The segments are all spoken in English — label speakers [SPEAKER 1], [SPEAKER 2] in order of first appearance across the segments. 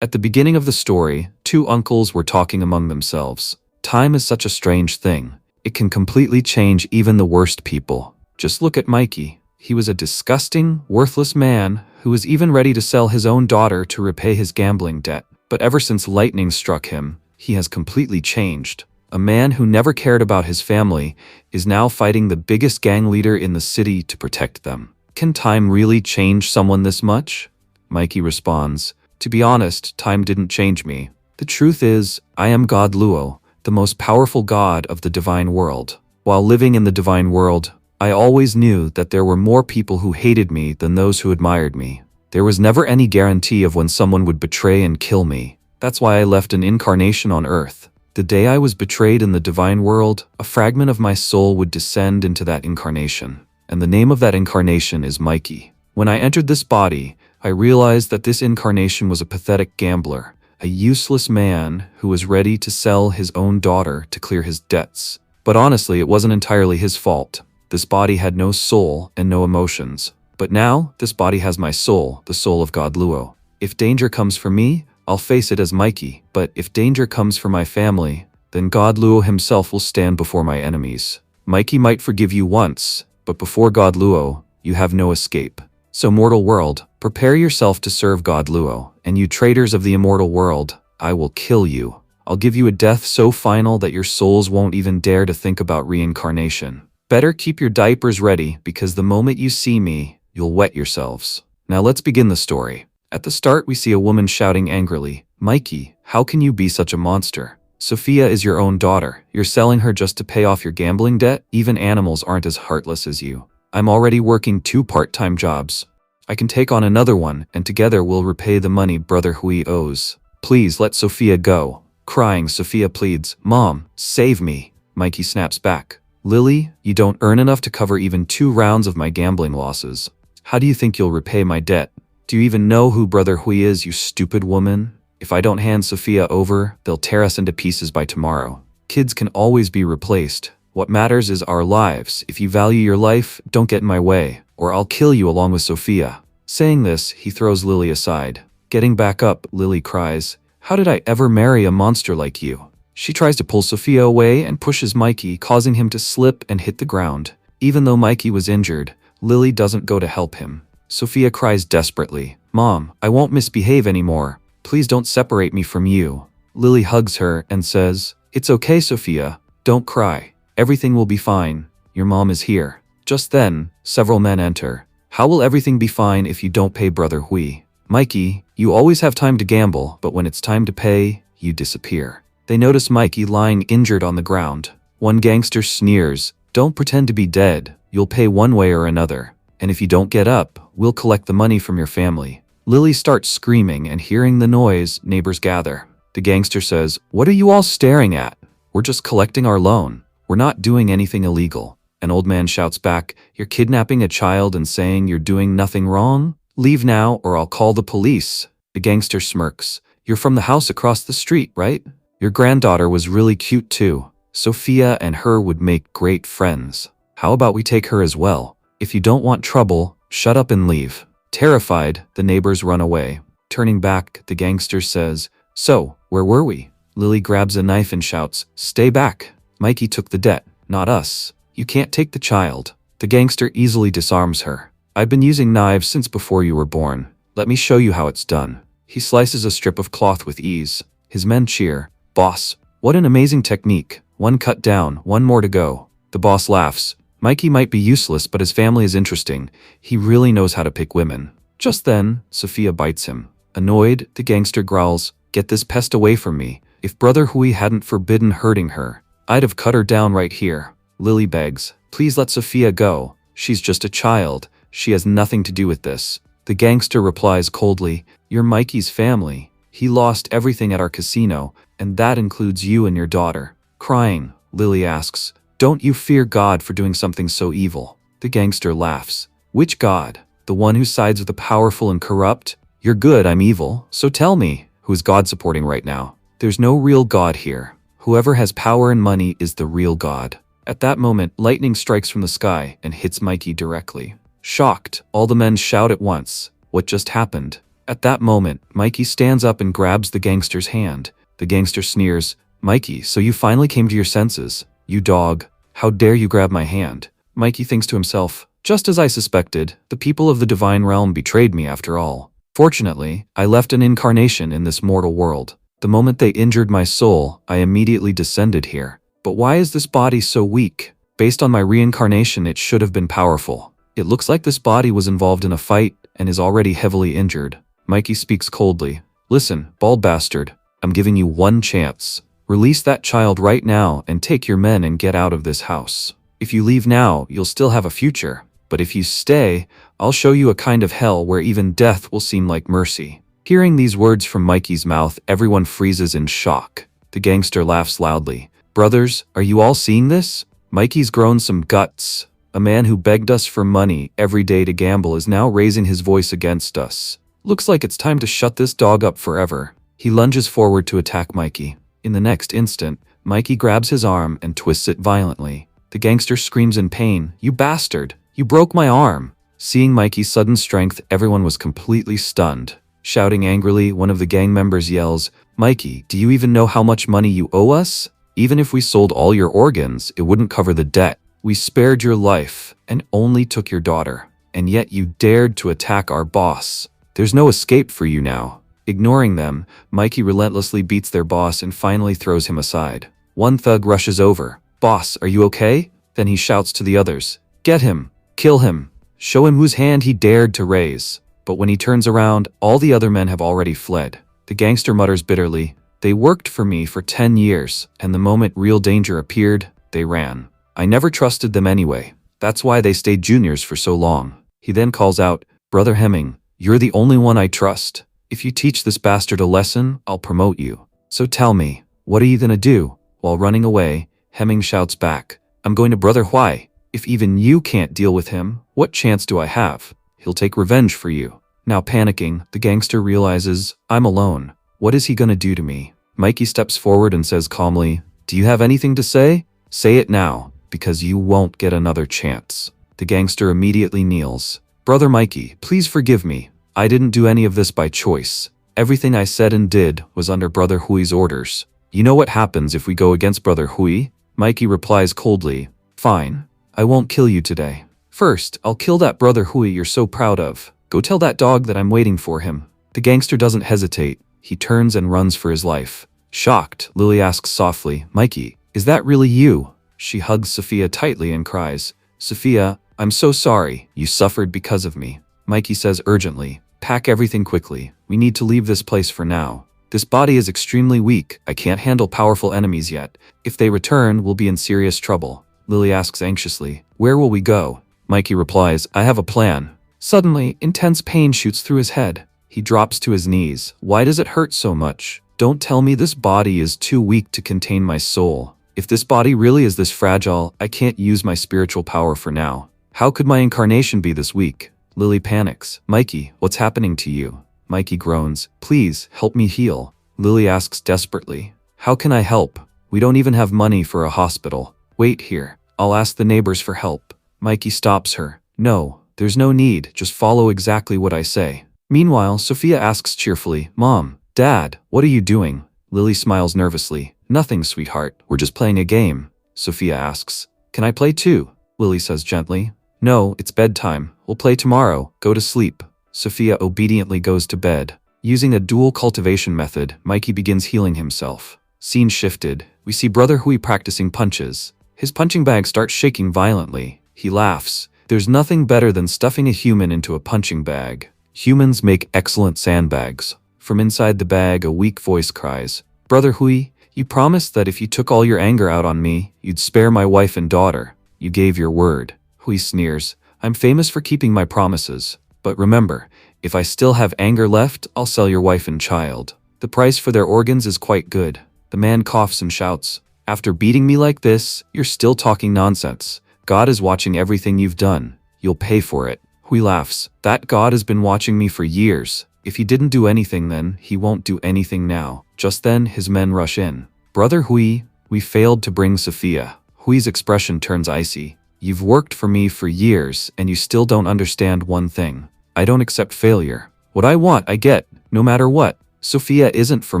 [SPEAKER 1] At the beginning of the story, two uncles were talking among themselves. Time is such a strange thing. It can completely change even the worst people. Just look at Mikey. He was a disgusting, worthless man who was even ready to sell his own daughter to repay his gambling debt. But ever since lightning struck him, he has completely changed. A man who never cared about his family is now fighting the biggest gang leader in the city to protect them. Can time really change someone this much? Mikey responds, "To be honest, time didn't change me. The truth is, I am God Luo, the most powerful god of the divine world. While living in the divine world, I always knew that there were more people who hated me than those who admired me. There was never any guarantee of when someone would betray and kill me. That's why I left an incarnation on Earth. The day I was betrayed in the divine world, a fragment of my soul would descend into that incarnation. And the name of that incarnation is Mikey. When I entered this body, I realized that this incarnation was a pathetic gambler, a useless man who was ready to sell his own daughter to clear his debts. But honestly, it wasn't entirely his fault. This body had no soul and no emotions. But now, this body has my soul, the soul of God Luo. If danger comes for me, I'll face it as Mikey. But if danger comes for my family, then God Luo himself will stand before my enemies. Mikey might forgive you once, but before God Luo, you have no escape. So mortal world, prepare yourself to serve God Luo, and you traitors of the immortal world, I will kill you. I'll give you a death so final that your souls won't even dare to think about reincarnation. Better keep your diapers ready, because the moment you see me, you'll wet yourselves." Now let's begin the story. At the start, we see a woman shouting angrily, "Mikey, how can you be such a monster? Sophia is your own daughter. You're selling her just to pay off your gambling debt? Even animals aren't as heartless as you. I'm already working 2 part-time jobs. I can take on another one, and together we'll repay the money Brother Hui owes. Please let Sophia go." Crying, Sophia pleads, "Mom, save me." Mikey snaps back, "Lily, you don't earn enough to cover even 2 rounds of my gambling losses. How do you think you'll repay my debt? Do you even know who Brother Hui is, you stupid woman? If I don't hand Sophia over, they'll tear us into pieces by tomorrow. Kids can always be replaced. What matters is our lives. If you value your life, don't get in my way, or I'll kill you along with Sophia." Saying this, he throws Lily aside. Getting back up, Lily cries, "How did I ever marry a monster like you?" She tries to pull Sophia away and pushes Mikey, causing him to slip and hit the ground. Even though Mikey was injured, Lily doesn't go to help him. Sophia cries desperately, "Mom, I won't misbehave anymore. Please don't separate me from you." Lily hugs her and says, "It's okay, Sophia. Don't cry. Everything will be fine. Your mom is here." Just then, several men enter. "How will everything be fine if you don't pay Brother Hui? Mikey, you always have time to gamble, but when it's time to pay, you disappear." They notice Mikey lying injured on the ground. One gangster sneers, "Don't pretend to be dead. You'll pay one way or another. And if you don't get up, we'll collect the money from your family." Lily starts screaming, and hearing the noise, neighbors gather. The gangster says, "What are you all staring at? We're just collecting our loan. We're not doing anything illegal." An old man shouts back, "You're kidnapping a child and saying you're doing nothing wrong? Leave now or I'll call the police." The gangster smirks, "You're from the house across the street, right? Your granddaughter was really cute too. Sophia and her would make great friends. How about we take her as well? If you don't want trouble, shut up and leave." Terrified, the neighbors run away. Turning back, the gangster says, "So, where were we?" Lily grabs a knife and shouts, "Stay back. Mikey took the debt, not us. You can't take the child." The gangster easily disarms her. "I've been using knives since before you were born. Let me show you how it's done." He slices a strip of cloth with ease. His men cheer, "Boss, what an amazing technique. 1 cut down, 1 more to go." The boss laughs. Mikey might be useless, but his family is interesting. He really knows how to pick women. Just then, Sophia bites him. Annoyed, the gangster growls, "Get this pest away from me. If Brother Hui hadn't forbidden hurting her, I'd have cut her down right here." Lily begs, "Please let Sophia go. She's just a child. She has nothing to do with this." The gangster replies coldly, "You're Mikey's family. He lost everything at our casino, and that includes you and your daughter." Crying, Lily asks, "Don't you fear God for doing something so evil?" The gangster laughs. "Which God? The one who sides with the powerful and corrupt? You're good, I'm evil. So tell me, who's God supporting right now? There's no real God here. Whoever has power and money is the real God." At that moment, lightning strikes from the sky and hits Mikey directly. Shocked, all the men shout at once, "What just happened?" At that moment, Mikey stands up and grabs the gangster's hand. The gangster sneers, "Mikey, so you finally came to your senses. You dog. How dare you grab my hand?" Mikey thinks to himself, "Just as I suspected, the people of the divine realm betrayed me after all. Fortunately, I left an incarnation in this mortal world. The moment they injured my soul, I immediately descended here. But why is this body so weak? Based on my reincarnation, it should have been powerful. It looks like this body was involved in a fight and is already heavily injured." Mikey speaks coldly. "Listen, bald bastard, I'm giving you one chance. Release that child right now and take your men and get out of this house. If you leave now, you'll still have a future. But if you stay, I'll show you a kind of hell where even death will seem like mercy." Hearing these words from Mikey's mouth, everyone freezes in shock. The gangster laughs loudly. "Brothers, are you all seeing this? Mikey's grown some guts. A man who begged us for money every day to gamble is now raising his voice against us. Looks like it's time to shut this dog up forever." He lunges forward to attack Mikey. In the next instant, Mikey grabs his arm and twists it violently. The gangster screams in pain, "You bastard! You broke my arm!" Seeing Mikey's sudden strength, everyone was completely stunned. Shouting angrily, one of the gang members yells, "Mikey, do you even know how much money you owe us? Even if we sold all your organs, it wouldn't cover the debt. We spared your life and only took your daughter. And yet you dared to attack our boss. There's no escape for you now." Ignoring them, Mikey relentlessly beats their boss and finally throws him aside. One thug rushes over. "Boss, are you okay?" Then he shouts to the others, "Get him! Kill him! Show him whose hand he dared to raise." But when he turns around, all the other men have already fled. The gangster mutters bitterly, "They worked for me for 10 years, and the moment real danger appeared, they ran. I never trusted them anyway. That's why they stayed juniors for so long." He then calls out, "Brother Hemming, you're the only one I trust. If you teach this bastard a lesson, I'll promote you. So tell me, what are you gonna do?" While running away, Hemming shouts back, "I'm going to Brother Huai. If even you can't deal with him, what chance do I have? He'll take revenge for you." Now panicking, the gangster realizes, "I'm alone. What is he gonna do to me?" Mikey steps forward and says calmly, "Do you have anything to say? Say it now, because you won't get another chance." The gangster immediately kneels. "Brother Mikey, please forgive me. I didn't do any of this by choice. Everything I said and did was under Brother Hui's orders. You know what happens if we go against Brother Hui?" Mikey replies coldly, "Fine. I won't kill you today. First, I'll kill that Brother Hui you're so proud of. Go tell that dog that I'm waiting for him." The gangster doesn't hesitate. He turns and runs for his life. Shocked, Lily asks softly, "Mikey, is that really you?" She hugs Sophia tightly and cries, "Sophia, I'm so sorry. You suffered because of me." Mikey says urgently, "Pack everything quickly. We need to leave this place for now. This body is extremely weak. I can't handle powerful enemies yet. If they return, we'll be in serious trouble." Lily asks anxiously, "Where will we go?" Mikey replies, "I have a plan." Suddenly, intense pain shoots through his head. He drops to his knees. "Why does it hurt so much? Don't tell me this body is too weak to contain my soul. If this body really is this fragile, I can't use my spiritual power for now. How could my incarnation be this weak?" Lily panics. "Mikey, what's happening to you?" Mikey groans, "Please, help me heal." Lily asks desperately, "How can I help? We don't even have money for a hospital." "Wait here. I'll ask the neighbors for help." Mikey stops her. "No, there's no need. Just follow exactly what I say." Meanwhile, Sophia asks cheerfully, "Mom, Dad, what are you doing?" Lily smiles nervously. "Nothing, sweetheart. We're just playing a game." Sophia asks, "Can I play too?" Lily says gently, "No, it's bedtime. We'll play tomorrow. Go to sleep." Sophia obediently goes to bed. Using a dual cultivation method, Mikey begins healing himself. Scene shifted. We see Brother Hui practicing punches. His punching bag starts shaking violently. He laughs. There's nothing better than stuffing a human into a punching bag. Humans make excellent sandbags. From inside the bag, a weak voice cries, "Brother Hui, you promised that if you took all your anger out on me, you'd spare my wife and daughter. You gave your word." Hui sneers, "I'm famous for keeping my promises. But remember, if I still have anger left, I'll sell your wife and child. The price for their organs is quite good." The man coughs and shouts, "After beating me like this, you're still talking nonsense. God is watching everything you've done. You'll pay for it." Hui laughs, "That God has been watching me for years. If he didn't do anything then, he won't do anything now." Just then, his men rush in. "Brother Hui, we failed to bring Sophia." Hui's expression turns icy. "You've worked for me for years, and you still don't understand one thing. I don't accept failure. What I want, I get, no matter what. Sophia isn't for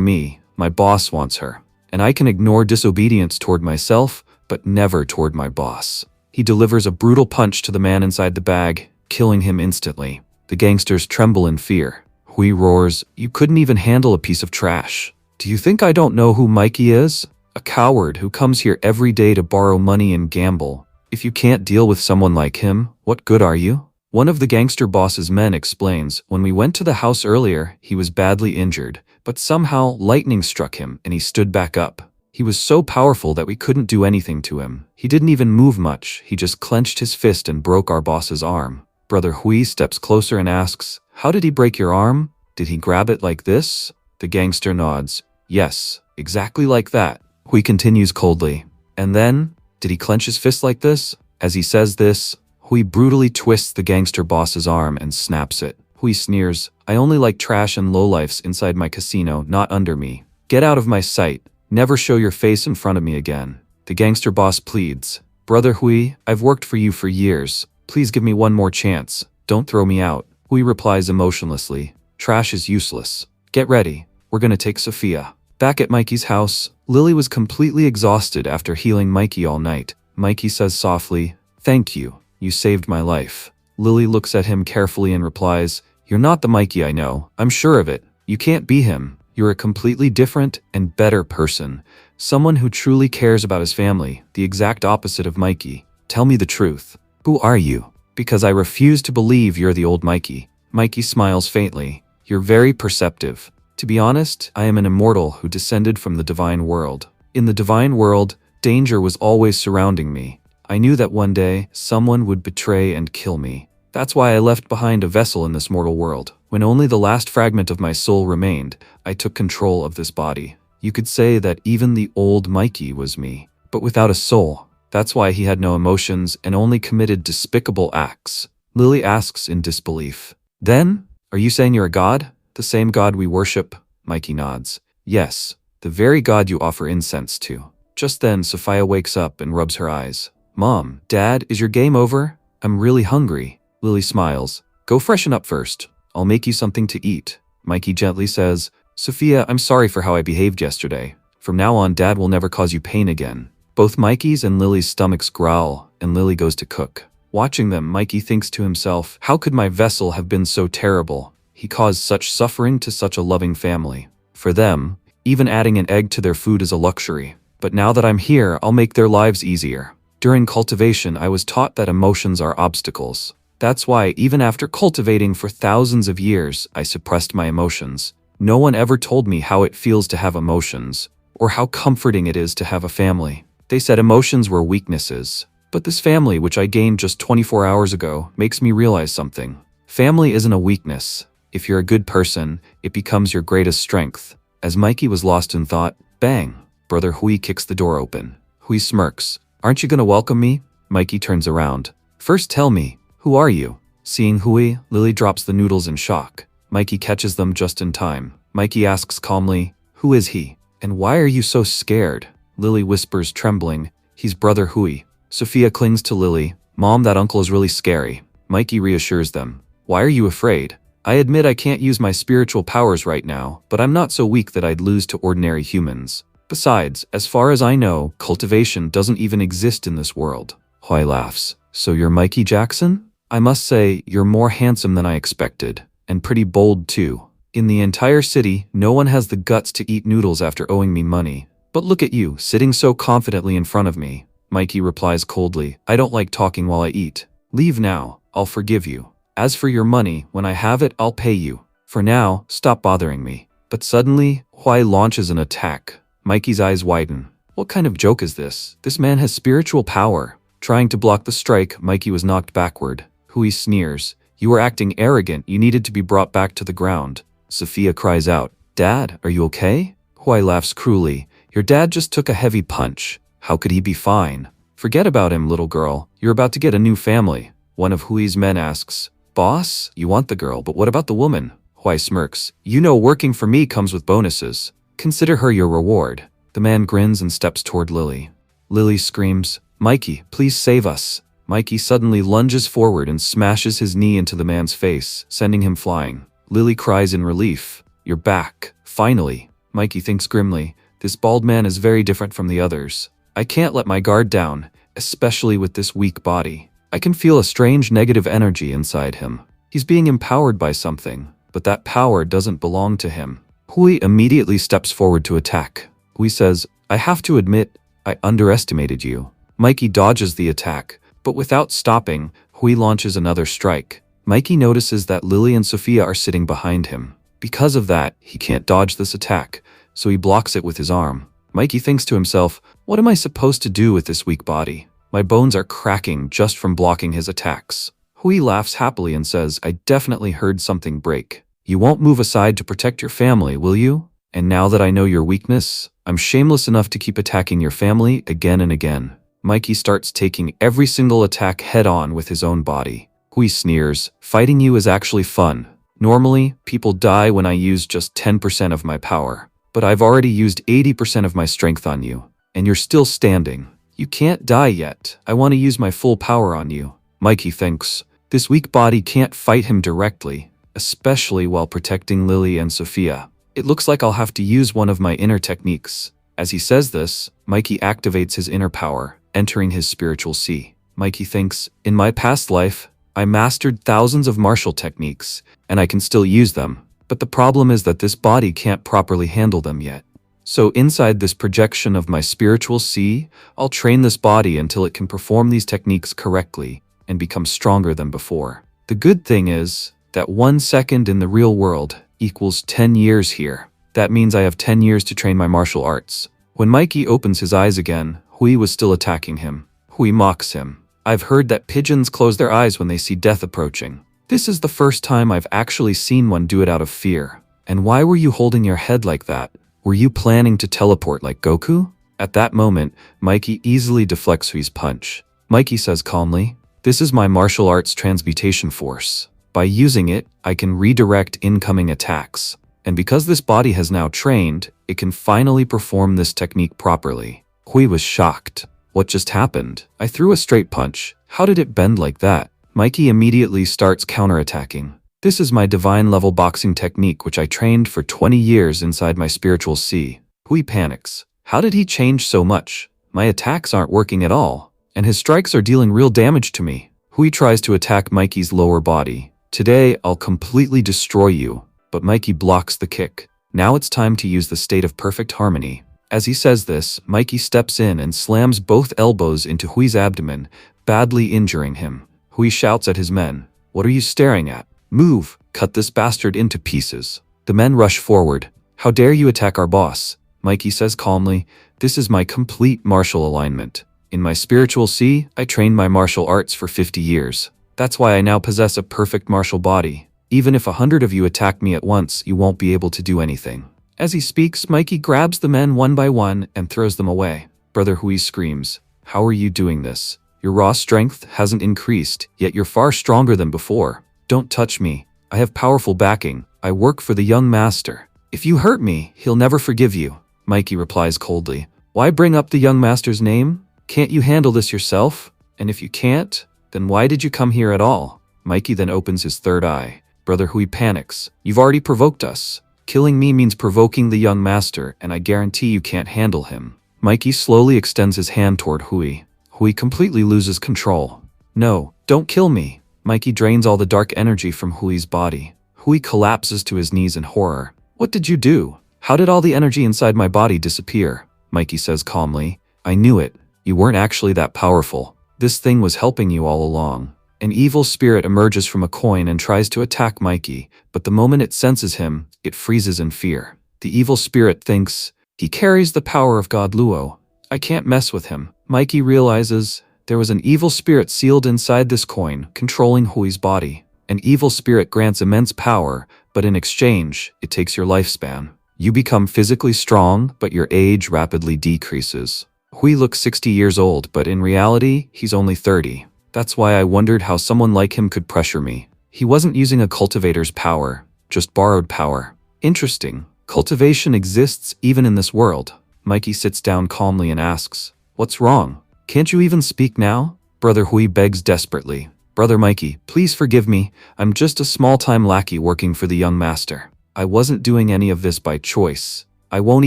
[SPEAKER 1] me, my boss wants her. And I can ignore disobedience toward myself, but never toward my boss. He delivers a brutal punch to the man inside the bag, killing him instantly. The gangsters tremble in fear. Hui roars, "You couldn't even handle a piece of trash. Do you think I don't know who Mikey is? A coward who comes here every day to borrow money and gamble. If you can't deal with someone like him, what good are you?" One of the gangster boss's men explains, "When we went to the house earlier, he was badly injured, but somehow lightning struck him and he stood back up. He was so powerful that we couldn't do anything to him. He didn't even move much, he just clenched his fist and broke our boss's arm." Brother Hui steps closer and asks, "How did he break your arm? Did he grab it like this?" The gangster nods. "Yes, exactly like that." Hui continues coldly, "And then, did he clench his fist like this?" As he says this, Hui brutally twists the gangster boss's arm and snaps it. Hui sneers, "I only like trash and lowlifes inside my casino, not under me. Get out of my sight. Never show your face in front of me again." The gangster boss pleads, "Brother Hui, I've worked for you for years. Please give me one more chance. Don't throw me out." Hui replies emotionlessly, "Trash is useless. Get ready. We're gonna take Sophia." Back at Mikey's house, Lily was completely exhausted after healing Mikey all night. Mikey says softly, "Thank you. You saved my life." Lily looks at him carefully and replies, "You're not the Mikey I know. I'm sure of it. You can't be him. You're a completely different and better person. Someone who truly cares about his family, the exact opposite of Mikey. Tell me the truth. Who are you? Because I refuse to believe you're the old Mikey." Mikey smiles faintly. "You're very perceptive. To be honest, I am an immortal who descended from the divine world. In the divine world, danger was always surrounding me. I knew that one day, someone would betray and kill me. That's why I left behind a vessel in this mortal world. When only the last fragment of my soul remained, I took control of this body. You could say that even the old Mikey was me, but without a soul. That's why he had no emotions and only committed despicable acts." Lily asks in disbelief, "Then, are you saying you're a god? The same god we worship?" Mikey nods. "Yes, the very god you offer incense to." Just then, Sophia wakes up and rubs her eyes. "Mom, Dad, is your game over? I'm really hungry." Lily smiles. "Go freshen up first. I'll make you something to eat." Mikey gently says, "Sophia, I'm sorry for how I behaved yesterday. From now on, Dad will never cause you pain again." Both Mikey's and Lily's stomachs growl, and Lily goes to cook. Watching them, Mikey thinks to himself, "How could my vessel have been so terrible? He caused such suffering to such a loving family. For them, even adding an egg to their food is a luxury. But now that I'm here, I'll make their lives easier." During cultivation, I was taught that emotions are obstacles. That's why, even after cultivating for thousands of years, I suppressed my emotions. No one ever told me how it feels to have emotions, or how comforting it is to have a family. They said emotions were weaknesses. But this family, which I gained just 24 hours ago, makes me realize something. Family isn't a weakness. If you're a good person, it becomes your greatest strength. As Mikey was lost in thought, bang! Brother Hui kicks the door open. Hui smirks. "Aren't you gonna welcome me?" Mikey turns around. "First tell me, who are you?" Seeing Hui, Lily drops the noodles in shock. Mikey catches them just in time. Mikey asks calmly, "Who is he? And why are you so scared?" Lily whispers, trembling, "He's Brother Hui." Sophia clings to Lily. "Mom, that uncle is really scary." Mikey reassures them. "Why are you afraid? I admit I can't use my spiritual powers right now, but I'm not so weak that I'd lose to ordinary humans. Besides, as far as I know, cultivation doesn't even exist in this world." Hui laughs. "So you're Mikey Jackson? I must say, you're more handsome than I expected, and pretty bold too. In the entire city, no one has the guts to eat noodles after owing me money. But look at you, sitting so confidently in front of me." Mikey replies coldly, "I don't like talking while I eat. Leave now, I'll forgive you. As for your money, when I have it, I'll pay you. For now, stop bothering me." But suddenly, Hui launches an attack. Mikey's eyes widen. What kind of joke is this? This man has spiritual power. Trying to block the strike, Mikey was knocked backward. Hui sneers. "You were acting arrogant, you needed to be brought back to the ground." Sophia cries out, "Dad, are you okay?" Hui laughs cruelly. "Your dad just took a heavy punch. How could he be fine?" "Forget about him, little girl. You're about to get a new family." One of Hui's men asks, "Boss, you want the girl, but what about the woman?" Hui smirks. "You know working for me comes with bonuses. Consider her your reward." The man grins and steps toward Lily. Lily screams, "Mikey, please save us." Mikey suddenly lunges forward and smashes his knee into the man's face, sending him flying. Lily cries in relief. You're back. Finally. Mikey thinks grimly. This bald man is very different from the others. I can't let my guard down, especially with this weak body. I can feel a strange negative energy inside him. He's being empowered by something, but that power doesn't belong to him. Hui immediately steps forward to attack. Hui says, I have to admit, I underestimated you. Mikey dodges the attack, but without stopping, Hui launches another strike. Mikey notices that Lily and Sophia are sitting behind him. Because of that, he can't dodge this attack, so he blocks it with his arm. Mikey thinks to himself, what am I supposed to do with this weak body? My bones are cracking just from blocking his attacks. Hui laughs happily and says, I definitely heard something break. You won't move aside to protect your family, will you? And now that I know your weakness, I'm shameless enough to keep attacking your family again and again. Mikey starts taking every single attack head-on with his own body. Hui sneers, fighting you is actually fun. Normally, people die when I use just 10% of my power. But I've already used 80% of my strength on you, and you're still standing. You can't die yet. I want to use my full power on you. Mikey thinks, this weak body can't fight him directly, especially while protecting Lily and Sophia. It looks like I'll have to use one of my inner techniques. As he says this, Mikey activates his inner power, entering his spiritual sea. Mikey thinks, in my past life, I mastered thousands of martial techniques, and I can still use them, but the problem is that this body can't properly handle them yet. So inside this projection of my spiritual sea, I'll train this body until it can perform these techniques correctly and become stronger than before. The good thing is that 1 second in the real world equals 10 years here. That means I have 10 years to train my martial arts. When Mikey opens his eyes again, Hui was still attacking him. Hui mocks him. I've heard that pigeons close their eyes when they see death approaching. This is the first time I've actually seen one do it out of fear. And why were you holding your head like that? Were you planning to teleport like Goku? At that moment, Mikey easily deflects Hui's punch. Mikey says calmly, this is my martial arts transmutation force. By using it, I can redirect incoming attacks. And because this body has now trained, it can finally perform this technique properly. Hui was shocked. What just happened? I threw a straight punch. How did it bend like that? Mikey immediately starts counterattacking. This is my divine level boxing technique which I trained for 20 years inside my spiritual sea. Hui panics. How did he change so much? My attacks aren't working at all, and his strikes are dealing real damage to me. Hui tries to attack Mikey's lower body. Today, I'll completely destroy you, but Mikey blocks the kick. Now it's time to use the state of perfect harmony. As he says this, Mikey steps in and slams both elbows into Hui's abdomen, badly injuring him. Hui shouts at his men, what are you staring at? Move! Cut this bastard into pieces. The men rush forward. How dare you attack our boss? Mikey says calmly, this is my complete martial alignment. In my spiritual sea, I trained my martial arts for 50 years. That's why I now possess a perfect martial body. Even if 100 of you attack me at once, you won't be able to do anything. As he speaks, Mikey grabs the men one by one and throws them away. Brother Hui screams, how are you doing this? Your raw strength hasn't increased, yet you're far stronger than before. Don't touch me. I have powerful backing. I work for the young master. If you hurt me, he'll never forgive you. Mikey replies coldly. Why bring up the young master's name? Can't you handle this yourself? And if you can't, then why did you come here at all? Mikey then opens his third eye. Brother Hui panics. You've already provoked us. Killing me means provoking the young master, and I guarantee you can't handle him. Mikey slowly extends his hand toward Hui. Hui completely loses control. No, don't kill me. Mikey drains all the dark energy from Hui's body. Hui collapses to his knees in horror. What did you do? How did all the energy inside my body disappear? Mikey says calmly. I knew it. You weren't actually that powerful. This thing was helping you all along. An evil spirit emerges from a coin and tries to attack Mikey, but the moment it senses him, it freezes in fear. The evil spirit thinks, he carries the power of God Luo. I can't mess with him. Mikey realizes there was an evil spirit sealed inside this coin, controlling Hui's body. An evil spirit grants immense power, but in exchange, it takes your lifespan. You become physically strong, but your age rapidly decreases. Hui looks 60 years old, but in reality, he's only 30. That's why I wondered how someone like him could pressure me. He wasn't using a cultivator's power, just borrowed power. Interesting. Cultivation exists even in this world. Mikey sits down calmly and asks, what's wrong? Can't you even speak now? Brother Hui begs desperately. Brother Mikey, please forgive me. I'm just a small-time lackey working for the young master. I wasn't doing any of this by choice. I won't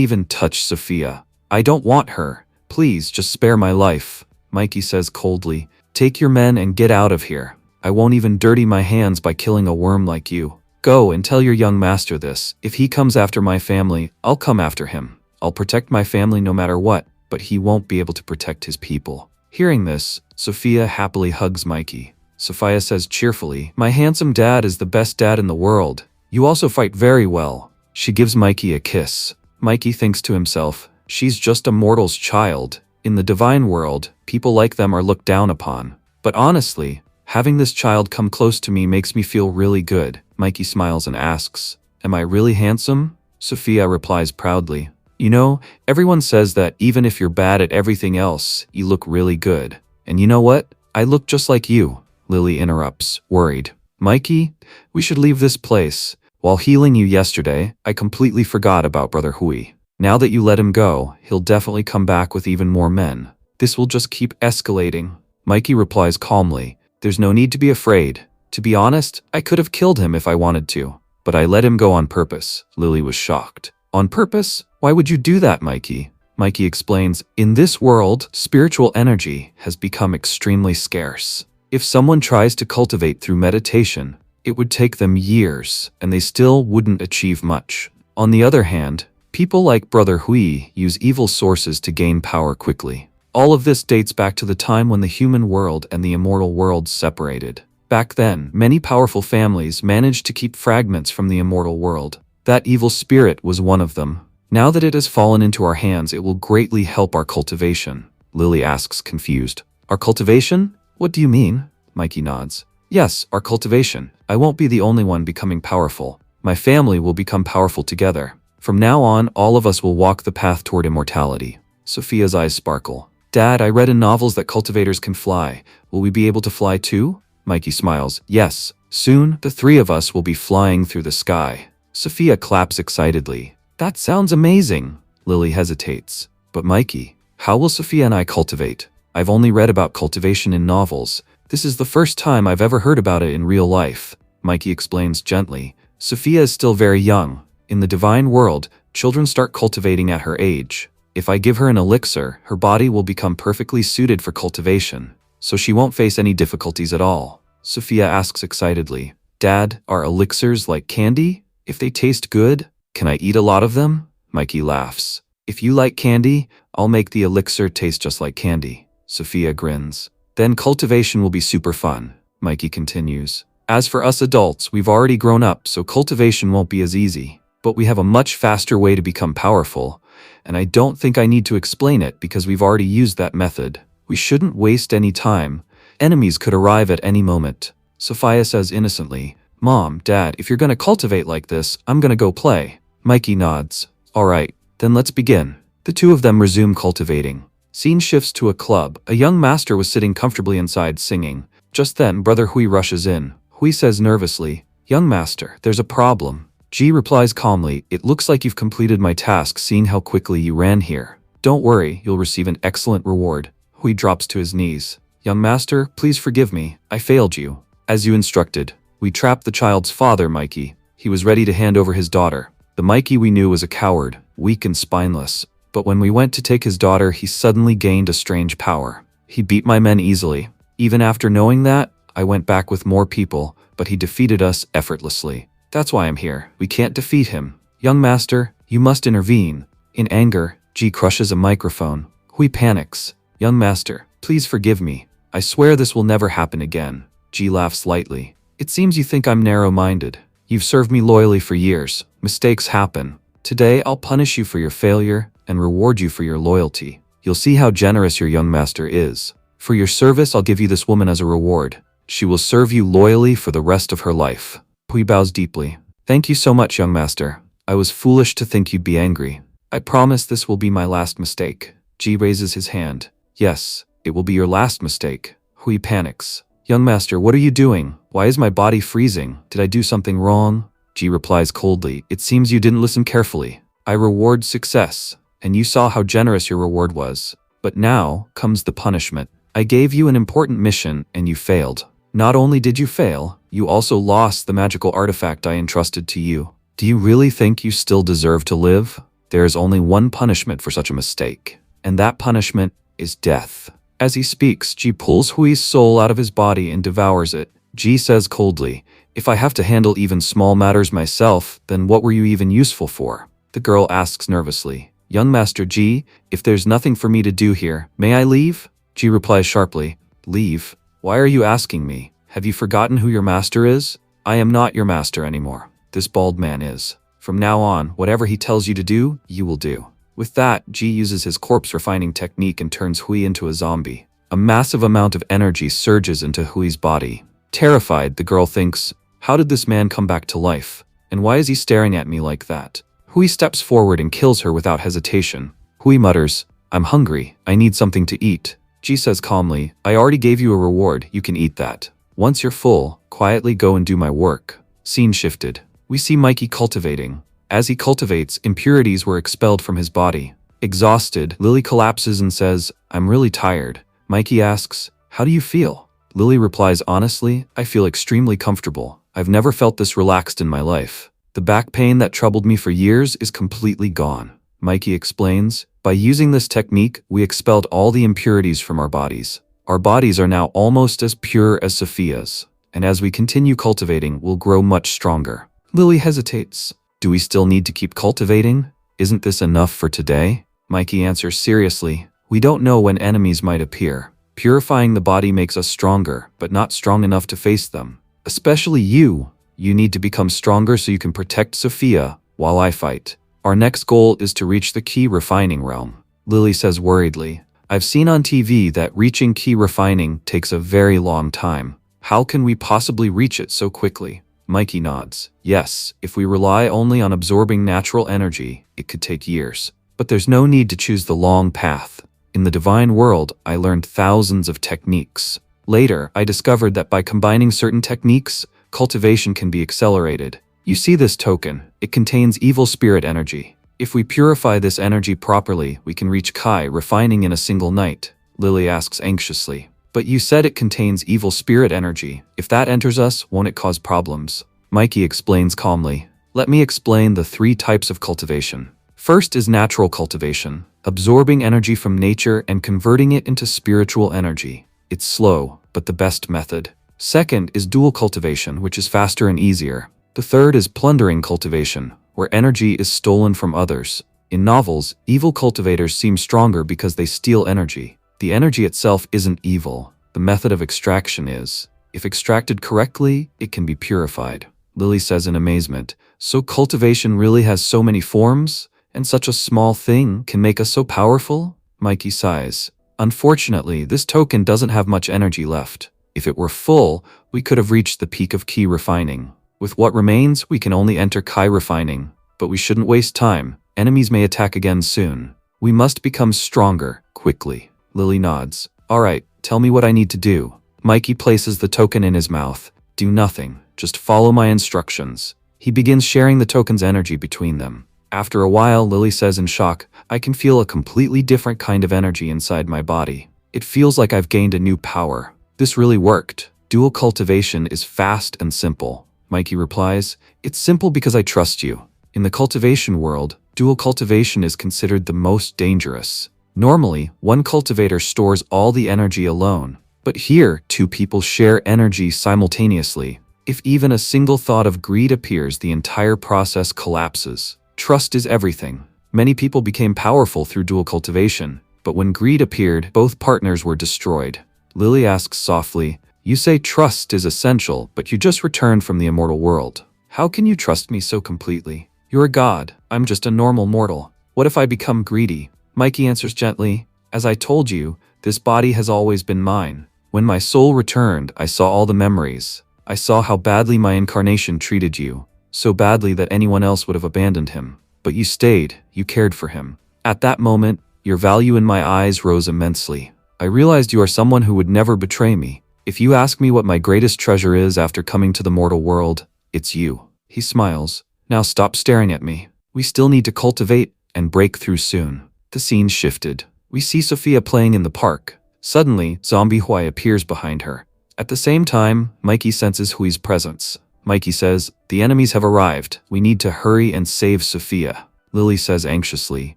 [SPEAKER 1] even touch Sophia. I don't want her. Please, just spare my life. Mikey says coldly, take your men and get out of here. I won't even dirty my hands by killing a worm like you. Go and tell your young master this. If he comes after my family, I'll come after him. I'll protect my family no matter what, but he won't be able to protect his people. Hearing this, Sophia happily hugs Mikey. Sophia says cheerfully, my handsome dad is the best dad in the world. You also fight very well. She gives Mikey a kiss. Mikey thinks to himself, she's just a mortal's child. In the divine world, people like them are looked down upon. But honestly, having this child come close to me makes me feel really good. Mikey smiles and asks, am I really handsome? Sophia replies proudly, you know, everyone says that even if you're bad at everything else, you look really good. And you know what? I look just like you. Lily interrupts, worried. Mikey, we should leave this place. While healing you yesterday, I completely forgot about Brother Hui. Now that you let him go, he'll definitely come back with even more men. This will just keep escalating. Mikey replies calmly, there's no need to be afraid. To be honest, I could have killed him if I wanted to, but I let him go on purpose. Lily was shocked. On purpose? Why would you do that, Mikey? Mikey explains, in this world, spiritual energy has become extremely scarce. If someone tries to cultivate through meditation, it would take them years, and they still wouldn't achieve much. On the other hand, people like Brother Hui use evil sources to gain power quickly. All of this dates back to the time when the human world and the immortal world separated. Back then, many powerful families managed to keep fragments from the immortal world. That evil spirit was one of them. Now that it has fallen into our hands, it will greatly help our cultivation. Lily asks, confused. Our cultivation? What do you mean? Mikey nods. Yes, our cultivation. I won't be the only one becoming powerful. My family will become powerful together. From now on, all of us will walk the path toward immortality. Sophia's eyes sparkle. Dad, I read in novels that cultivators can fly. Will we be able to fly too? Mikey smiles. Yes. Soon, the three of us will be flying through the sky. Sophia claps excitedly. That sounds amazing. Lily hesitates. But Mikey, how will Sophia and I cultivate? I've only read about cultivation in novels. This is the first time I've ever heard about it in real life. Mikey explains gently. Sophia is still very young. In the divine world, children start cultivating at her age. If I give her an elixir, her body will become perfectly suited for cultivation, so she won't face any difficulties at all. Sophia asks excitedly, Dad, are elixirs like candy? If they taste good, can I eat a lot of them? Mikey laughs. If you like candy, I'll make the elixir taste just like candy. Sophia grins. Then cultivation will be super fun, Mikey continues. As for us adults, we've already grown up, so cultivation won't be as easy. But we have a much faster way to become powerful, and I don't think I need to explain it because we've already used that method. We shouldn't waste any time. Enemies could arrive at any moment. Sophia says innocently, Mom, Dad, if you're gonna cultivate like this, I'm gonna go play. Mikey nods. Alright, then let's begin. The two of them resume cultivating. Scene shifts to a club. A young master was sitting comfortably inside singing. Just then, Brother Hui rushes in. Hui says nervously, Young master, there's a problem. Ji replies calmly, It looks like you've completed my task seeing how quickly you ran here. Don't worry, you'll receive an excellent reward. Hui drops to his knees. Young master, please forgive me. I failed you. As you instructed. We trapped the child's father, Mikey. He was ready to hand over his daughter. The Mikey we knew was a coward, weak and spineless. But when we went to take his daughter, he suddenly gained a strange power. He beat my men easily. Even after knowing that, I went back with more people, but he defeated us effortlessly. That's why I'm here. We can't defeat him. Young master, you must intervene. In anger, Ji crushes a microphone. Hui panics. Young master, please forgive me. I swear this will never happen again. Ji laughs lightly. It seems you think I'm narrow-minded. You've served me loyally for years. Mistakes happen. Today, I'll punish you for your failure and reward you for your loyalty. You'll see how generous your young master is. For your service, I'll give you this woman as a reward. She will serve you loyally for the rest of her life. Hui bows deeply. Thank you so much, young master. I was foolish to think you'd be angry. I promise this will be my last mistake. Ji raises his hand. Yes, it will be your last mistake. Hui panics. Young master, what are you doing? Why is my body freezing? Did I do something wrong? Ji replies coldly. It seems you didn't listen carefully. I reward success, and you saw how generous your reward was. But now comes the punishment. I gave you an important mission, and you failed. Not only did you fail, you also lost the magical artifact I entrusted to you. Do you really think you still deserve to live? There is only one punishment for such a mistake, and that punishment is death. As he speaks, Ji pulls Hui's soul out of his body and devours it. Ji says coldly, "If I have to handle even small matters myself, then what were you even useful for?" The girl asks nervously, "Young Master Ji, if there's nothing for me to do here, may I leave?" Ji replies sharply, "Leave? Why are you asking me? Have you forgotten who your master is? I am not your master anymore. This bald man is. From now on, whatever he tells you to do, you will do." With that, Ji uses his corpse refining technique and turns Hui into a zombie. A massive amount of energy surges into Hui's body. Terrified, the girl thinks, "How did this man come back to life? And why is he staring at me like that?" Hui steps forward and kills her without hesitation. Hui mutters, "I'm hungry. I need something to eat." Ji says calmly, "I already gave you a reward. You can eat that. Once you're full, quietly go and do my work." Scene shifted. We see Mikey cultivating. As he cultivates, impurities were expelled from his body. Exhausted, Lily collapses and says, "I'm really tired." Mikey asks, "How do you feel?" Lily replies honestly, "I feel extremely comfortable. I've never felt this relaxed in my life. The back pain that troubled me for years is completely gone." Mikey explains, "By using this technique, we expelled all the impurities from our bodies. Our bodies are now almost as pure as Sophia's, and as we continue cultivating, we'll grow much stronger." Lily hesitates. "Do we still need to keep cultivating? Isn't this enough for today?" Mikey answers seriously, "We don't know when enemies might appear. Purifying the body makes us stronger, but not strong enough to face them. Especially you. You need to become stronger so you can protect Sophia while I fight. Our next goal is to reach the key refining realm." Lily says worriedly, "I've seen on TV that reaching key refining takes a very long time. How can we possibly reach it so quickly?" Mikey nods. "Yes, if we rely only on absorbing natural energy, it could take years. But there's no need to choose the long path. In the divine world, I learned thousands of techniques. Later, I discovered that by combining certain techniques, cultivation can be accelerated. You see this token? It contains evil spirit energy. If we purify this energy properly, we can reach Kai refining in a single night." Lily asks anxiously, "But you said it contains evil spirit energy. If that enters us, won't it cause problems?" Mikey explains calmly, "Let me explain the 3 types of cultivation. First is natural cultivation, absorbing energy from nature and converting it into spiritual energy. It's slow, but the best method. Second is dual cultivation, which is faster and easier. The third is plundering cultivation, where energy is stolen from others. In novels, evil cultivators seem stronger because they steal energy. The energy itself isn't evil. The method of extraction is. If extracted correctly, it can be purified." Lily says in amazement, "So cultivation really has so many forms? And such a small thing can make us so powerful?" Mikey sighs. "Unfortunately, this token doesn't have much energy left. If it were full, we could have reached the peak of key refining. With what remains, we can only enter Kai refining. But we shouldn't waste time. Enemies may attack again soon. We must become stronger, quickly." Lily nods. "All right, tell me what I need to do." Mikey places the token in his mouth. "Do nothing. Just follow my instructions." He begins sharing the token's energy between them. After a while, Lily says in shock, "I can feel a completely different kind of energy inside my body. It feels like I've gained a new power. This really worked. Dual cultivation is fast and simple." Mikey replies, "It's simple because I trust you. In the cultivation world, dual cultivation is considered the most dangerous. Normally, one cultivator stores all the energy alone. But here, 2 people share energy simultaneously. If even a single thought of greed appears, the entire process collapses. Trust is everything. Many people became powerful through dual cultivation, but when greed appeared, both partners were destroyed." Lily asks softly, "You say trust is essential, but you just returned from the immortal world. How can you trust me so completely? You're a god. I'm just a normal mortal. What if I become greedy?" Mikey answers gently, "As I told you, this body has always been mine. When my soul returned, I saw all the memories. I saw how badly my incarnation treated you. So badly that anyone else would have abandoned him. But you stayed, you cared for him. At that moment, your value in my eyes rose immensely. I realized you are someone who would never betray me. If you ask me what my greatest treasure is after coming to the mortal world, it's you." He smiles. "Now stop staring at me. We still need to cultivate and break through soon." The scene shifted. We see Sophia playing in the park. Suddenly, Zombie Hui appears behind her. At the same time, Mikey senses Hui's presence. Mikey says, "The enemies have arrived. We need to hurry and save Sophia." Lily says anxiously,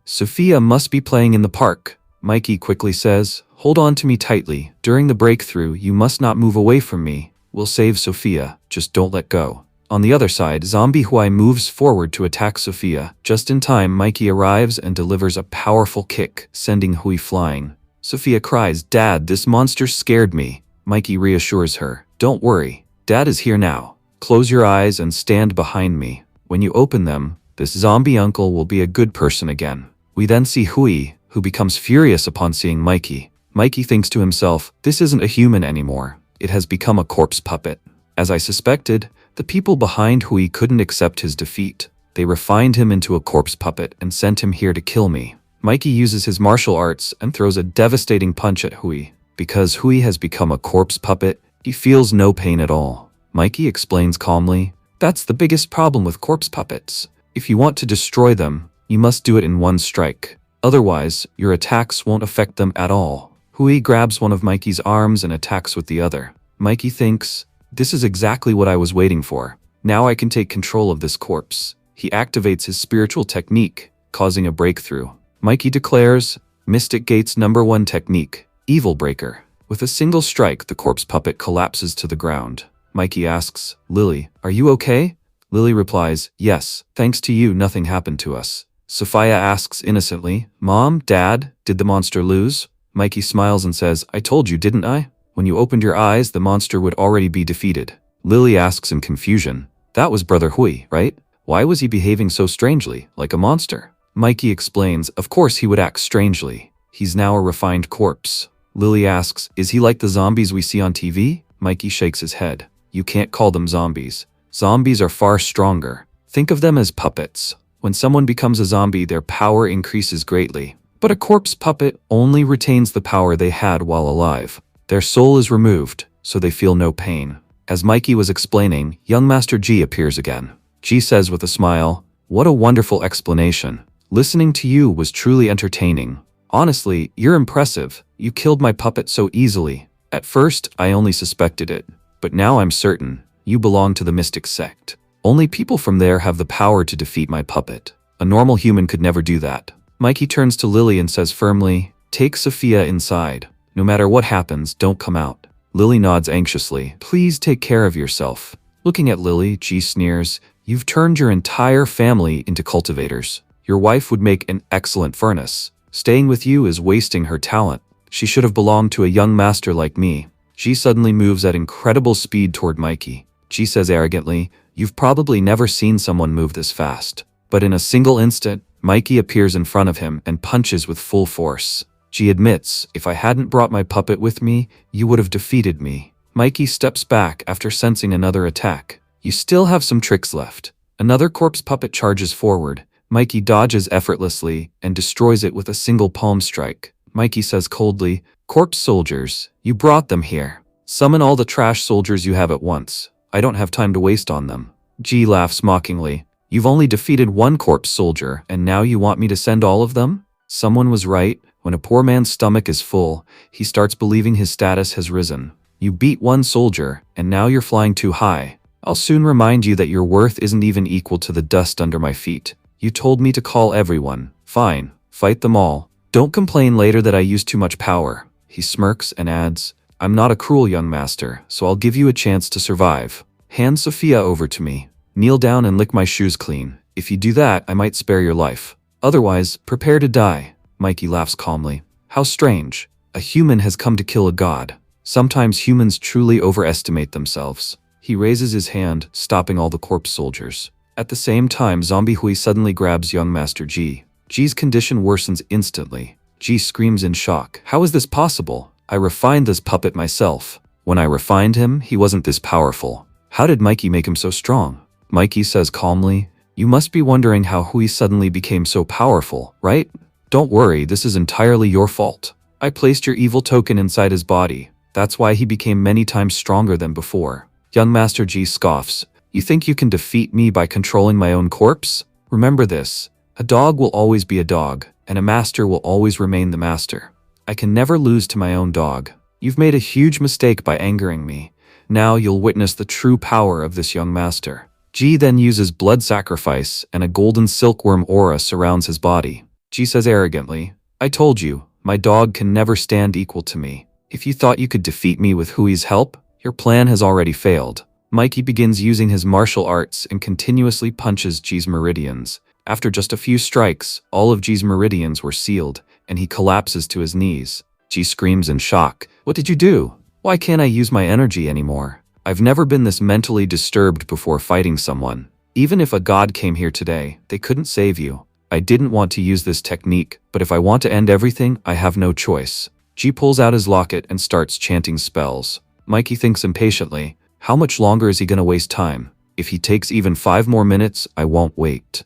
[SPEAKER 1] "Sophia must be playing in the park." Mikey quickly says, "Hold on to me tightly. During the breakthrough, you must not move away from me. We'll save Sophia. Just don't let go." On the other side, Zombie Hui moves forward to attack Sophia. Just in time, Mikey arrives and delivers a powerful kick, sending Hui flying. Sophia cries, "Dad, this monster scared me." Mikey reassures her, "Don't worry. Dad is here now. Close your eyes and stand behind me. When you open them, this zombie uncle will be a good person again." We then see Hui, who becomes furious upon seeing Mikey. Mikey thinks to himself, "This isn't a human anymore. It has become a corpse puppet." As I suspected, the people behind Hui couldn't accept his defeat. They refined him into a corpse puppet and sent him here to kill me. Mikey uses his martial arts and throws a devastating punch at Hui. Because Hui has become a corpse puppet, he feels no pain at all. Mikey explains calmly, "That's the biggest problem with corpse puppets. If you want to destroy them, you must do it in one strike. Otherwise, your attacks won't affect them at all." Hui grabs one of Mikey's arms and attacks with the other. Mikey thinks, "This is exactly what I was waiting for. Now I can take control of this corpse." He activates his spiritual technique, causing a breakthrough. Mikey declares, "Mystic Gate's #1 technique, Evil Breaker." With a single strike, the corpse puppet collapses to the ground. Mikey asks, "Lily, are you okay?" Lily replies, "Yes, thanks to you nothing happened to us." Sophia asks innocently, "Mom, Dad, did the monster lose?" Mikey smiles and says, "I told you, didn't I? When you opened your eyes, the monster would already be defeated." Lily asks in confusion, "That was Brother Hui, right? Why was he behaving so strangely, like a monster?" Mikey explains, "Of course he would act strangely. He's now a refined corpse." Lily asks, "Is he like the zombies we see on TV?" Mikey shakes his head. "You can't call them zombies. Zombies are far stronger. Think of them as puppets. When someone becomes a zombie, their power increases greatly. But a corpse puppet only retains the power they had while alive. Their soul is removed, so they feel no pain." As Mikey was explaining, young Master G appears again. G says with a smile, "What a wonderful explanation. Listening to you was truly entertaining. Honestly, you're impressive. You killed my puppet so easily. At first, I only suspected it. But now I'm certain. You belong to the Mystic Sect. Only people from there have the power to defeat my puppet. A normal human could never do that." Mikey turns to Lily and says firmly, "Take Sophia inside. No matter what happens, don't come out." Lily nods anxiously. "Please take care of yourself." Looking at Lily, G sneers, "You've turned your entire family into cultivators. Your wife would make an excellent furnace. Staying with you is wasting her talent. She should have belonged to a young master like me." G suddenly moves at incredible speed toward Mikey. G says arrogantly, "You've probably never seen someone move this fast." But in a single instant, Mikey appears in front of him and punches with full force. G admits, "If I hadn't brought my puppet with me, you would have defeated me." Mikey steps back after sensing another attack. "You still have some tricks left." Another corpse puppet charges forward. Mikey dodges effortlessly and destroys it with a single palm strike. Mikey says coldly, "Corpse soldiers, you brought them here. Summon all the trash soldiers you have at once. I don't have time to waste on them." G laughs mockingly. "You've only defeated one corpse soldier, and now you want me to send all of them?" Someone was right. When a poor man's stomach is full, he starts believing his status has risen. You beat one soldier, and now you're flying too high. I'll soon remind you that your worth isn't even equal to the dust under my feet. You told me to call everyone. Fine, fight them all. Don't complain later that I used too much power." He smirks and adds, "I'm not a cruel young master, so I'll give you a chance to survive. Hand Sophia over to me. Kneel down and lick my shoes clean. If you do that, I might spare your life. Otherwise, prepare to die." Mikey laughs calmly. "How strange. A human has come to kill a god. Sometimes humans truly overestimate themselves." He raises his hand, stopping all the corpse soldiers. At the same time, Zombie Hui suddenly grabs young Master G. G's condition worsens instantly. G screams in shock. "How is this possible? I refined this puppet myself. When I refined him, he wasn't this powerful. How did Mikey make him so strong?" Mikey says calmly, "You must be wondering how Hui suddenly became so powerful, right? Don't worry, this is entirely your fault. I placed your evil token inside his body. That's why he became many times stronger than before." Young Master G scoffs. "You think you can defeat me by controlling my own corpse? Remember this. A dog will always be a dog, and a master will always remain the master. I can never lose to my own dog. You've made a huge mistake by angering me. Now you'll witness the true power of this young master. Ji then uses blood sacrifice and a golden silkworm aura surrounds his body. Ji says arrogantly, I told you, my dog can never stand equal to me. If you thought you could defeat me with Hui's help, your plan has already failed. Mikey begins using his martial arts and continuously punches Ji's meridians. After just a few strikes, all of Ji's meridians were sealed, and he collapses to his knees. Ji screams in shock. What did you do? Why can't I use my energy anymore? I've never been this mentally disturbed before fighting someone. Even if a god came here today, they couldn't save you. I didn't want to use this technique, but if I want to end everything, I have no choice. Ji pulls out his locket and starts chanting spells. Mikey thinks impatiently, how much longer is he gonna waste time? If he takes even 5 more minutes, I won't wait.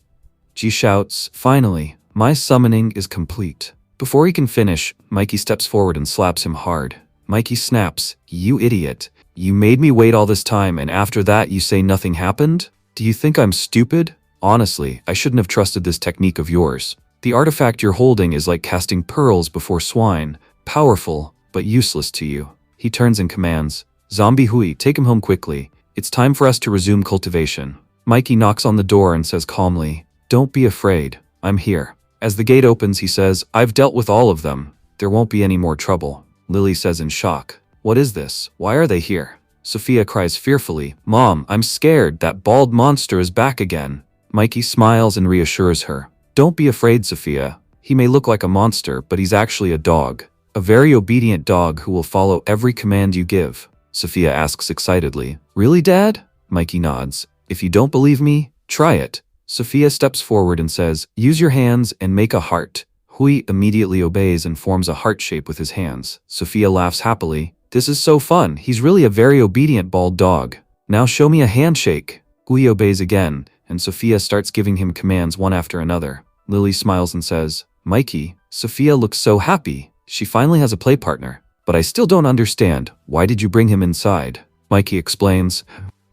[SPEAKER 1] Ji shouts, finally, my summoning is complete. Before he can finish, Mikey steps forward and slaps him hard. Mikey snaps, you idiot. You made me wait all this time and after that you say nothing happened? Do you think I'm stupid? Honestly, I shouldn't have trusted this technique of yours. The artifact you're holding is like casting pearls before swine. Powerful, but useless to you. He turns and commands, Zombie Hui, take him home quickly. It's time for us to resume cultivation. Mikey knocks on the door and says calmly, don't be afraid, I'm here. As the gate opens, he says, I've dealt with all of them. There won't be any more trouble. Lily says in shock, what is this? Why are they here? Sophia cries fearfully, Mom, I'm scared. That bald monster is back again. Mikey smiles and reassures her. Don't be afraid, Sophia. He may look like a monster, but he's actually a dog. A very obedient dog who will follow every command you give. Sophia asks excitedly, really, Dad? Mikey nods. If you don't believe me, try it. Sophia steps forward and says, use your hands and make a heart. Hui immediately obeys and forms a heart shape with his hands. Sophia laughs happily. This is so fun. He's really a very obedient bald dog. Now show me a handshake. Hui obeys again, and Sophia starts giving him commands one after another. Lily smiles and says, Mikey, Sophia looks so happy. She finally has a play partner. But I still don't understand. Why did you bring him inside? Mikey explains,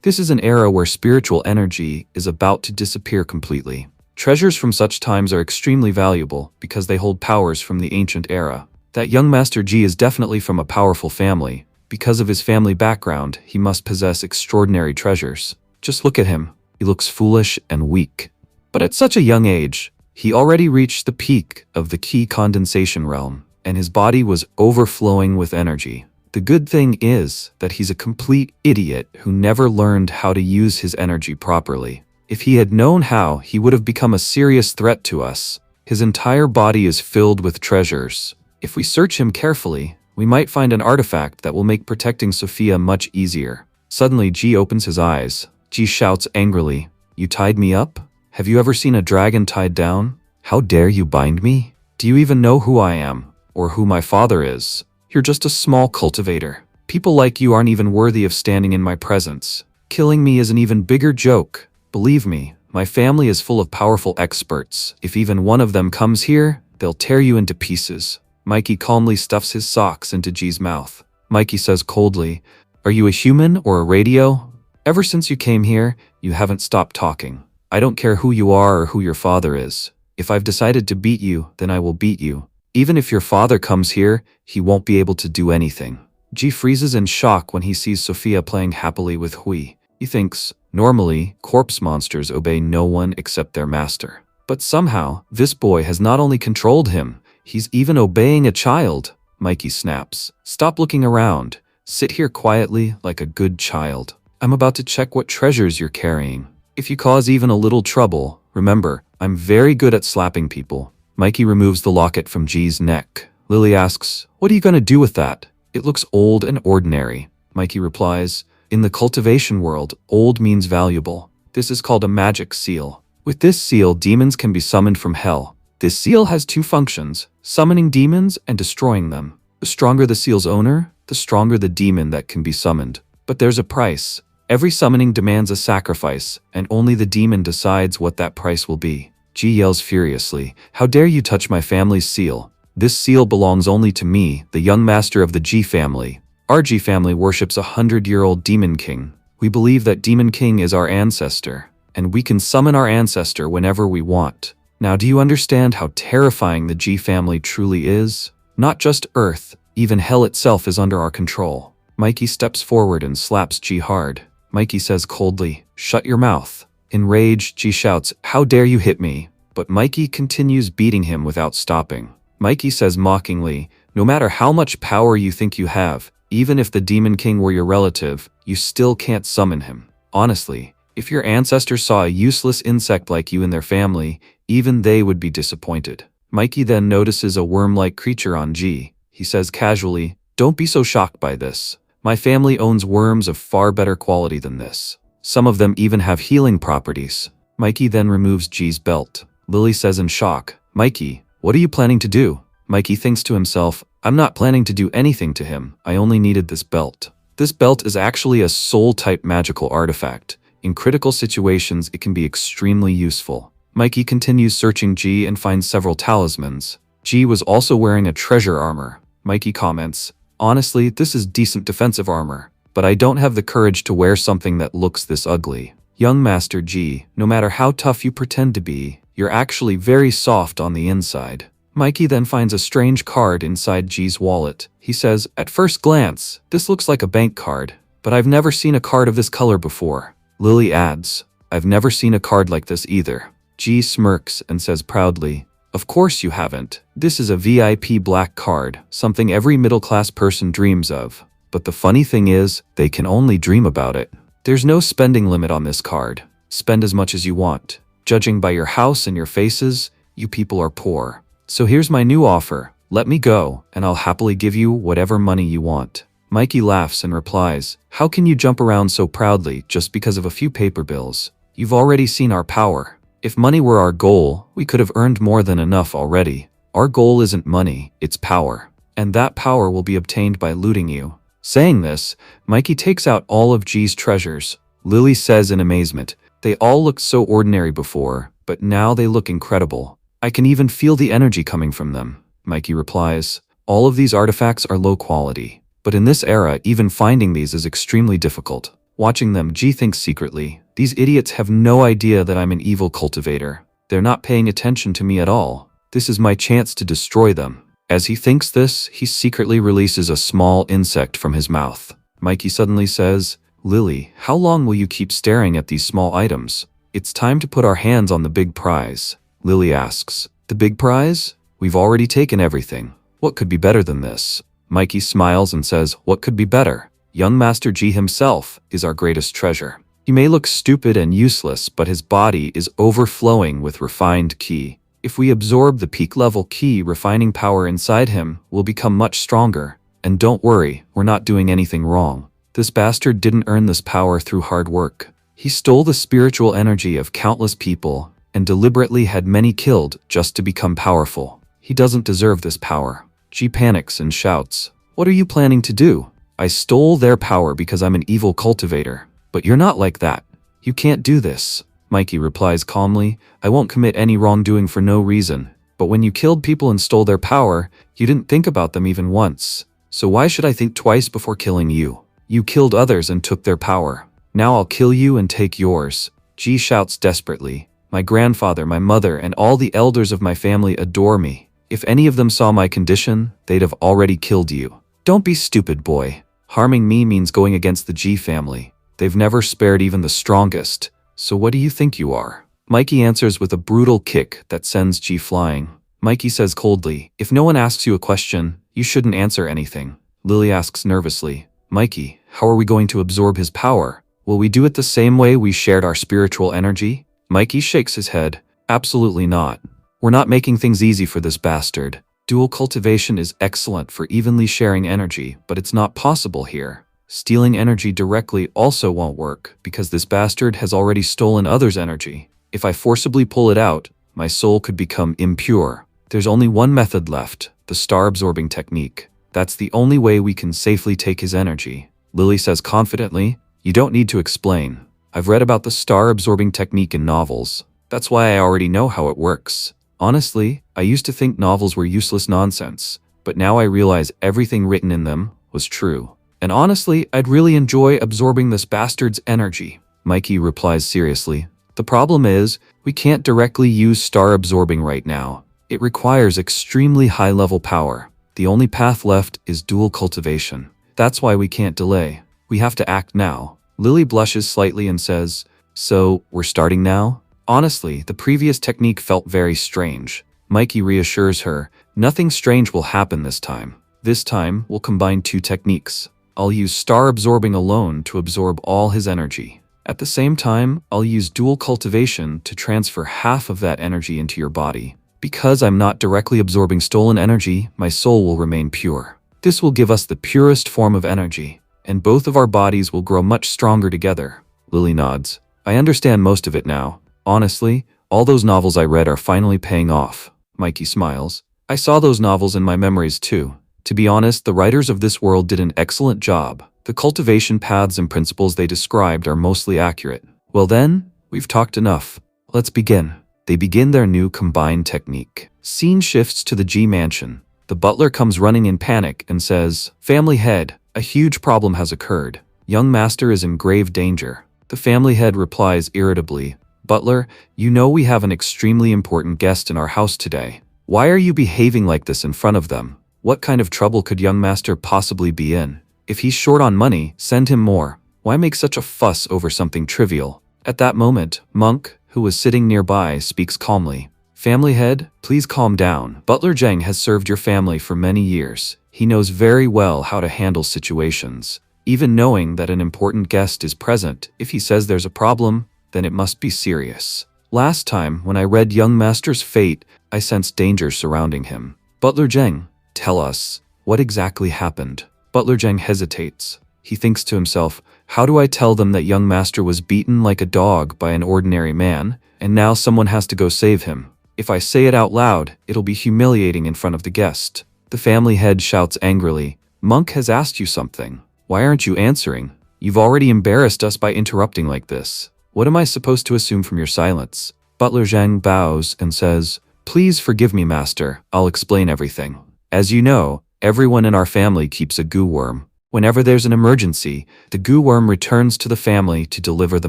[SPEAKER 1] this is an era where spiritual energy is about to disappear completely. Treasures from such times are extremely valuable because they hold powers from the ancient era. That young Master Ji is definitely from a powerful family. Because of his family background, he must possess extraordinary treasures. Just look at him. He looks foolish and weak. But at such a young age, he already reached the peak of the key condensation realm, and his body was overflowing with energy. The good thing is that he's a complete idiot who never learned how to use his energy properly. If he had known how, he would have become a serious threat to us. His entire body is filled with treasures. If we search him carefully, we might find an artifact that will make protecting Sophia much easier. Suddenly, Ji opens his eyes. Ji shouts angrily, you tied me up? Have you ever seen a dragon tied down? How dare you bind me? Do you even know who I am, or who my father is? You're just a small cultivator. People like you aren't even worthy of standing in my presence. Killing me is an even bigger joke. Believe me, my family is full of powerful experts. If even one of them comes here, they'll tear you into pieces. Mikey calmly stuffs his socks into Ji's mouth. Mikey says coldly, are you a human or a radio? Ever since you came here, you haven't stopped talking. I don't care who you are or who your father is. If I've decided to beat you, then I will beat you. Even if your father comes here, he won't be able to do anything. Ji freezes in shock when he sees Sophia playing happily with Hui. He thinks, normally, corpse monsters obey no one except their master. But somehow, this boy has not only controlled him, he's even obeying a child. Mikey snaps. Stop looking around. Sit here quietly like a good child. I'm about to check what treasures you're carrying. If you cause even a little trouble, remember, I'm very good at slapping people. Mikey removes the locket from Ji's neck. Lily asks, what are you going to do with that? It looks old and ordinary. Mikey replies, in the cultivation world, old means valuable. This is called a magic seal. With this seal, demons can be summoned from hell. This seal has 2 functions, summoning demons and destroying them. The stronger the seal's owner, the stronger the demon that can be summoned. But there's a price. Every summoning demands a sacrifice, and only the demon decides what that price will be. Ji yells furiously, how dare you touch my family's seal? This seal belongs only to me, the young master of the Ji family. Our Ji family worships a 100-year-old demon king. We believe that demon king is our ancestor, and we can summon our ancestor whenever we want. Now do you understand how terrifying the Ji family truly is? Not just earth, Even hell itself is under our control. Mikey steps forward and slaps G hard. Mikey says coldly, "Shut your mouth." Enraged, G shouts, "How dare you hit me?" But Mikey continues beating him without stopping. Mikey says mockingly, "No matter how much power you think you have, even if the Demon King were your relative, you still can't summon him. Honestly, if your ancestors saw a useless insect like you in their family, even they would be disappointed." Mikey then notices a worm-like creature on G. He says casually, "Don't be so shocked by this. My family owns worms of far better quality than this. Some of them even have healing properties." Mikey then removes G's belt. Lily says in shock, "Mikey, what are you planning to do?" Mikey thinks to himself, "I'm not planning to do anything to him. I only needed this belt." This belt is actually a soul-type magical artifact. In critical situations, it can be extremely useful. Mikey continues searching G and finds several talismans. G was also wearing a treasure armor. Mikey comments, "Honestly, this is decent defensive armor, but I don't have the courage to wear something that looks this ugly." Young Master G, no matter how tough you pretend to be, you're actually very soft on the inside. Mikey then finds a strange card inside G's wallet. He says, "At first glance, this looks like a bank card, but I've never seen a card of this color before." Lily adds, "I've never seen a card like this either." G smirks and says proudly, "Of course you haven't. This is a VIP black card, something every middle-class person dreams of. But the funny thing is, they can only dream about it. There's no spending limit on this card. Spend as much as you want. Judging by your house and your faces, you people are poor. So here's my new offer. Let me go, and I'll happily give you whatever money you want." Mikey laughs and replies, "How can you jump around so proudly just because of a few paper bills? You've already seen our power. If money were our goal, we could have earned more than enough already. Our goal isn't money, it's power. And that power will be obtained by looting you." Saying this, Mikey takes out all of G's treasures. Lily says in amazement, "They all looked so ordinary before, but now they look incredible. I can even feel the energy coming from them." Mikey replies, "All of these artifacts are low quality, but in this era, even finding these is extremely difficult." Watching them, G thinks secretly, "These idiots have no idea that I'm an evil cultivator. They're not paying attention to me at all. This is my chance to destroy them." As he thinks this, he secretly releases a small insect from his mouth. Mikey suddenly says, "Lily, how long will you keep staring at these small items? It's time to put our hands on the big prize." Lily asks, "The big prize? We've already taken everything. What could be better than this?" Mikey smiles and says, "What could be better? Young Master G himself is our greatest treasure. He may look stupid and useless, but his body is overflowing with refined ki. If we absorb the peak-level ki refining power inside him, we'll become much stronger. And don't worry, we're not doing anything wrong. This bastard didn't earn this power through hard work. He stole the spiritual energy of countless people and deliberately had many killed just to become powerful. He doesn't deserve this power." G panics and shouts, "What are you planning to do?" "I stole their power because I'm an evil cultivator. But you're not like that. You can't do this." Mikey replies calmly, "I won't commit any wrongdoing for no reason. But when you killed people and stole their power, you didn't think about them even once. So why should I think twice before killing you? You killed others and took their power. Now I'll kill you and take yours." G shouts desperately, "My grandfather, my mother, and all the elders of my family adore me. If any of them saw my condition, they'd have already killed you. Don't be stupid, boy. Harming me means going against the G family. They've never spared even the strongest. So what do you think you are?" Mikey answers with a brutal kick that sends G flying. Mikey says coldly, "If no one asks you a question, you shouldn't answer anything." Lily asks nervously, "Mikey, how are we going to absorb his power? Will we do it the same way we shared our spiritual energy?" Mikey shakes his head, "Absolutely not. We're not making things easy for this bastard. Dual cultivation is excellent for evenly sharing energy, but it's not possible here. Stealing energy directly also won't work, because this bastard has already stolen others' energy. If I forcibly pull it out, my soul could become impure. There's only one method left, the star-absorbing technique. That's the only way we can safely take his energy." Lily says confidently, "You don't need to explain. I've read about the star-absorbing technique in novels. That's why I already know how it works. Honestly, I used to think novels were useless nonsense, but now I realize everything written in them was true. And honestly, I'd really enjoy absorbing this bastard's energy." Mikey replies seriously, "The problem is, we can't directly use star absorbing right now. It requires extremely high-level power. The only path left is dual cultivation. That's why we can't delay. We have to act now. Lily blushes slightly and says, "So, we're starting now?" Honestly, the previous technique felt very strange. Mikey reassures her, "Nothing strange will happen this time. This time, we'll combine two techniques. I'll use star absorbing alone to absorb all his energy. At the same time, I'll use dual cultivation to transfer half of that energy into your body. Because I'm not directly absorbing stolen energy, my soul will remain pure. This will give us the purest form of energy, and both of our bodies will grow much stronger together." Lily nods. "I understand most of it now. Honestly, all those novels I read are finally paying off." Mikey smiles. "I saw those novels in my memories too. To be honest, the writers of this world did an excellent job. The cultivation paths and principles they described are mostly accurate." "Well then, we've talked enough. Let's begin." They begin their new combined technique. Scene shifts to the G mansion. The butler comes running in panic and says, "Family head, a huge problem has occurred. Young master is in grave danger." The family head replies irritably, "Butler, you know we have an extremely important guest in our house today. Why are you behaving like this in front of them? What kind of trouble could young master possibly be in? If he's short on money, send him more. Why make such a fuss over something trivial?" At that moment, Monk, who was sitting nearby, speaks calmly. "Family head, please calm down. Butler Zheng has served your family for many years. He knows very well how to handle situations. Even knowing that an important guest is present, if he says there's a problem, then it must be serious. Last time, when I read young master's fate, I sensed danger surrounding him. Butler Zheng, tell us, what exactly happened?" Butler Zheng hesitates. He thinks to himself, "How do I tell them that young master was beaten like a dog by an ordinary man, and now someone has to go save him? If I say it out loud, it'll be humiliating in front of the guest." The family head shouts angrily, "Monk has asked you something. Why aren't you answering? You've already embarrassed us by interrupting like this. What am I supposed to assume from your silence?" Butler Zheng bows and says, "Please forgive me, master. I'll explain everything. As you know, everyone in our family keeps a goo worm. Whenever there's an emergency, the goo worm returns to the family to deliver the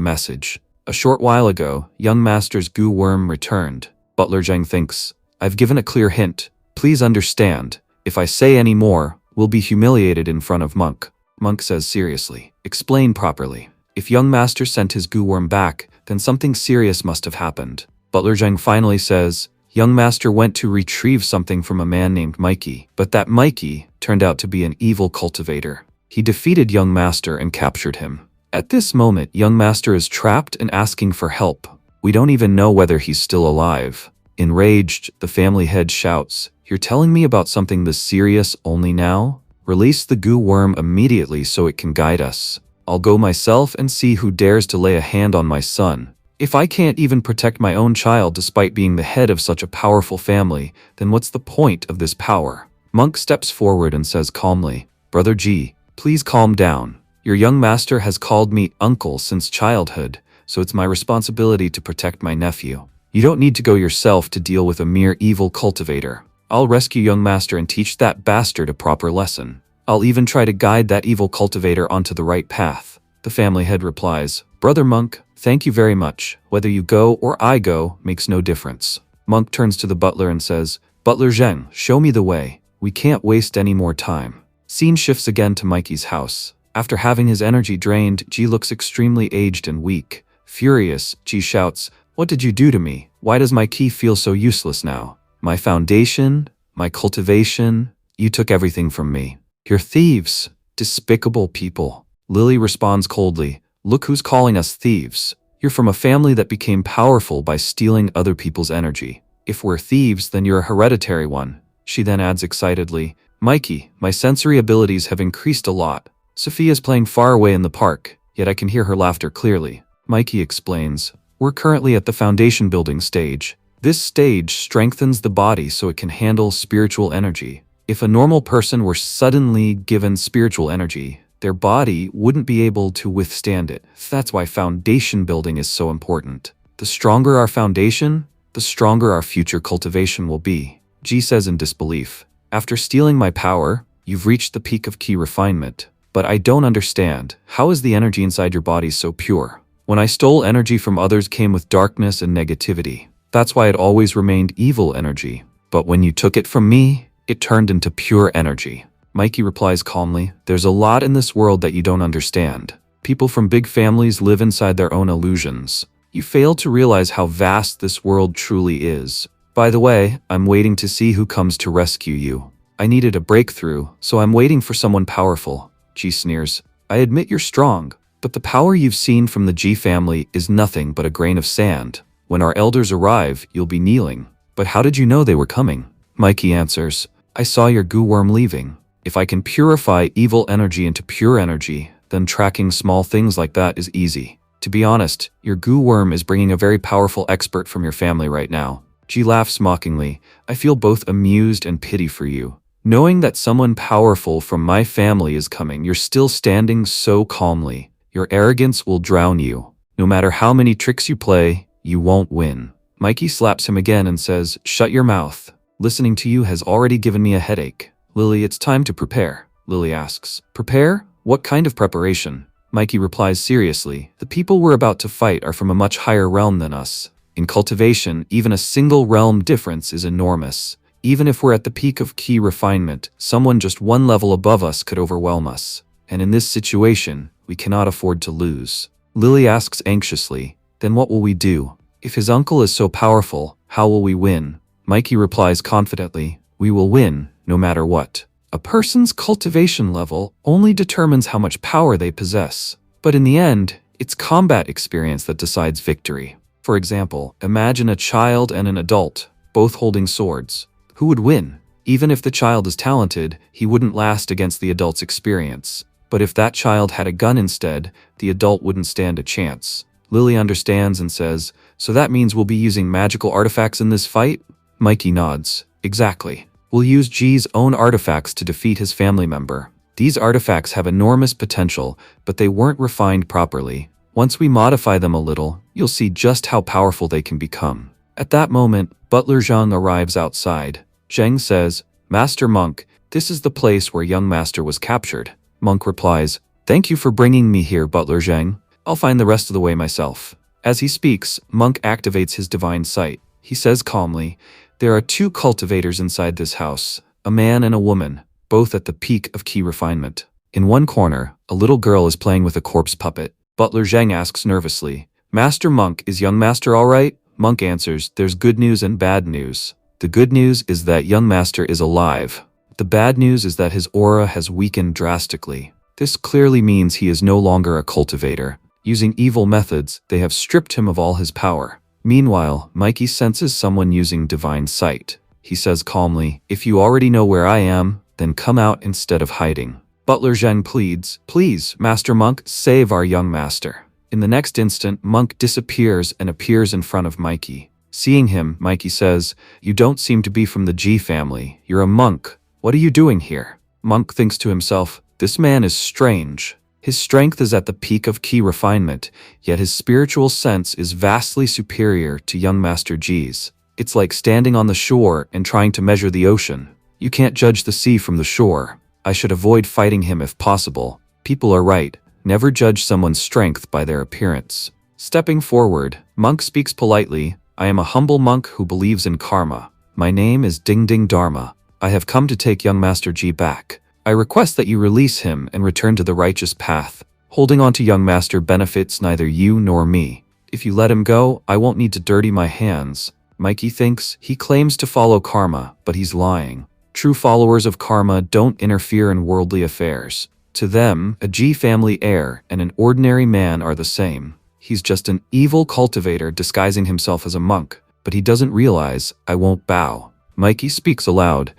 [SPEAKER 1] message. A short while ago, young master's goo worm returned." Butler Zheng thinks, "I've given a clear hint. Please understand. If I say any more, we'll be humiliated in front of Monk." Monk says seriously, "Explain properly. If young master sent his goo worm back, then something serious must have happened." Butler Zheng finally says, "Young master went to retrieve something from a man named Mikey, but that Mikey turned out to be an evil cultivator. He defeated young master and captured him. At this moment, young master is trapped and asking for help. We don't even know whether he's still alive." Enraged, the family head shouts, "You're telling me about something this serious only now? Release the goo worm immediately so it can guide us. I'll go myself and see who dares to lay a hand on my son. If I can't even protect my own child despite being the head of such a powerful family, then what's the point of this power?" Monk steps forward and says calmly, "Brother G, please calm down. Your young master has called me uncle since childhood, so it's my responsibility to protect my nephew. You don't need to go yourself to deal with a mere evil cultivator. I'll rescue young master and teach that bastard a proper lesson. I'll even try to guide that evil cultivator onto the right path." The family head replies, "Brother Monk, thank you very much. Whether you go or I go makes no difference." Monk turns to the butler and says, "Butler Zheng, show me the way. We can't waste any more time." Scene shifts again to Mikey's house. After having his energy drained, G looks extremely aged and weak. Furious, G shouts, "What did you do to me? Why does my ki feel so useless now? My foundation, my cultivation, you took everything from me. You're thieves, despicable people." Lily responds coldly, "Look who's calling us thieves. You're from a family that became powerful by stealing other people's energy. If we're thieves, then you're a hereditary one." She then adds excitedly, "Mikey, my sensory abilities have increased a lot. Sophia's playing far away in the park, yet I can hear her laughter clearly." Mikey explains, "We're currently at the foundation building stage. This stage strengthens the body so it can handle spiritual energy. If a normal person were suddenly given spiritual energy, their body wouldn't be able to withstand it. That's why foundation building is so important. The stronger our foundation, the stronger our future cultivation will be." G says in disbelief, "After stealing my power, you've reached the peak of ki refinement. But I don't understand, how is the energy inside your body so pure? When I stole energy from others came with darkness and negativity. That's why it always remained evil energy. But when you took it from me, it turned into pure energy. Mikey replies calmly, "There's a lot in this world that you don't understand. People from big families live inside their own illusions. You fail to realize how vast this world truly is. By the way, I'm waiting to see who comes to rescue you. I needed a breakthrough, so I'm waiting for someone powerful." G sneers, "I admit you're strong, but the power you've seen from the G family is nothing but a grain of sand. When our elders arrive, you'll be kneeling." "But how did you know they were coming?" Mikey answers, "I saw your goo worm leaving. If I can purify evil energy into pure energy, then tracking small things like that is easy. To be honest, your goo worm is bringing a very powerful expert from your family right now." G laughs mockingly, "I feel both amused and pity for you. Knowing that someone powerful from my family is coming, you're still standing so calmly. Your arrogance will drown you. No matter how many tricks you play, you won't win." Mikey slaps him again and says, "Shut your mouth. Listening to you has already given me a headache. Lily, it's time to prepare." Lily asks, "Prepare? What kind of preparation?" Mikey replies seriously, "The people we're about to fight are from a much higher realm than us. In cultivation, even a single realm difference is enormous. Even if we're at the peak of key refinement, someone just one level above us could overwhelm us. And in this situation, we cannot afford to lose." Lily asks anxiously, "Then what will we do? If his uncle is so powerful, how will we win?" Mikey replies confidently, "We will win, no matter what. A person's cultivation level only determines how much power they possess. But in the end, it's combat experience that decides victory. For example, imagine a child and an adult, both holding swords. Who would win? Even if the child is talented, he wouldn't last against the adult's experience. But if that child had a gun instead, the adult wouldn't stand a chance." Lily understands and says, "So that means we'll be using magical artifacts in this fight?" Mikey nods. "Exactly. We'll use G's own artifacts to defeat his family member. These artifacts have enormous potential, but they weren't refined properly. Once we modify them a little, you'll see just how powerful they can become." At that moment, Butler Zhang arrives outside. Zhang says, "Master Monk, this is the place where young master was captured." Monk replies, "Thank you for bringing me here, Butler Zhang. I'll find the rest of the way myself." As he speaks, Monk activates his divine sight. He says calmly, "There are two cultivators inside this house, a man and a woman, both at the peak of key refinement. In one corner, a little girl is playing with a corpse puppet." Butler Zhang asks nervously, "Master Monk, is young master all right?" Monk answers, "There's good news and bad news. The good news is that young master is alive. The bad news is that his aura has weakened drastically. This clearly means he is no longer a cultivator. Using evil methods, they have stripped him of all his power." Meanwhile, Mikey senses someone using divine sight. He says calmly, "If you already know where I am, then come out instead of hiding." Butler Zhang pleads, "Please, Master Monk, save our young master." In the next instant, Monk disappears and appears in front of Mikey. Seeing him, Mikey says, "You don't seem to be from the G family. You're a monk. What are you doing here?" Monk thinks to himself, "This man is strange. His strength is at the peak of key refinement, yet his spiritual sense is vastly superior to young Master G's. It's like standing on the shore and trying to measure the ocean. You can't judge the sea from the shore. I should avoid fighting him if possible. People are right. Never judge someone's strength by their appearance." Stepping forward, Monk speaks politely, "I am a humble monk who believes in karma. My name is Ding Ding Dharma. I have come to take young Master G back. I request that you release him and return to the righteous path. Holding on to young master benefits neither you nor me. If you let him go, I won't need to dirty my hands." Mikey thinks he claims to follow karma, but he's lying. True followers of karma don't interfere in worldly affairs. To them, a G family heir and an ordinary man are the same. He's just an evil cultivator disguising himself as a monk, but he doesn't realize, "I won't bow." Mikey speaks aloud,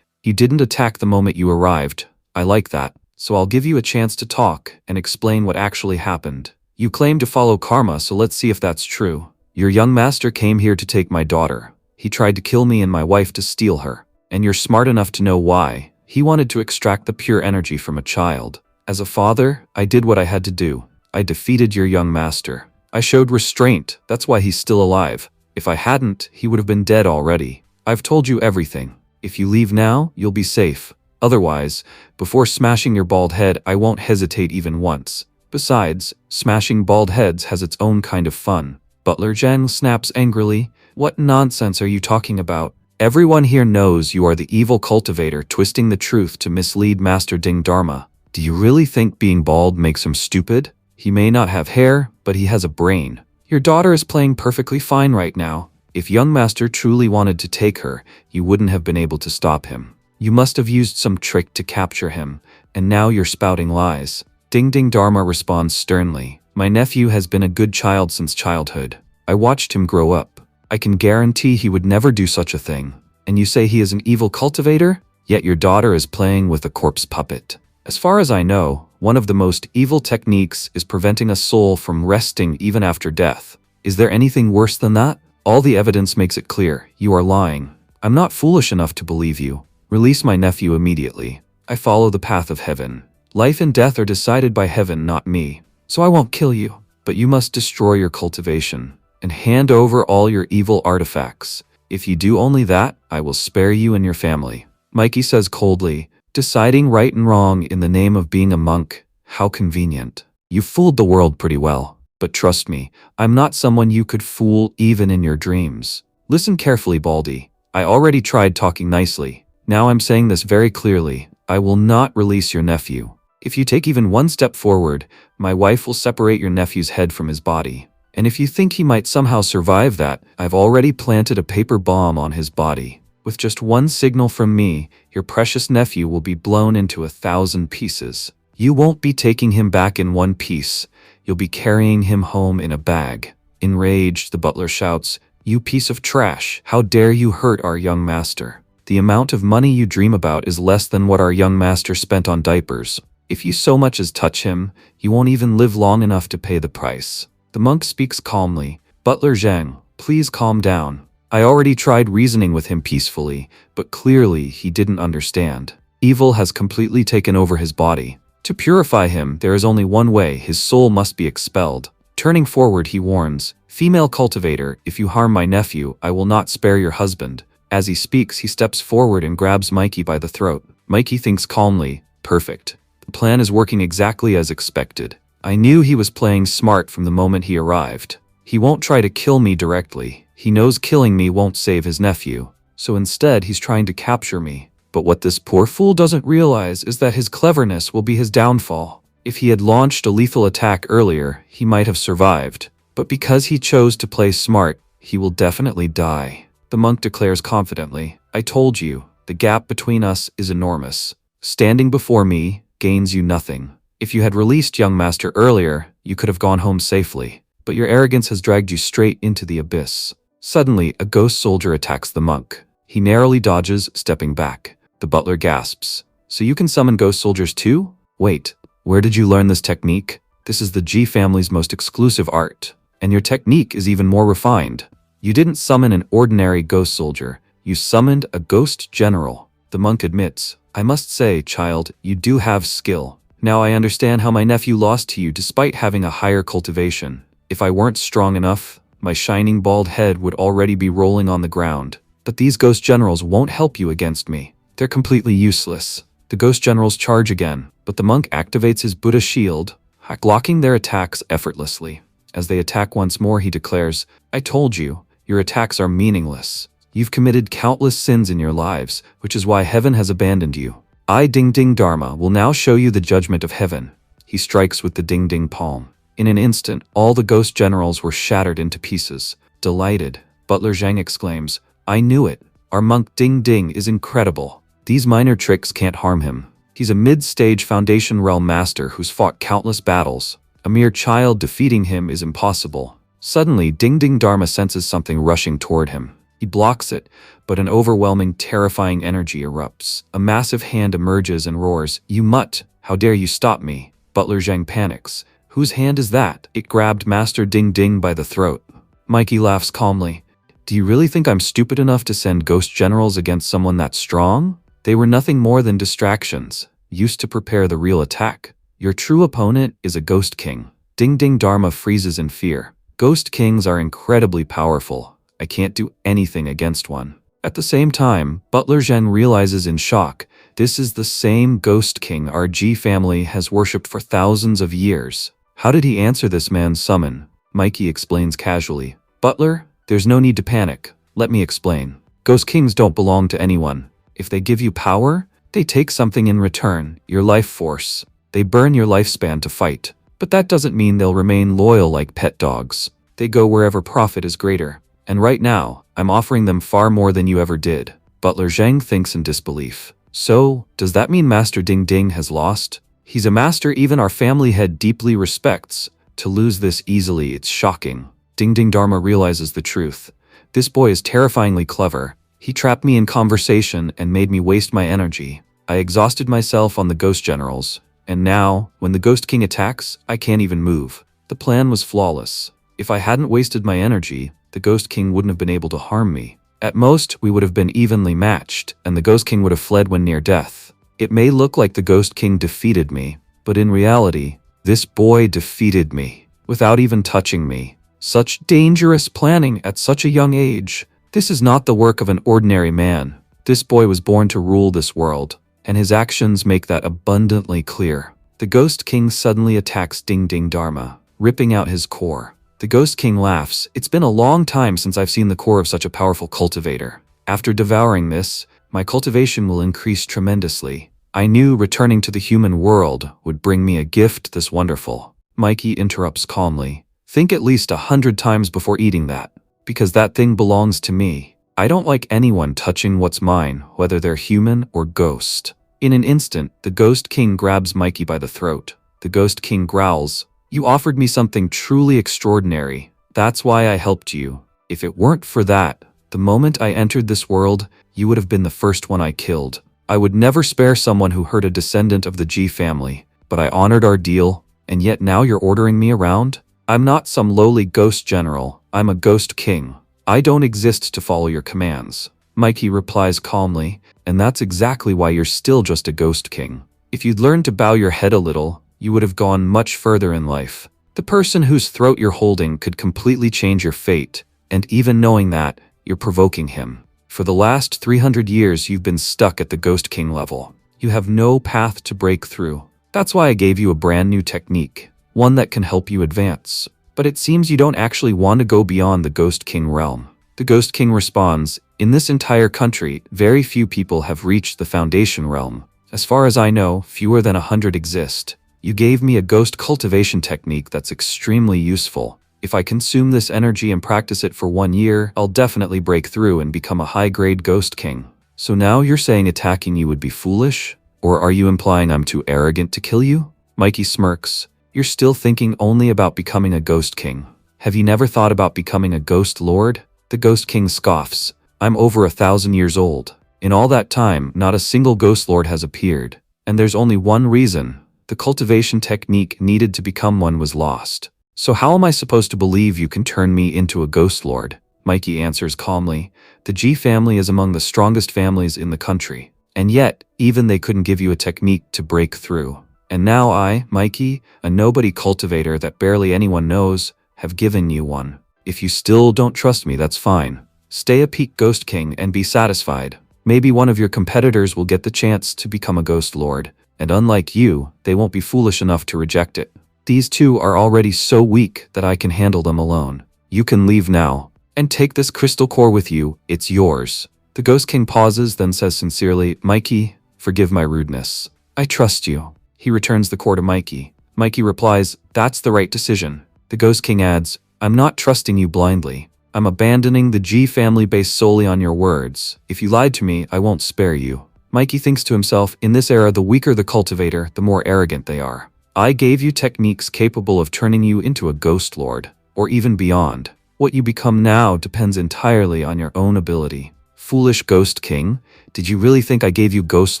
[SPEAKER 1] "You didn't attack the moment you arrived. I like that. So I'll give you a chance to talk and explain what actually happened. You claim to follow karma, so let's see if that's true. Your young master came here to take my daughter. He tried to kill me and my wife to steal her. And you're smart enough to know why. He wanted to extract the pure energy from a child. As a father, I did what I had to do. I defeated your young master. I showed restraint, that's why he's still alive. If I hadn't, he would have been dead already. I've told you everything. If you leave now, you'll be safe. Otherwise, before smashing your bald head, I won't hesitate even once. Besides, smashing bald heads has its own kind of fun." Butler Zhang snaps angrily, "What nonsense are you talking about? Everyone here knows you are the evil cultivator twisting the truth to mislead Master Ding Dharma. Do you really think being bald makes him stupid? He may not have hair, but he has a brain. Your daughter is playing perfectly fine right now. If young master truly wanted to take her, you wouldn't have been able to stop him. You must have used some trick to capture him, and now you're spouting lies. Ding Ding Dharma responds sternly. My nephew has been a good child since childhood. I watched him grow up. I can guarantee he would never do such a thing. And you say he is an evil cultivator? Yet your daughter is playing with a corpse puppet. As far as I know, one of the most evil techniques is preventing a soul from resting even after death. Is there anything worse than that? All the evidence makes it clear. You are lying. I'm not foolish enough to believe you. Release my nephew immediately. I follow the path of heaven. Life and death are decided by heaven, not me. So I won't kill you. But you must destroy your cultivation and hand over all your evil artifacts. If you do only that, I will spare you and your family. Mikey says coldly, deciding right and wrong in the name of being a monk. How convenient. You fooled the world pretty well. But trust me, I'm not someone you could fool even in your dreams. Listen carefully, Baldy. I already tried talking nicely. Now I'm saying this very clearly. I will not release your nephew. If you take even one step forward, my wife will separate your nephew's head from his body. And if you think he might somehow survive that, I've already planted a paper bomb on his body. With just one signal from me, your precious nephew will be blown into 1,000 pieces. You won't be taking him back in one piece. You'll be carrying him home in a bag. Enraged, the butler shouts, "You piece of trash! How dare you hurt our young master? The amount of money you dream about is less than what our young master spent on diapers. If you so much as touch him, you won't even live long enough to pay the price." The monk speaks calmly. Butler Zhang, please calm down. I already tried reasoning with him peacefully, but clearly he didn't understand. Evil has completely taken over his body. To purify him, there is only one way. His soul must be expelled. Turning forward, he warns, "Female cultivator, if you harm my nephew, I will not spare your husband." As he speaks, he steps forward and grabs Mikey by the throat. Mikey thinks calmly, perfect. The plan is working exactly as expected. I knew he was playing smart from the moment he arrived. He won't try to kill me directly. He knows killing me won't save his nephew. So instead, he's trying to capture me. But what this poor fool doesn't realize is that his cleverness will be his downfall. If he had launched a lethal attack earlier, he might have survived. But because he chose to play smart, he will definitely die. The monk declares confidently, "I told you, the gap between us is enormous. Standing before me gains you nothing. If you had released young master earlier, you could have gone home safely. But your arrogance has dragged you straight into the abyss." Suddenly, a ghost soldier attacks the monk. He narrowly dodges, stepping back. The butler gasps, "So you can summon ghost soldiers too? Wait, where did you learn this technique? This is the G family's most exclusive art. And your technique is even more refined. You didn't summon an ordinary ghost soldier. You summoned a ghost general." The monk admits, "I must say, child, you do have skill. Now I understand how my nephew lost to you despite having a higher cultivation. If I weren't strong enough, my shining bald head would already be rolling on the ground. But these ghost generals won't help you against me. They're completely useless." The ghost generals charge again, but the monk activates his Buddha shield, blocking their attacks effortlessly. As they attack once more, he declares, "I told you, your attacks are meaningless. You've committed countless sins in your lives, which is why heaven has abandoned you. I, Ding Ding Dharma, will now show you the judgment of heaven." He strikes with the Ding Ding palm. In an instant, all the ghost generals were shattered into pieces. Delighted, Butler Zhang exclaims, "I knew it. Our monk Ding Ding is incredible. These minor tricks can't harm him. He's a mid-stage Foundation Realm master who's fought countless battles. A mere child defeating him is impossible." Suddenly, Ding Ding Dharma senses something rushing toward him. He blocks it, but an overwhelming, terrifying energy erupts. A massive hand emerges and roars, "You mutt! How dare you stop me?" Butler Zhang panics. "Whose hand is that?" It grabbed Master Ding Ding by the throat. Mikey laughs calmly. "Do you really think I'm stupid enough to send ghost generals against someone that strong? They were nothing more than distractions, used to prepare the real attack. Your true opponent is a ghost king." Ding Ding Dharma freezes in fear. Ghost kings are incredibly powerful. I can't do anything against one. At the same time, Butler Zhen realizes in shock, this is the same ghost king our G family has worshipped for thousands of years. How did he answer this man's summon? Mikey explains casually. "Butler, there's no need to panic. Let me explain." Ghost kings don't belong to anyone. If they give you power, they take something in return, your life force. They burn your lifespan to fight. But that doesn't mean they'll remain loyal like pet dogs. They go wherever profit is greater. And right now, I'm offering them far more than you ever did. Butler Zhang thinks in disbelief. So, does that mean Master Ding Ding has lost? He's a master even our family head deeply respects. To lose this easily, it's shocking. Ding Ding Dharma realizes the truth. This boy is terrifyingly clever. He trapped me in conversation and made me waste my energy. I exhausted myself on the ghost generals. And now, when the Ghost King attacks, I can't even move. The plan was flawless. If I hadn't wasted my energy, the Ghost King wouldn't have been able to harm me. At most, we would have been evenly matched, and the Ghost King would have fled when near death. It may look like the Ghost King defeated me, but in reality, this boy defeated me, without even touching me. Such dangerous planning at such a young age. This is not the work of an ordinary man. This boy was born to rule this world, and his actions make that abundantly clear. The Ghost King suddenly attacks Ding Ding Dharma, ripping out his core. The Ghost King laughs. It's been a long time since I've seen the core of such a powerful cultivator. After devouring this, my cultivation will increase tremendously. I knew returning to the human world would bring me a gift this wonderful. Mikey interrupts calmly. Think at least 100 times before eating that, because that thing belongs to me. I don't like anyone touching what's mine, whether they're human or ghost. In an instant, the Ghost King grabs Mikey by the throat. The Ghost King growls, "You offered me something truly extraordinary. That's why I helped you. If it weren't for that, the moment I entered this world, you would have been the first one I killed. I would never spare someone who hurt a descendant of the G family, but I honored our deal, and yet now you're ordering me around? I'm not some lowly ghost general, I'm a Ghost King. I don't exist to follow your commands." Mikey replies calmly, "And that's exactly why you're still just a Ghost King. If you'd learned to bow your head a little, you would have gone much further in life. The person whose throat you're holding could completely change your fate, and even knowing that, you're provoking him. For the last 300 years you've been stuck at the Ghost King level. You have no path to break through. That's why I gave you a brand new technique, one that can help you advance. But it seems you don't actually want to go beyond the Ghost King realm." The Ghost King responds, "In this entire country, very few people have reached the Foundation realm. As far as I know, fewer than 100 exist. You gave me a ghost cultivation technique that's extremely useful. If I consume this energy and practice it for 1 year, I'll definitely break through and become a high-grade Ghost King. So now you're saying attacking you would be foolish? Or are you implying I'm too arrogant to kill you?" Mikey smirks. "You're still thinking only about becoming a Ghost King. Have you never thought about becoming a Ghost Lord?" The Ghost King scoffs. "I'm over 1,000 years old. In all that time, not a single Ghost Lord has appeared. And there's only one reason. The cultivation technique needed to become one was lost. So how am I supposed to believe you can turn me into a Ghost Lord?" Mikey answers calmly. "The G family is among the strongest families in the country. And yet, even they couldn't give you a technique to break through. And now I, Mikey, a nobody cultivator that barely anyone knows, have given you one. If you still don't trust me, that's fine. Stay a peak Ghost King and be satisfied. Maybe one of your competitors will get the chance to become a Ghost Lord. And unlike you, they won't be foolish enough to reject it. These two are already so weak that I can handle them alone. You can leave now, and take this crystal core with you, it's yours." The Ghost King pauses, then says sincerely, "Mikey, forgive my rudeness. I trust you." He returns the core to Mikey. Mikey replies, "That's the right decision." The Ghost King adds, "I'm not trusting you blindly. I'm abandoning the G family based solely on your words. If you lied to me, I won't spare you." Mikey thinks to himself, in this era, the weaker the cultivator, the more arrogant they are. I gave you techniques capable of turning you into a Ghost Lord, or even beyond. What you become now depends entirely on your own ability. Foolish Ghost King, did you really think I gave you Ghost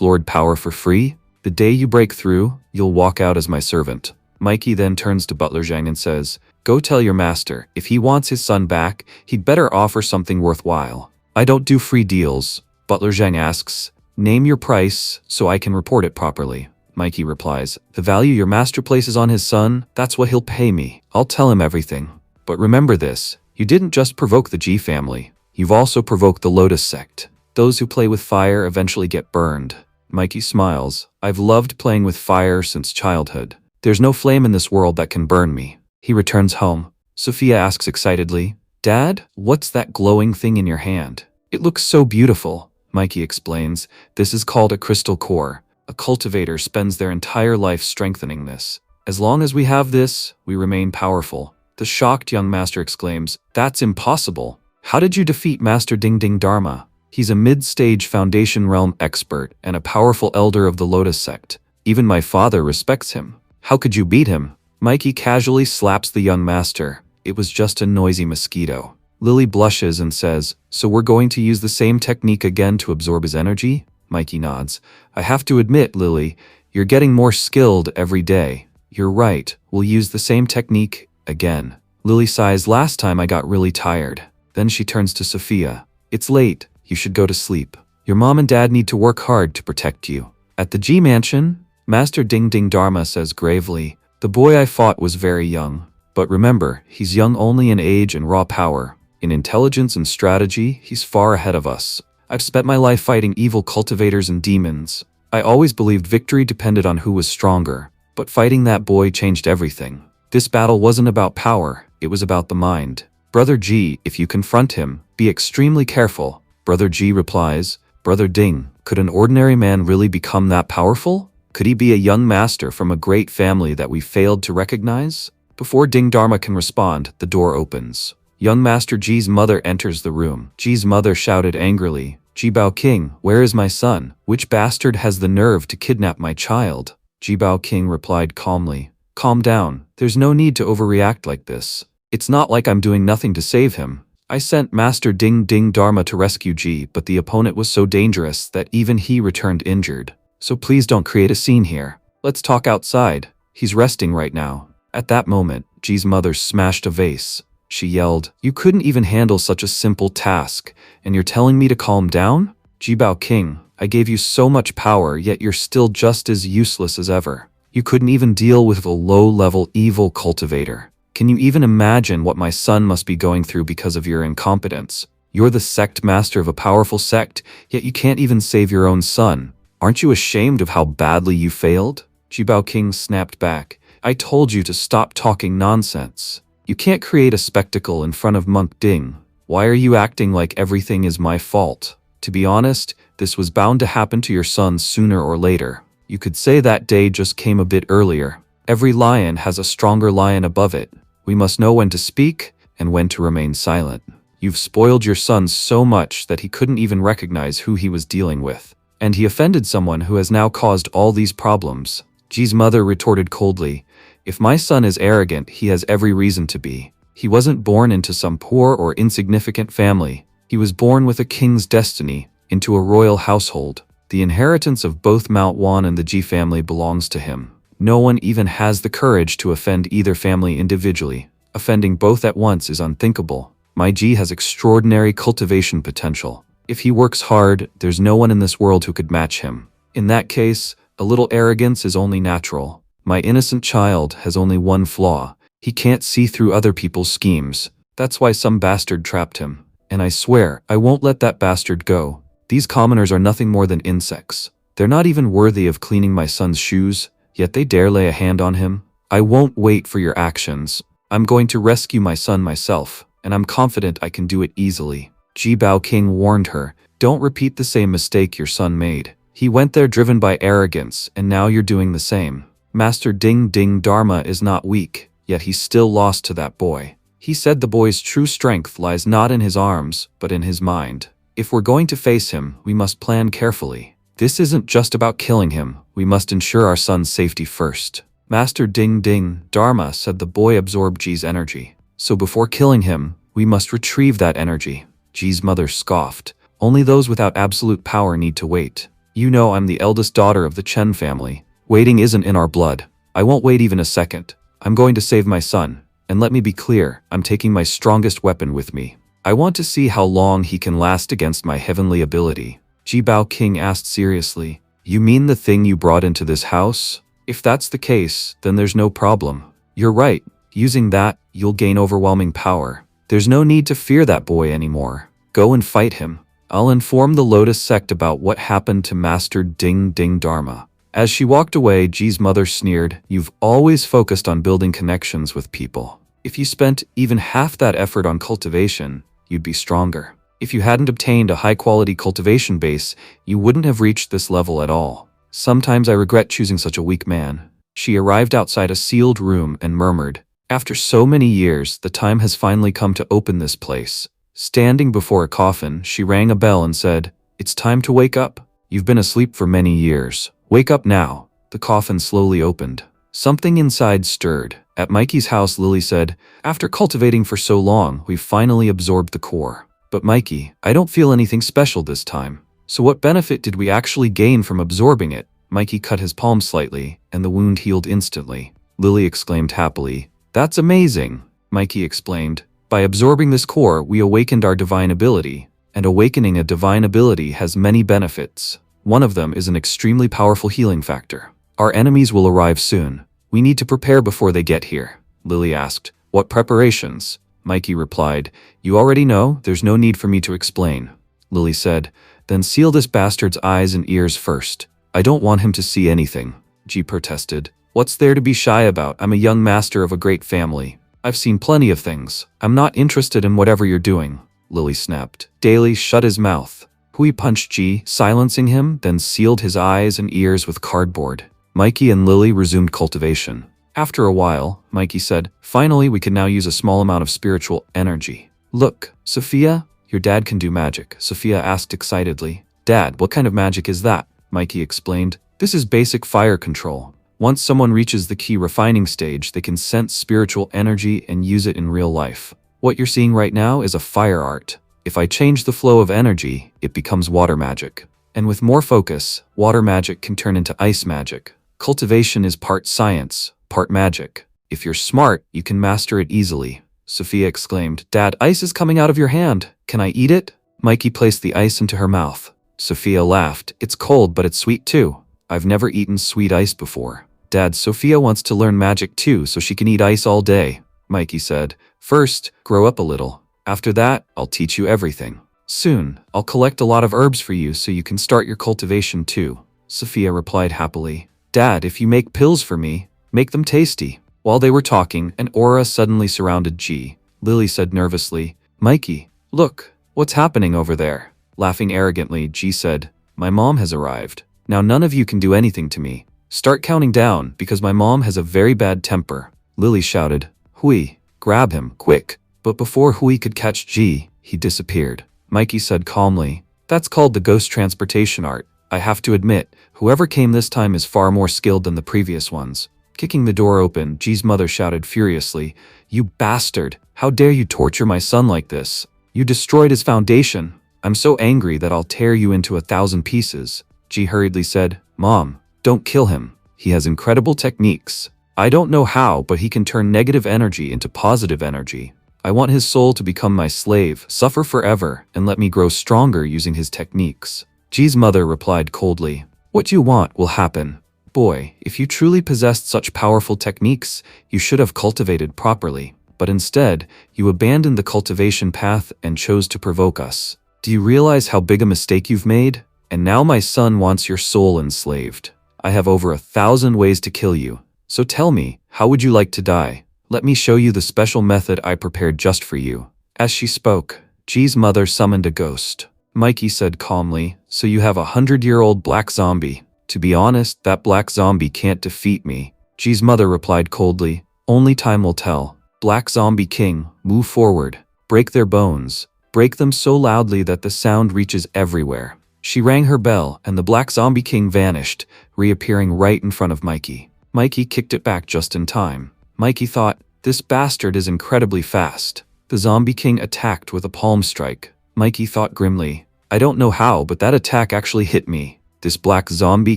[SPEAKER 1] Lord power for free? The day you break through, you'll walk out as my servant." Mikey then turns to Butler Zhang and says, "Go tell your master, if he wants his son back, he'd better offer something worthwhile. I don't do free deals." Butler Zhang asks, "Name your price so I can report it properly." Mikey replies, "The value your master places on his son, that's what he'll pay me. I'll tell him everything. But remember this, you didn't just provoke the G family. You've also provoked the Lotus sect. Those who play with fire eventually get burned." Mikey smiles. "I've loved playing with fire since childhood. There's no flame in this world that can burn me." He returns home. Sophia asks excitedly, "Dad, what's that glowing thing in your hand?" It looks so beautiful, Mikey explains. This is called a crystal core. A cultivator spends their entire life strengthening this. As long as we have this, we remain powerful. The shocked young master exclaims, "That's impossible. How did you defeat Master Ding Ding Dharma? He's a mid-stage Foundation Realm expert and a powerful elder of the Lotus sect. Even my father respects him. How could you beat him?" Mikey casually slaps the young master. It was just a noisy mosquito. Lily blushes and says, "So we're going to use the same technique again to absorb his energy?" Mikey nods. "I have to admit, Lily, you're getting more skilled every day." "You're right, we'll use the same technique again." Lily sighs. "Last time I got really tired." Then she turns to Sophia. "It's late, you should go to sleep. Your mom and dad need to work hard to protect you." At the G Mansion, Master Ding Ding Dharma says gravely, "The boy I fought was very young. But remember, he's young only in age and raw power. In intelligence and strategy, he's far ahead of us. I've spent my life fighting evil cultivators and demons. I always believed victory depended on who was stronger. But fighting that boy changed everything. This battle wasn't about power, it was about the mind. Brother G, if you confront him, be extremely careful." Brother G replies, "Brother Ding, could an ordinary man really become that powerful? Could he be a young master from a great family that we failed to recognize?" Before Ding Dharma can respond, the door opens. Young Master G's mother enters the room. G's mother shouted angrily, "Ji Bao King, where is my son? Which bastard has the nerve to kidnap my child?" Ji Bao King replied calmly, "Calm down, there's no need to overreact like this. It's not like I'm doing nothing to save him. I sent Master Ding Ding Dharma to rescue Ji, but the opponent was so dangerous that even he returned injured. So please don't create a scene here. Let's talk outside. He's resting right now." At that moment, Ji's mother smashed a vase. She yelled, "You couldn't even handle such a simple task, and you're telling me to calm down? Ji Bao King, I gave you so much power, yet you're still just as useless as ever. You couldn't even deal with a low-level evil cultivator. Can you even imagine what my son must be going through because of your incompetence? You're the sect master of a powerful sect, yet you can't even save your own son. Aren't you ashamed of how badly you failed?" Ji Bao King snapped back, "I told you to stop talking nonsense. You can't create a spectacle in front of Monk Ding. Why are you acting like everything is my fault? To be honest, this was bound to happen to your son sooner or later. You could say that day just came a bit earlier. Every lion has a stronger lion above it. We must know when to speak and when to remain silent. You've spoiled your son so much that he couldn't even recognize who he was dealing with. And he offended someone who has now caused all these problems." Ji's mother retorted coldly, "If my son is arrogant, he has every reason to be. He wasn't born into some poor or insignificant family. He was born with a king's destiny, into a royal household. The inheritance of both Mount Wan and the Ji family belongs to him. No one even has the courage to offend either family individually. Offending both at once is unthinkable. My Ji has extraordinary cultivation potential. If he works hard, there's no one in this world who could match him. In that case, a little arrogance is only natural. My innocent child has only one flaw. He can't see through other people's schemes. That's why some bastard trapped him. And I swear, I won't let that bastard go. These commoners are nothing more than insects. They're not even worthy of cleaning my son's shoes, yet they dare lay a hand on him. I won't wait for your actions. I'm going to rescue my son myself, and I'm confident I can do it easily." Ji Bao King warned her, "Don't repeat the same mistake your son made. He went there driven by arrogance, and now you're doing the same. Master Ding Ding Dharma is not weak, yet he's still lost to that boy. He said the boy's true strength lies not in his arms, but in his mind. If we're going to face him, we must plan carefully. This isn't just about killing him, we must ensure our son's safety first." Master Ding Ding Dharma said the boy absorbed Ji's energy. So before killing him, we must retrieve that energy. Ji's mother scoffed. "Only those without absolute power need to wait. You know I'm the eldest daughter of the Chen family. Waiting isn't in our blood. I won't wait even a second. I'm going to save my son. And let me be clear, I'm taking my strongest weapon with me. I want to see how long he can last against my heavenly ability." Ji Bao King asked seriously, "You mean the thing you brought into this house? If that's the case, then there's no problem. You're right. Using that, you'll gain overwhelming power. There's no need to fear that boy anymore. Go and fight him. I'll inform the Lotus sect about what happened to Master Ding Ding Dharma." As she walked away, Ji's mother sneered, "You've always focused on building connections with people. If you spent even half that effort on cultivation, you'd be stronger." If you hadn't obtained a high-quality cultivation base, you wouldn't have reached this level at all. Sometimes I regret choosing such a weak man. She arrived outside a sealed room and murmured, "After so many years, the time has finally come to open this place." Standing before a coffin, she rang a bell and said, "It's time to wake up. You've been asleep for many years. Wake up now." The coffin slowly opened. Something inside stirred. At Mikey's house, Lily said, "After cultivating for so long, we've finally absorbed the core. But Mikey, I don't feel anything special this time. So what benefit did we actually gain from absorbing it?" Mikey cut his palm slightly, and the wound healed instantly. Lily exclaimed happily, "That's amazing." Mikey explained, "By absorbing this core, we awakened our divine ability. And awakening a divine ability has many benefits. One of them is an extremely powerful healing factor. Our enemies will arrive soon. We need to prepare before they get here." Lily asked, "What preparations?" Mikey replied, "You already know, there's no need for me to explain." Lily said, "Then seal this bastard's eyes and ears first. I don't want him to see anything." G protested, "What's there to be shy about? I'm a young master of a great family. I've seen plenty of things. I'm not interested in whatever you're doing." Lily snapped. Daly shut his mouth. Hui punched G, silencing him, then sealed his eyes and ears with cardboard. Mikey and Lily resumed cultivation. After a while, Mikey said, "Finally, we can now use a small amount of spiritual energy." "Look, Sophia, your dad can do magic," Sophia asked excitedly. "Dad, what kind of magic is that?" Mikey explained, "This is basic fire control. Once someone reaches the key refining stage, they can sense spiritual energy and use it in real life. What you're seeing right now is a fire art. If I change the flow of energy, it becomes water magic. And with more focus, water magic can turn into ice magic. Cultivation is part science, part magic. If you're smart, you can master it easily." Sophia exclaimed, "Dad, ice is coming out of your hand. Can I eat it?" Mikey placed the ice into her mouth. Sophia laughed. "It's cold, but it's sweet too. I've never eaten sweet ice before." "Dad, Sophia wants to learn magic too so she can eat ice all day," Mikey said. "First, grow up a little. After that, I'll teach you everything. Soon, I'll collect a lot of herbs for you so you can start your cultivation too." Sophia replied happily, "Dad, if you make pills for me, make them tasty." While they were talking, an aura suddenly surrounded G. Lily said nervously, "Mikey, look, what's happening over there?" Laughing arrogantly, G said, "My mom has arrived. Now none of you can do anything to me. Start counting down, because my mom has a very bad temper." Lily shouted, "Hui, grab him, quick." But before Hui could catch G, he disappeared. Mikey said calmly, "That's called the ghost transportation art. I have to admit, whoever came this time is far more skilled than the previous ones." Kicking the door open, G's mother shouted furiously, "You bastard! How dare you torture my son like this? You destroyed his foundation. I'm so angry that I'll tear you into 1,000 pieces." G hurriedly said, "Mom, don't kill him. He has incredible techniques. I don't know how, but he can turn negative energy into positive energy. I want his soul to become my slave, suffer forever, and let me grow stronger using his techniques." G's mother replied coldly, "What you want will happen. Boy, if you truly possessed such powerful techniques, you should have cultivated properly. But instead, you abandoned the cultivation path and chose to provoke us. Do you realize how big a mistake you've made? And now my son wants your soul enslaved. I have over 1,000 ways to kill you. So tell me, how would you like to die? Let me show you the special method I prepared just for you." As she spoke, G's mother summoned a ghost. Mikey said calmly, "So you have a 100-year-old black zombie. To be honest, that black zombie can't defeat me." G's mother replied coldly, "Only time will tell. Black Zombie King, move forward. Break their bones. Break them so loudly that the sound reaches everywhere." She rang her bell, and the Black Zombie King vanished, reappearing right in front of Mikey. Mikey kicked it back just in time. Mikey thought, "This bastard is incredibly fast." The Zombie King attacked with a palm strike. Mikey thought grimly, "I don't know how, but that attack actually hit me. This Black Zombie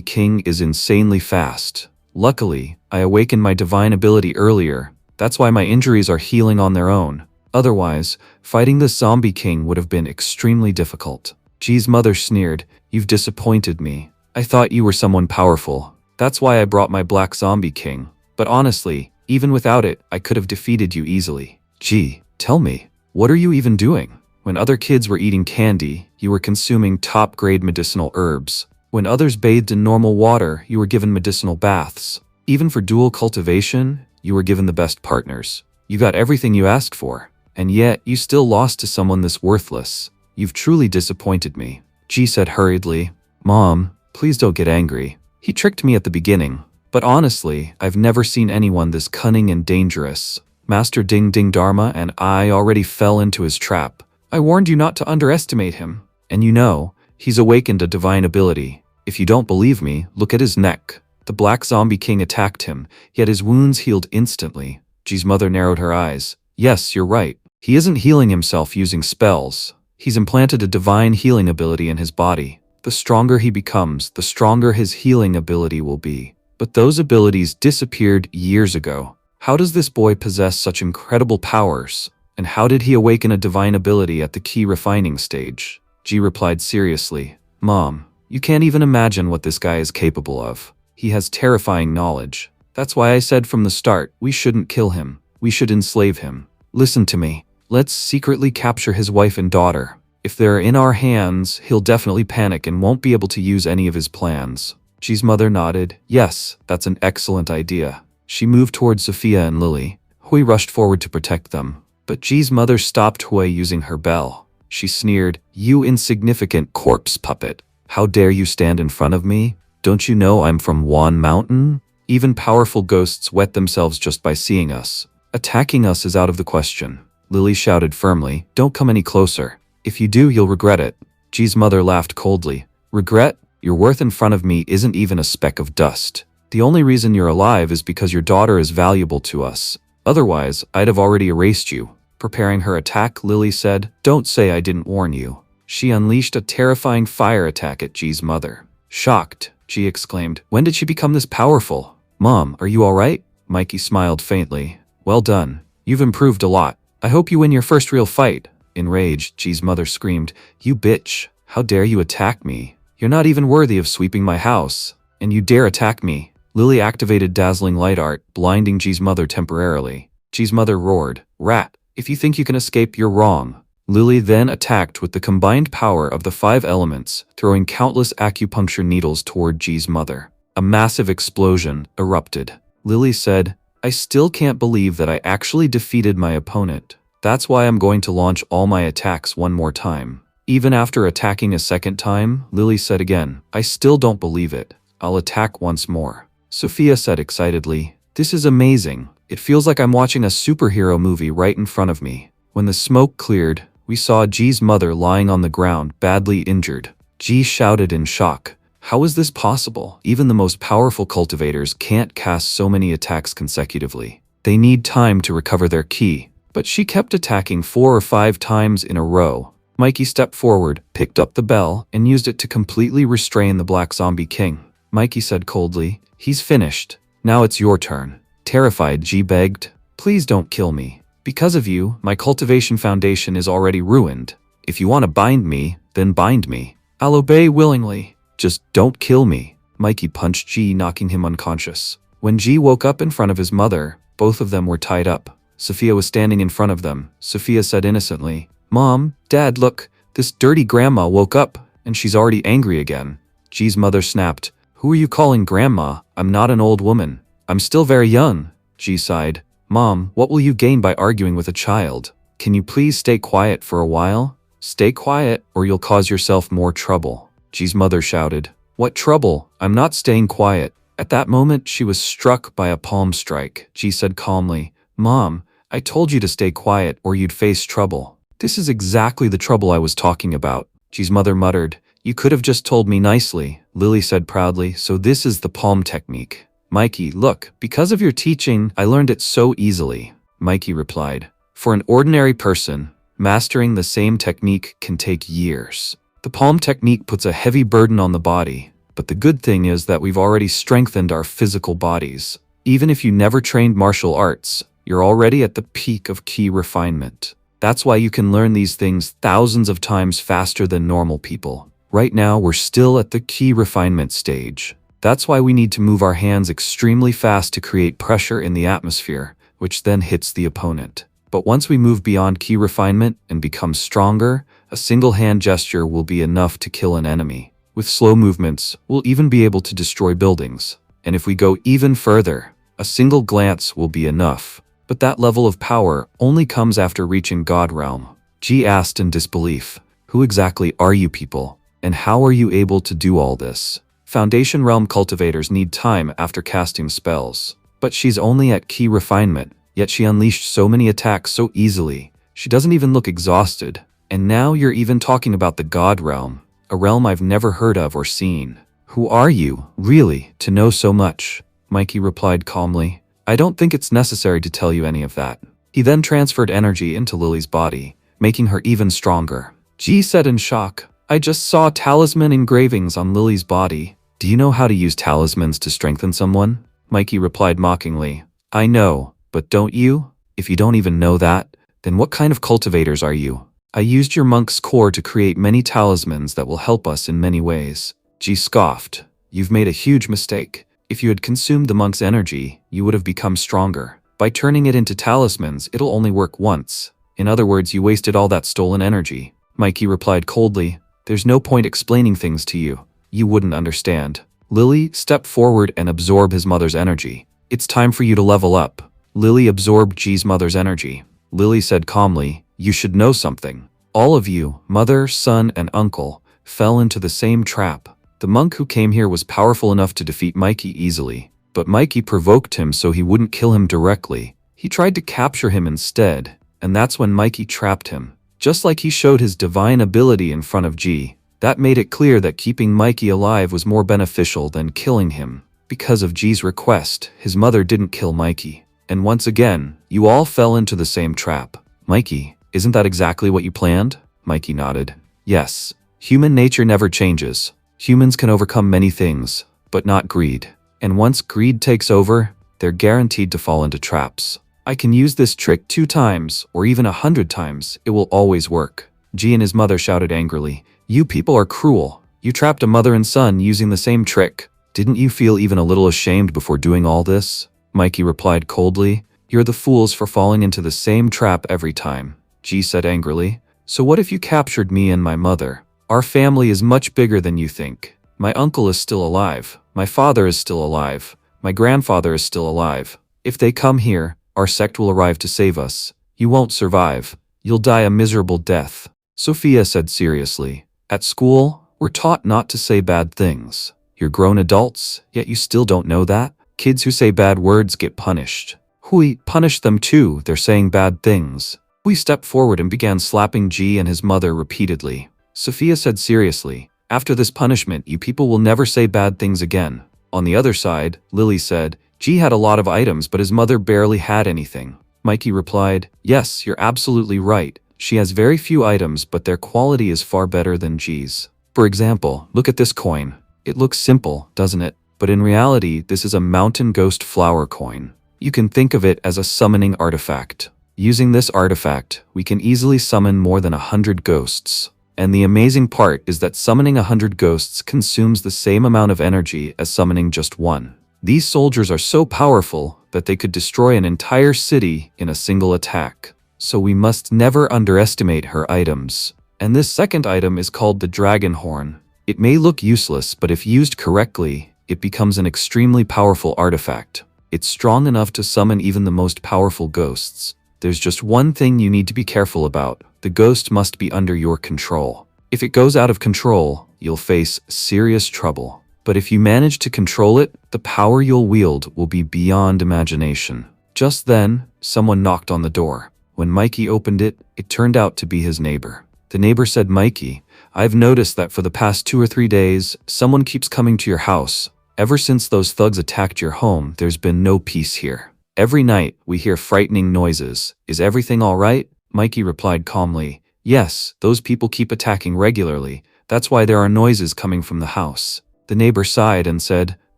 [SPEAKER 1] King is insanely fast. Luckily, I awakened my divine ability earlier. That's why my injuries are healing on their own. Otherwise, fighting the Zombie King would have been extremely difficult." G's mother sneered, "You've disappointed me. I thought you were someone powerful. That's why I brought my Black Zombie King. But honestly, even without it, I could have defeated you easily." "G, tell me, what are you even doing? When other kids were eating candy, you were consuming top-grade medicinal herbs. When others bathed in normal water, you were given medicinal baths. Even for dual cultivation, you were given the best partners. You got everything you asked for, and yet you still lost to someone this worthless. You've truly disappointed me, Ji said hurriedly. Mom, please don't get angry. He tricked me at the beginning. But honestly, I've never seen anyone this cunning and dangerous. Master Ding Ding Dharma and I already fell into his trap. I warned you not to underestimate him. And you know, he's awakened a divine ability. If you don't believe me, look at his neck. The Black Zombie King attacked him, yet his wounds healed instantly. Ji's mother narrowed her eyes. Yes, you're right. He isn't healing himself using spells. He's implanted a divine healing ability in his body. The stronger he becomes, the stronger his healing ability will be. But those abilities disappeared years ago. How does this boy possess such incredible powers? And how did he awaken a divine ability at the key refining stage? Ji replied seriously. Mom, you can't even imagine what this guy is capable of. He has terrifying knowledge. That's why I said from the start, we shouldn't kill him. We should enslave him. Listen to me. Let's secretly capture his wife and daughter. If they're in our hands, he'll definitely panic and won't be able to use any of his plans. Ji's mother nodded. Yes, that's an excellent idea. She moved towards Sophia and Lily. Hui rushed forward to protect them. But Ji's mother stopped Hui using her bell. She sneered, You insignificant corpse puppet. How dare you stand in front of me? Don't you know I'm from Wan Mountain? Even powerful ghosts wet themselves just by seeing us. Attacking us is out of the question. Lily shouted firmly, Don't come any closer. If you do, you'll regret it. Ji's mother laughed coldly. Regret? Your worth in front of me isn't even a speck of dust. The only reason you're alive is because your daughter is valuable to us. Otherwise, I'd have already erased you. Preparing her attack, Lily said, Don't say I didn't warn you. She unleashed a terrifying fire attack at Ji's mother. Shocked, Ji exclaimed, When did she become this powerful? Mom, are you alright? Mikey smiled faintly. Well done. You've improved a lot. I hope you win your first real fight. Enraged, Ji's mother screamed, You bitch. How dare you attack me? You're not even worthy of sweeping my house. And you dare attack me. Lily activated dazzling light art, blinding Ji's mother temporarily. Ji's mother roared, Rat, if you think you can escape, you're wrong. Lily then attacked with the combined power of the 5 elements, throwing countless acupuncture needles toward Ji's mother. A massive explosion erupted. Lily said, I still can't believe that I actually defeated my opponent. That's why I'm going to launch all my attacks one more time. Even after attacking a second time, Lily said again, I still don't believe it. I'll attack once more. Sophia said excitedly, This is amazing. It feels like I'm watching a superhero movie right in front of me. When the smoke cleared, we saw Ji's mother lying on the ground, badly injured. Ji shouted in shock. How is this possible? Even the most powerful cultivators can't cast so many attacks consecutively. They need time to recover their ki. But she kept attacking 4 or 5 times in a row. Mikey stepped forward, picked up the bell, and used it to completely restrain the Black Zombie King. Mikey said coldly, He's finished. Now it's your turn. Terrified, Ji begged, Please don't kill me. Because of you, my cultivation foundation is already ruined. If you want to bind me, then bind me. I'll obey willingly. Just don't kill me. Mikey punched Ji, knocking him unconscious. When Ji woke up in front of his mother, both of them were tied up. Sophia was standing in front of them. Sophia said innocently, Mom, Dad, look, this dirty grandma woke up, and she's already angry again. Ji's mother snapped, Who are you calling grandma? I'm not an old woman. I'm still very young. Ji sighed. Mom, what will you gain by arguing with a child? Can you please stay quiet for a while? Stay quiet, or you'll cause yourself more trouble. Ji's mother shouted. What trouble? I'm not staying quiet. At that moment, she was struck by a palm strike. Ji said calmly, Mom, I told you to stay quiet or you'd face trouble. This is exactly the trouble I was talking about. Ji's mother muttered, You could have just told me nicely. Lily said proudly, So this is the palm technique. Mikey, look, because of your teaching, I learned it so easily. Mikey replied, For an ordinary person, mastering the same technique can take years. The palm technique puts a heavy burden on the body, but the good thing is that we've already strengthened our physical bodies. Even if you never trained martial arts, you're already at the peak of ki refinement. That's why you can learn these things thousands of times faster than normal people. Right now, we're still at the ki refinement stage. That's why we need to move our hands extremely fast to create pressure in the atmosphere, which then hits the opponent. But once we move beyond ki refinement and become stronger, a single hand gesture will be enough to kill an enemy. With slow movements, we'll even be able to destroy buildings. And if we go even further, a single glance will be enough. But that level of power only comes after reaching God realm. Ji asked in disbelief, Who exactly are you people? And how are you able to do all this? Foundation realm cultivators need time after casting spells. But she's only at key refinement, yet she unleashed so many attacks so easily. She doesn't even look exhausted. And now you're even talking about the God realm, a realm I've never heard of or seen. Who are you, really, to know so much? Mikey replied calmly. I don't think it's necessary to tell you any of that. He then transferred energy into Lily's body, making her even stronger. Ji said in shock, I just saw talisman engravings on Lily's body. Do you know how to use talismans to strengthen someone? Mikey replied mockingly. I know, but don't you? If you don't even know that, then what kind of cultivators are you? I used your monk's core to create many talismans that will help us in many ways. Ji scoffed. You've made a huge mistake. If you had consumed the monk's energy, you would have become stronger. By turning it into talismans, it'll only work once. In other words, you wasted all that stolen energy. Mikey replied coldly. There's no point explaining things to you. You wouldn't understand. Lily, step forward and absorb his mother's energy. It's time for you to level up. Lily absorbed Ji's mother's energy. Lily said calmly, you should know something. All of you, mother, son, and uncle, fell into the same trap. The monk who came here was powerful enough to defeat Mikey easily, but Mikey provoked him so he wouldn't kill him directly. He tried to capture him instead, and that's when Mikey trapped him. Just like he showed his divine ability in front of Ji, that made it clear that keeping Mikey alive was more beneficial than killing him. Because of Ji's request, his mother didn't kill Mikey. And once again, you all fell into the same trap. Mikey, isn't that exactly what you planned? Mikey nodded. Yes. Human nature never changes. Humans can overcome many things, but not greed. And once greed takes over, they're guaranteed to fall into traps. I can use this trick 2 times, or even 100 times. It will always work. Ji and his mother shouted angrily. You people are cruel. You trapped a mother and son using the same trick. Didn't you feel even a little ashamed before doing all this? Mikey replied coldly. You're the fools for falling into the same trap every time. Ji said angrily. So what if you captured me and my mother? Our family is much bigger than you think. My uncle is still alive. My father is still alive. My grandfather is still alive. If they come here, our sect will arrive to save us. You won't survive. You'll die a miserable death. Sophia said seriously. At school, we're taught not to say bad things. You're grown adults, yet you still don't know that? Kids who say bad words get punished. Hui, punish them too, they're saying bad things. Hui stepped forward and began slapping Ji and his mother repeatedly. Sophia said seriously, after this punishment, you people will never say bad things again. On the other side, Lily said, Ji had a lot of items, but his mother barely had anything. Mikey replied, yes, you're absolutely right. She has very few items, but their quality is far better than Ji's. For example, look at this coin. It looks simple, doesn't it? But in reality, this is a mountain ghost flower coin. You can think of it as a summoning artifact. Using this artifact, we can easily summon more than 100 ghosts. And the amazing part is that summoning 100 ghosts consumes the same amount of energy as summoning just one. These soldiers are so powerful that they could destroy an entire city in a single attack. So we must never underestimate her items. And this second item is called the Dragon Horn. It may look useless, but if used correctly, it becomes an extremely powerful artifact. It's strong enough to summon even the most powerful ghosts. There's just one thing you need to be careful about. The ghost must be under your control. If it goes out of control, you'll face serious trouble. But if you manage to control it, the power you'll wield will be beyond imagination. Just then, someone knocked on the door. When Mikey opened it, it turned out to be his neighbor. The neighbor said, Mikey, I've noticed that for the past 2 or 3 days, someone keeps coming to your house. Ever since those thugs attacked your home, there's been no peace here. Every night, we hear frightening noises. Is everything all right? Mikey replied calmly, yes, those people keep attacking regularly. That's why there are noises coming from the house. The neighbor sighed and said,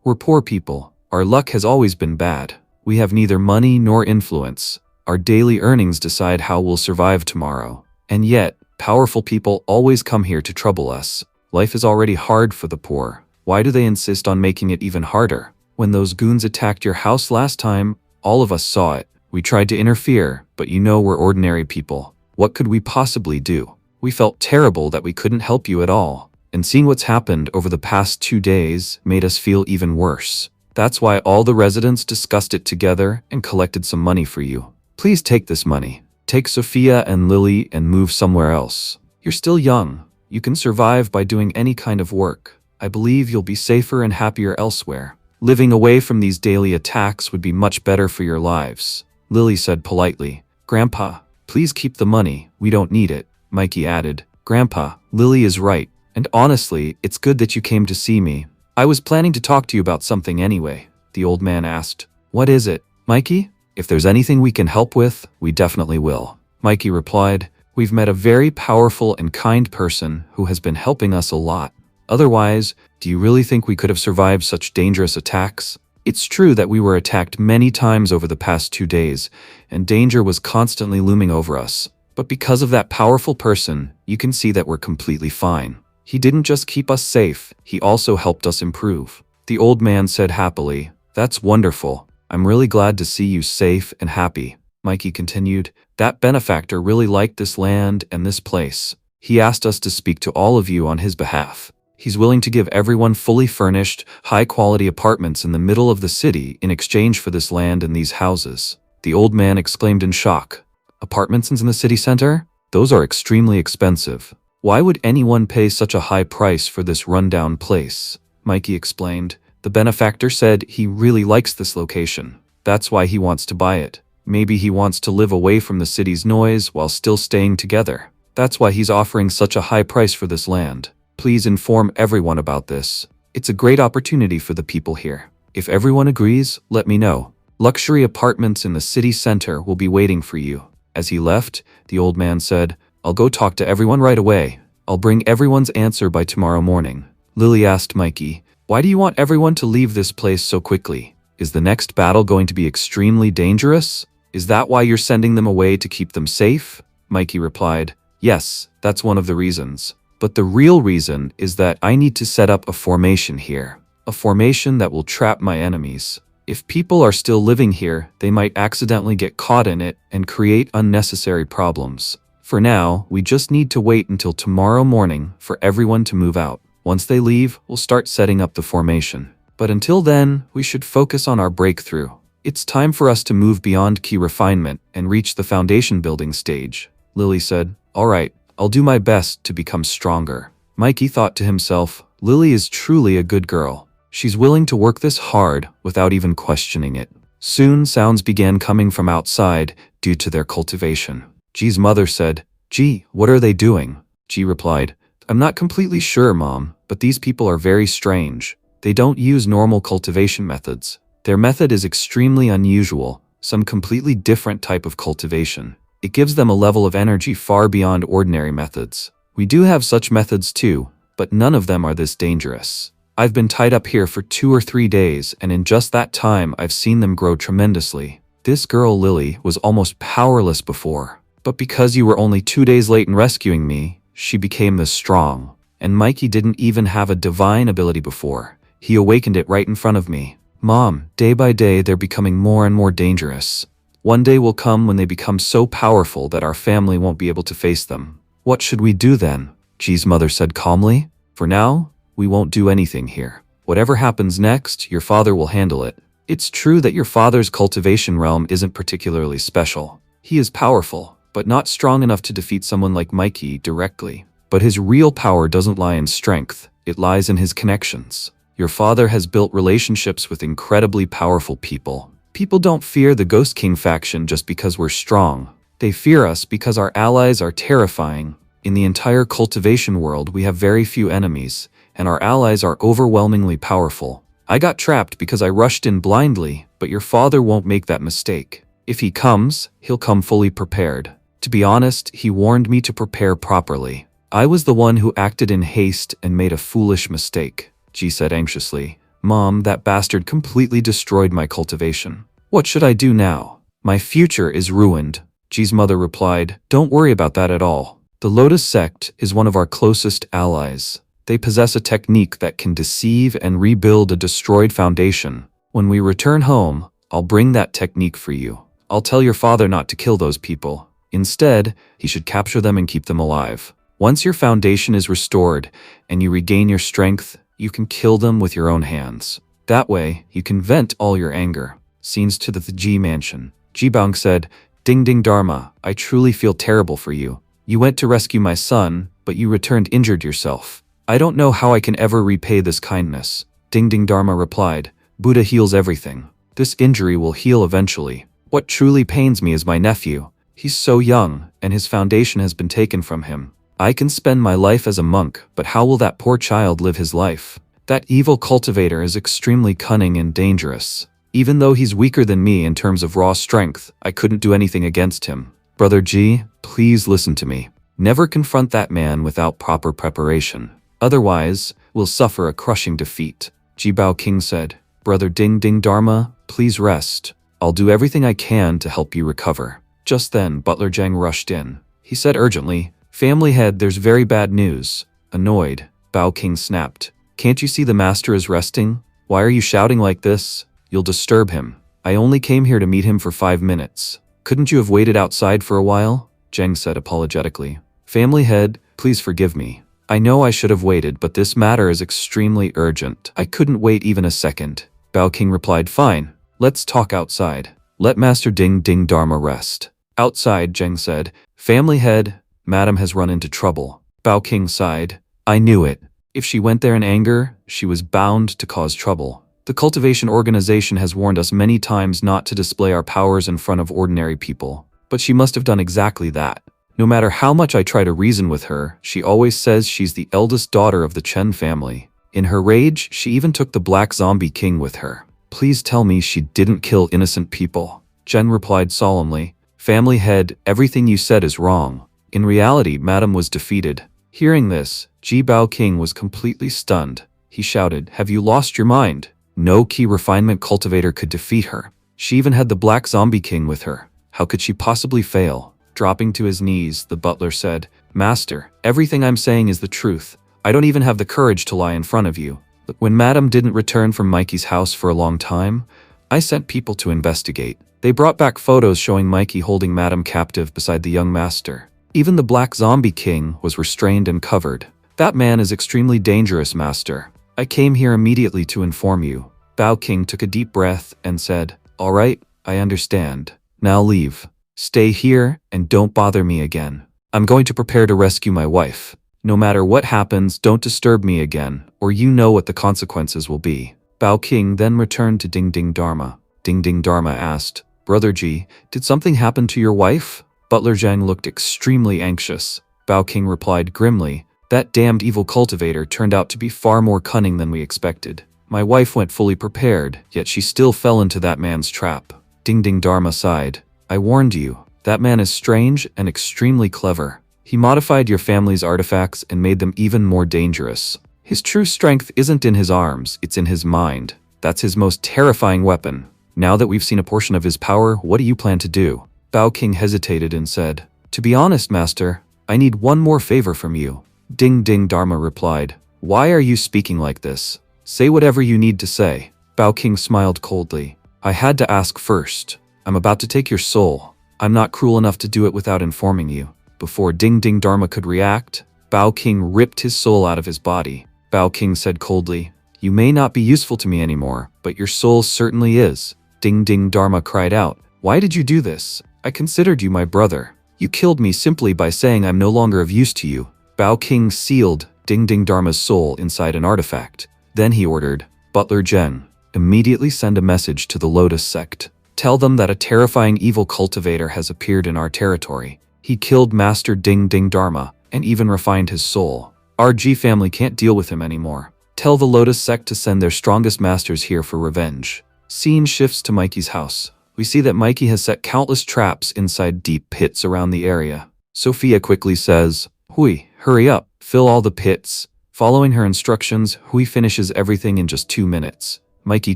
[SPEAKER 1] we're poor people. Our luck has always been bad. We have neither money nor influence. Our daily earnings decide how we'll survive tomorrow. And yet, powerful people always come here to trouble us. Life is already hard for the poor. Why do they insist on making it even harder? When those goons attacked your house last time, all of us saw it. We tried to interfere, but you know we're ordinary people. What could we possibly do? We felt terrible that we couldn't help you at all. And seeing what's happened over the past 2 days made us feel even worse. That's why all the residents discussed it together and collected some money for you. Please take this money. Take Sophia and Lily and move somewhere else. You're still young. You can survive by doing any kind of work. I believe you'll be safer and happier elsewhere. Living away from these daily attacks would be much better for your lives, Lily said politely. Grandpa, please keep the money. We don't need it, Mikey added. Grandpa, Lily is right. And honestly, it's good that you came to see me. I was planning to talk to you about something anyway, the old man asked. What is it, Mikey? If there's anything we can help with, we definitely will, Mikey replied. We've met a very powerful and kind person who has been helping us a lot. Otherwise, do you really think we could have survived such dangerous attacks? It's true that we were attacked many times over the past 2 days, and danger was constantly looming over us. But because of that powerful person, you can see that we're completely fine. He didn't just keep us safe, he also helped us improve. The old man said happily. That's wonderful. I'm really glad to see you safe and happy. Mikey continued. That benefactor really liked this land and this place. He asked us to speak to all of you on his behalf. He's willing to give everyone fully furnished, high-quality apartments in the middle of the city in exchange for this land and these houses. The old man exclaimed in shock. Apartments in the city center? Those are extremely expensive. Why would anyone pay such a high price for this rundown place? Mikey explained. The benefactor said he really likes this location. That's why he wants to buy it. Maybe he wants to live away from the city's noise while still staying together. That's why he's offering such a high price for this land. Please inform everyone about this. It's a great opportunity for the people here. If everyone agrees, let me know. Luxury apartments in the city center will be waiting for you. As he left, the old man said, I'll go talk to everyone right away. I'll bring everyone's answer by tomorrow morning. Lily asked Mikey, why do you want everyone to leave this place so quickly? Is the next battle going to be extremely dangerous? Is that why you're sending them away to keep them safe? Mikey replied, yes, that's one of the reasons. But the real reason is that I need to set up a formation here. A formation that will trap my enemies. If people are still living here, they might accidentally get caught in it and create unnecessary problems. For now, we just need to wait until tomorrow morning for everyone to move out. Once they leave, we'll start setting up the formation. But until then, we should focus on our breakthrough. It's time for us to move beyond key refinement and reach the foundation building stage, Lily said. All right. I'll do my best to become stronger. Mikey thought to himself, Lily is truly a good girl. She's willing to work this hard without even questioning it. Soon sounds began coming from outside due to their cultivation. G's mother said, G, what are they doing? G replied, I'm not completely sure, Mom, but these people are very strange. They don't use normal cultivation methods. Their method is extremely unusual, some completely different type of cultivation. It gives them a level of energy far beyond ordinary methods. We do have such methods too, but none of them are this dangerous. I've been tied up here for 2 or 3 days, and in just that time I've seen them grow tremendously. This girl Lily was almost powerless before, but because you were only 2 days late in rescuing me, she became this strong. And Mikey didn't even have a divine ability before. He awakened it right in front of me. Mom, day by day they're becoming more and more dangerous. One day will come when they become so powerful that our family won't be able to face them. What should we do then? G's mother said calmly. For now, we won't do anything here. Whatever happens next, your father will handle it. It's true that your father's cultivation realm isn't particularly special. He is powerful, but not strong enough to defeat someone like Mikey directly. But his real power doesn't lie in strength, it lies in his connections. Your father has built relationships with incredibly powerful people. People don't fear the Ghost King faction just because we're strong. They fear us because our allies are terrifying. In the entire cultivation world, we have very few enemies, and our allies are overwhelmingly powerful. I got trapped because I rushed in blindly, but your father won't make that mistake. If he comes, he'll come fully prepared. To be honest, he warned me to prepare properly. I was the one who acted in haste and made a foolish mistake, G said anxiously. Mom, that bastard completely destroyed my cultivation. What should I do now? My future is ruined, G's mother replied. Don't worry about that at all. The Lotus sect is one of our closest allies. They possess a technique that can deceive and rebuild a destroyed foundation. When we return home, I'll bring that technique for you. I'll tell your father not to kill those people. Instead, he should capture them and keep them alive. Once your foundation is restored and you regain your strength, you can kill them with your own hands. That way, you can vent all your anger. Scenes to the G mansion. Jibang said, Ding Ding Dharma, I truly feel terrible for you. You went to rescue my son, but you returned injured yourself. I don't know how I can ever repay this kindness. Ding Ding Dharma replied, Buddha heals everything. This injury will heal eventually. What truly pains me is my nephew. He's so young, and his foundation has been taken from him. I can spend my life as a monk, but how will that poor child live his life? That evil cultivator is extremely cunning and dangerous. Even though he's weaker than me in terms of raw strength, I couldn't do anything against him. Brother Ji, please listen to me. Never confront that man without proper preparation. Otherwise, we'll suffer a crushing defeat. Ji Bao King said, Brother Ding Ding Dharma, please rest. I'll do everything I can to help you recover. Just then, Butler Zhang rushed in. He said urgently, Family head, there's very bad news. Annoyed, Bao King snapped. Can't you see the master is resting? Why are you shouting like this? You'll disturb him. I only came here to meet him for 5 minutes. Couldn't you have waited outside for a while? Zhang said apologetically. Family head, please forgive me. I know I should have waited, but this matter is extremely urgent. I couldn't wait even a second. Bao King replied, Fine, let's talk outside. Let Master Ding Ding Dharma rest. Outside, Zhang said, Family head, Madam has run into trouble. Bao King sighed. I knew it. If she went there in anger, she was bound to cause trouble. The cultivation organization has warned us many times not to display our powers in front of ordinary people. But she must have done exactly that. No matter how much I try to reason with her, she always says she's the eldest daughter of the Chen family. In her rage, she even took the Black Zombie King with her. Please tell me she didn't kill innocent people. Chen replied solemnly, Family head, everything you said is wrong. In reality, Madam was defeated. Hearing this, Ji Bao King was completely stunned. He shouted, Have you lost your mind? No key refinement cultivator could defeat her. She even had the Black Zombie King with her. How could she possibly fail? Dropping to his knees, the butler said, Master, everything I'm saying is the truth. I don't even have the courage to lie in front of you. But when Madam didn't return from Mikey's house for a long time, I sent people to investigate. They brought back photos showing Mikey holding Madam captive beside the young master. Even the Black Zombie King was restrained and covered. That man is extremely dangerous, Master. I came here immediately to inform you. Bao King took a deep breath and said, All right, I understand. Now leave. Stay here and don't bother me again. I'm going to prepare to rescue my wife. No matter what happens, don't disturb me again, or you know what the consequences will be. Bao King then returned to Ding Ding Dharma. Ding Ding Dharma asked, Brother Ji, did something happen to your wife? Butler Zhang looked extremely anxious. Bao King replied grimly, That damned evil cultivator turned out to be far more cunning than we expected. My wife went fully prepared, yet she still fell into that man's trap. Ding Ding Dharma sighed. I warned you. That man is strange and extremely clever. He modified your family's artifacts and made them even more dangerous. His true strength isn't in his arms, it's in his mind. That's his most terrifying weapon. Now that we've seen a portion of his power, what do you plan to do? Bao King hesitated and said, To be honest, Master, I need one more favor from you. Ding Ding Dharma replied, Why are you speaking like this? Say whatever you need to say. Bao King smiled coldly. I had to ask first. I'm about to take your soul. I'm not cruel enough to do it without informing you. Before Ding Ding Dharma could react, Bao King ripped his soul out of his body. Bao King said coldly, You may not be useful to me anymore, but your soul certainly is. Ding Ding Dharma cried out, Why did you do this? I considered you my brother. You killed me simply by saying I'm no longer of use to you. Bao King sealed Ding Ding Dharma's soul inside an artifact. Then he ordered, Butler Zheng, immediately send a message to the Lotus sect. Tell them that a terrifying evil cultivator has appeared in our territory. He killed Master Ding Ding Dharma and even refined his soul. Our G family can't deal with him anymore. Tell the Lotus sect to send their strongest masters here for revenge. Scene shifts to Mikey's house. We see that Mikey has set countless traps inside deep pits around the area. Sophia quickly says, Hui, hurry up, fill all the pits. Following her instructions, Hui finishes everything in just 2 minutes. Mikey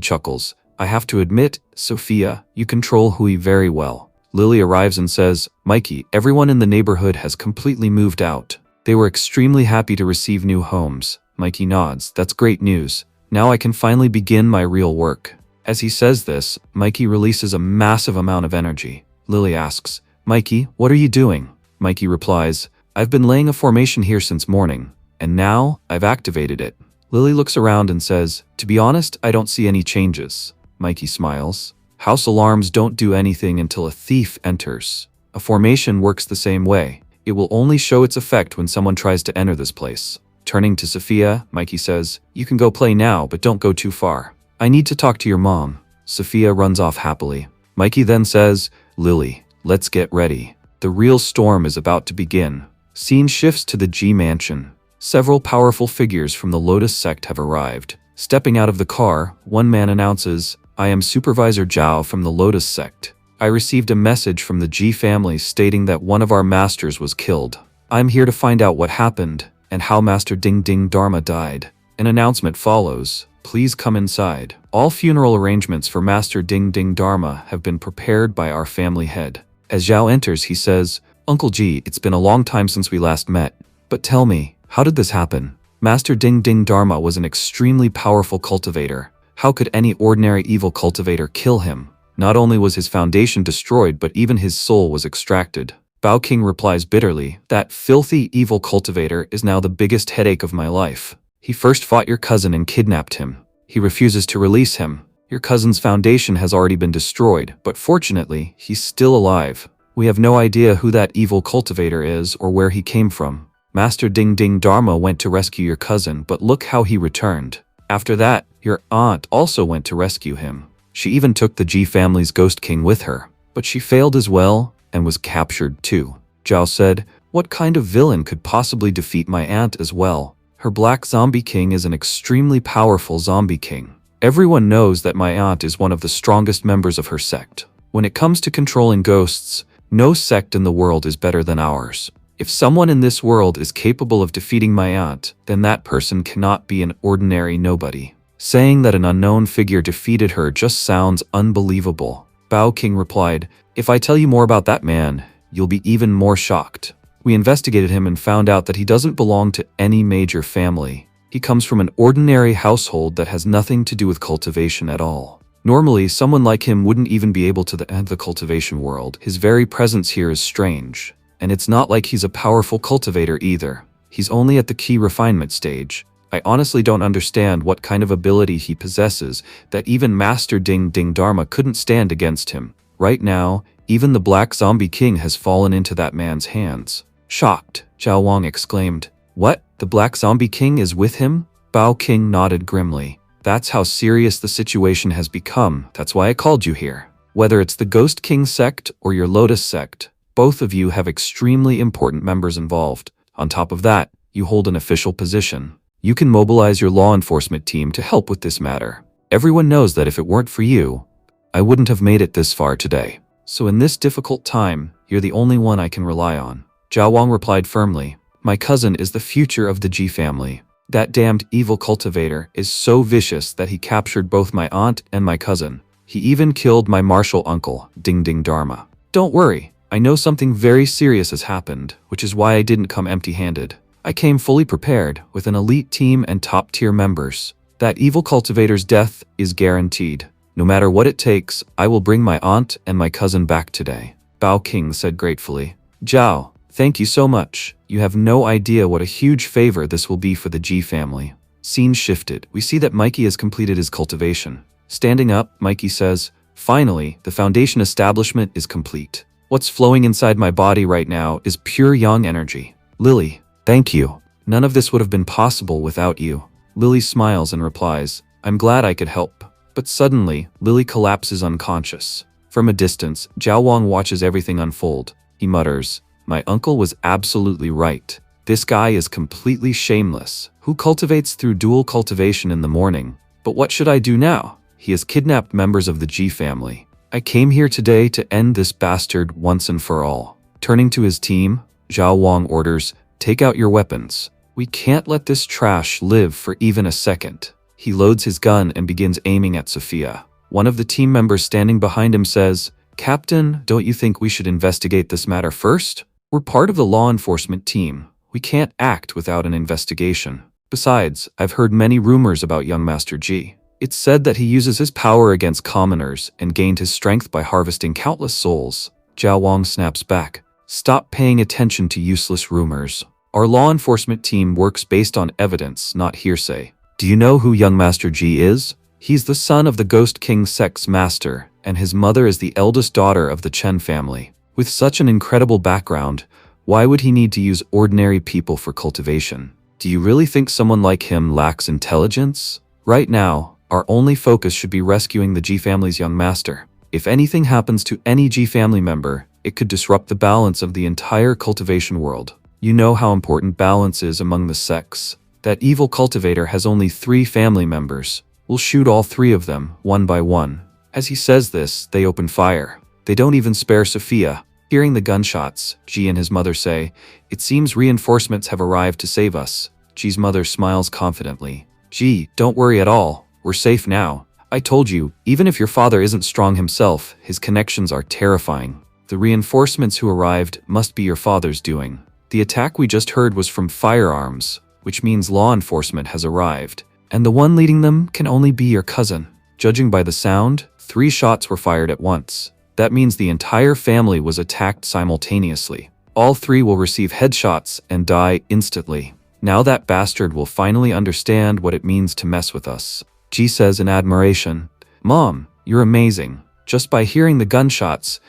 [SPEAKER 1] chuckles. I have to admit, Sophia, you control Hui very well. Lily arrives and says, Mikey, everyone in the neighborhood has completely moved out. They were extremely happy to receive new homes. Mikey nods. That's great news. Now I can finally begin my real work. As he says this, Mikey releases a massive amount of energy. Lily asks, Mikey, what are you doing? Mikey replies, I've been laying a formation here since morning, and now I've activated it. Lily looks around and says, To be honest, I don't see any changes. Mikey smiles. House alarms don't do anything until a thief enters. A formation works the same way. It will only show its effect when someone tries to enter this place. Turning to Sophia, Mikey says, "You can go play now, but don't go too far. I need to talk to your mom." Sophia runs off happily. Mikey then says, "Lily, let's get ready. The real storm is about to begin." Scene shifts to the G Mansion. Several powerful figures from the Lotus sect have arrived. Stepping out of the car, one man announces, "I am Supervisor Zhao from the Lotus sect. I received a message from the G family stating that one of our masters was killed. I'm here to find out what happened and how Master Ding Ding Dharma died." An announcement follows. "Please come inside. All funeral arrangements for Master Ding Ding Dharma have been prepared by our family head." As Zhao enters, he says, "Uncle G, it's been a long time since we last met. But tell me, how did this happen? Master Ding Ding Dharma was an extremely powerful cultivator. How could any ordinary evil cultivator kill him? Not only was his foundation destroyed, but even his soul was extracted." Bao King replies bitterly, "That filthy evil cultivator is now the biggest headache of my life. He first fought your cousin and kidnapped him. He refuses to release him. Your cousin's foundation has already been destroyed, but fortunately, he's still alive. We have no idea who that evil cultivator is or where he came from. Master Ding Ding Dharma went to rescue your cousin, but look how he returned. After that, your aunt also went to rescue him. She even took the G family's Ghost King with her, but she failed as well and was captured too." Zhao said, "What kind of villain could possibly defeat my aunt as well? Her Black Zombie King is an extremely powerful zombie king. Everyone knows that my aunt is one of the strongest members of her sect. When it comes to controlling ghosts, no sect in the world is better than ours. If someone in this world is capable of defeating my aunt, then that person cannot be an ordinary nobody. Saying that an unknown figure defeated her just sounds unbelievable." Bao King replied, "If I tell you more about that man, you'll be even more shocked. We investigated him and found out that he doesn't belong to any major family. He comes from an ordinary household that has nothing to do with cultivation at all. Normally, someone like him wouldn't even be able to enter the cultivation world. His very presence here is strange. And it's not like he's a powerful cultivator either. He's only at the key refinement stage. I honestly don't understand what kind of ability he possesses that even Master Ding Ding Dharma couldn't stand against him. Right now, even the Black Zombie King has fallen into that man's hands." Shocked, Zhao Wang exclaimed, "What? The Black Zombie King is with him?" Bao King nodded grimly. "That's how serious the situation has become. That's why I called you here. Whether it's the Ghost King sect or your Lotus sect, both of you have extremely important members involved. On top of that, you hold an official position. You can mobilize your law enforcement team to help with this matter. Everyone knows that if it weren't for you, I wouldn't have made it this far today. So in this difficult time, you're the only one I can rely on." Zhao Wang replied firmly, "My cousin is the future of the G family. That damned evil cultivator is so vicious that he captured both my aunt and my cousin. He even killed my martial uncle, Ding Ding Dharma. Don't worry, I know something very serious has happened, which is why I didn't come empty-handed. I came fully prepared, with an elite team and top-tier members. That evil cultivator's death is guaranteed. No matter what it takes, I will bring my aunt and my cousin back today." Bao King said gratefully, "Zhao, thank you so much. You have no idea what a huge favor this will be for the G family." Scene shifted. We see that Mikey has completed his cultivation. Standing up, Mikey says, "Finally, the foundation establishment is complete. What's flowing inside my body right now is pure yang energy. Lily, thank you. None of this would have been possible without you." Lily smiles and replies, "I'm glad I could help." But suddenly, Lily collapses unconscious. From a distance, Zhao Wang watches everything unfold. He mutters, "My uncle was absolutely right. This guy is completely shameless. Who cultivates through dual cultivation in the morning? But what should I do now? He has kidnapped members of the G family. I came here today to end this bastard once and for all." Turning to his team, Zhao Wang orders, "Take out your weapons. We can't let this trash live for even a second." He loads his gun and begins aiming at Sophia. One of the team members standing behind him says, "Captain, don't you think we should investigate this matter first? We're part of the law enforcement team. We can't act without an investigation. Besides, I've heard many rumors about young Master G. It's said that he uses his power against commoners and gained his strength by harvesting countless souls." Zhao Wang snaps back, "Stop paying attention to useless rumors. Our law enforcement team works based on evidence, not hearsay. Do you know who young Master G is? He's the son of the Ghost King sect's master, and his mother is the eldest daughter of the Chen family. With such an incredible background, Why would he need to use ordinary people for cultivation? Do you really think someone like him lacks intelligence? Right now, our only focus should be rescuing the G family's young master. If anything happens to any G family member, it could disrupt the balance of the entire cultivation world. You know how important balance is among the sects. That evil cultivator has only 3 family members. We'll shoot all 3 of them, one by one. As he says this, they open fire. They don't even spare Sophia. Hearing the gunshots, G and his mother say, "It seems reinforcements have arrived to save us." G's mother smiles confidently. "G, don't worry at all. We're safe now. I told you, even if your father isn't strong himself, his connections are terrifying. The reinforcements who arrived must be your father's doing. The attack we just heard was from firearms, which means law enforcement has arrived, and the one leading them can only be your cousin." Judging by the sound, 3 shots were fired at once. That means the entire family was attacked simultaneously. All 3 will receive headshots and die instantly. Now that bastard will finally understand what it means to mess with us. G says in admiration, "Mom, you're amazing. Just by hearing the gunshots,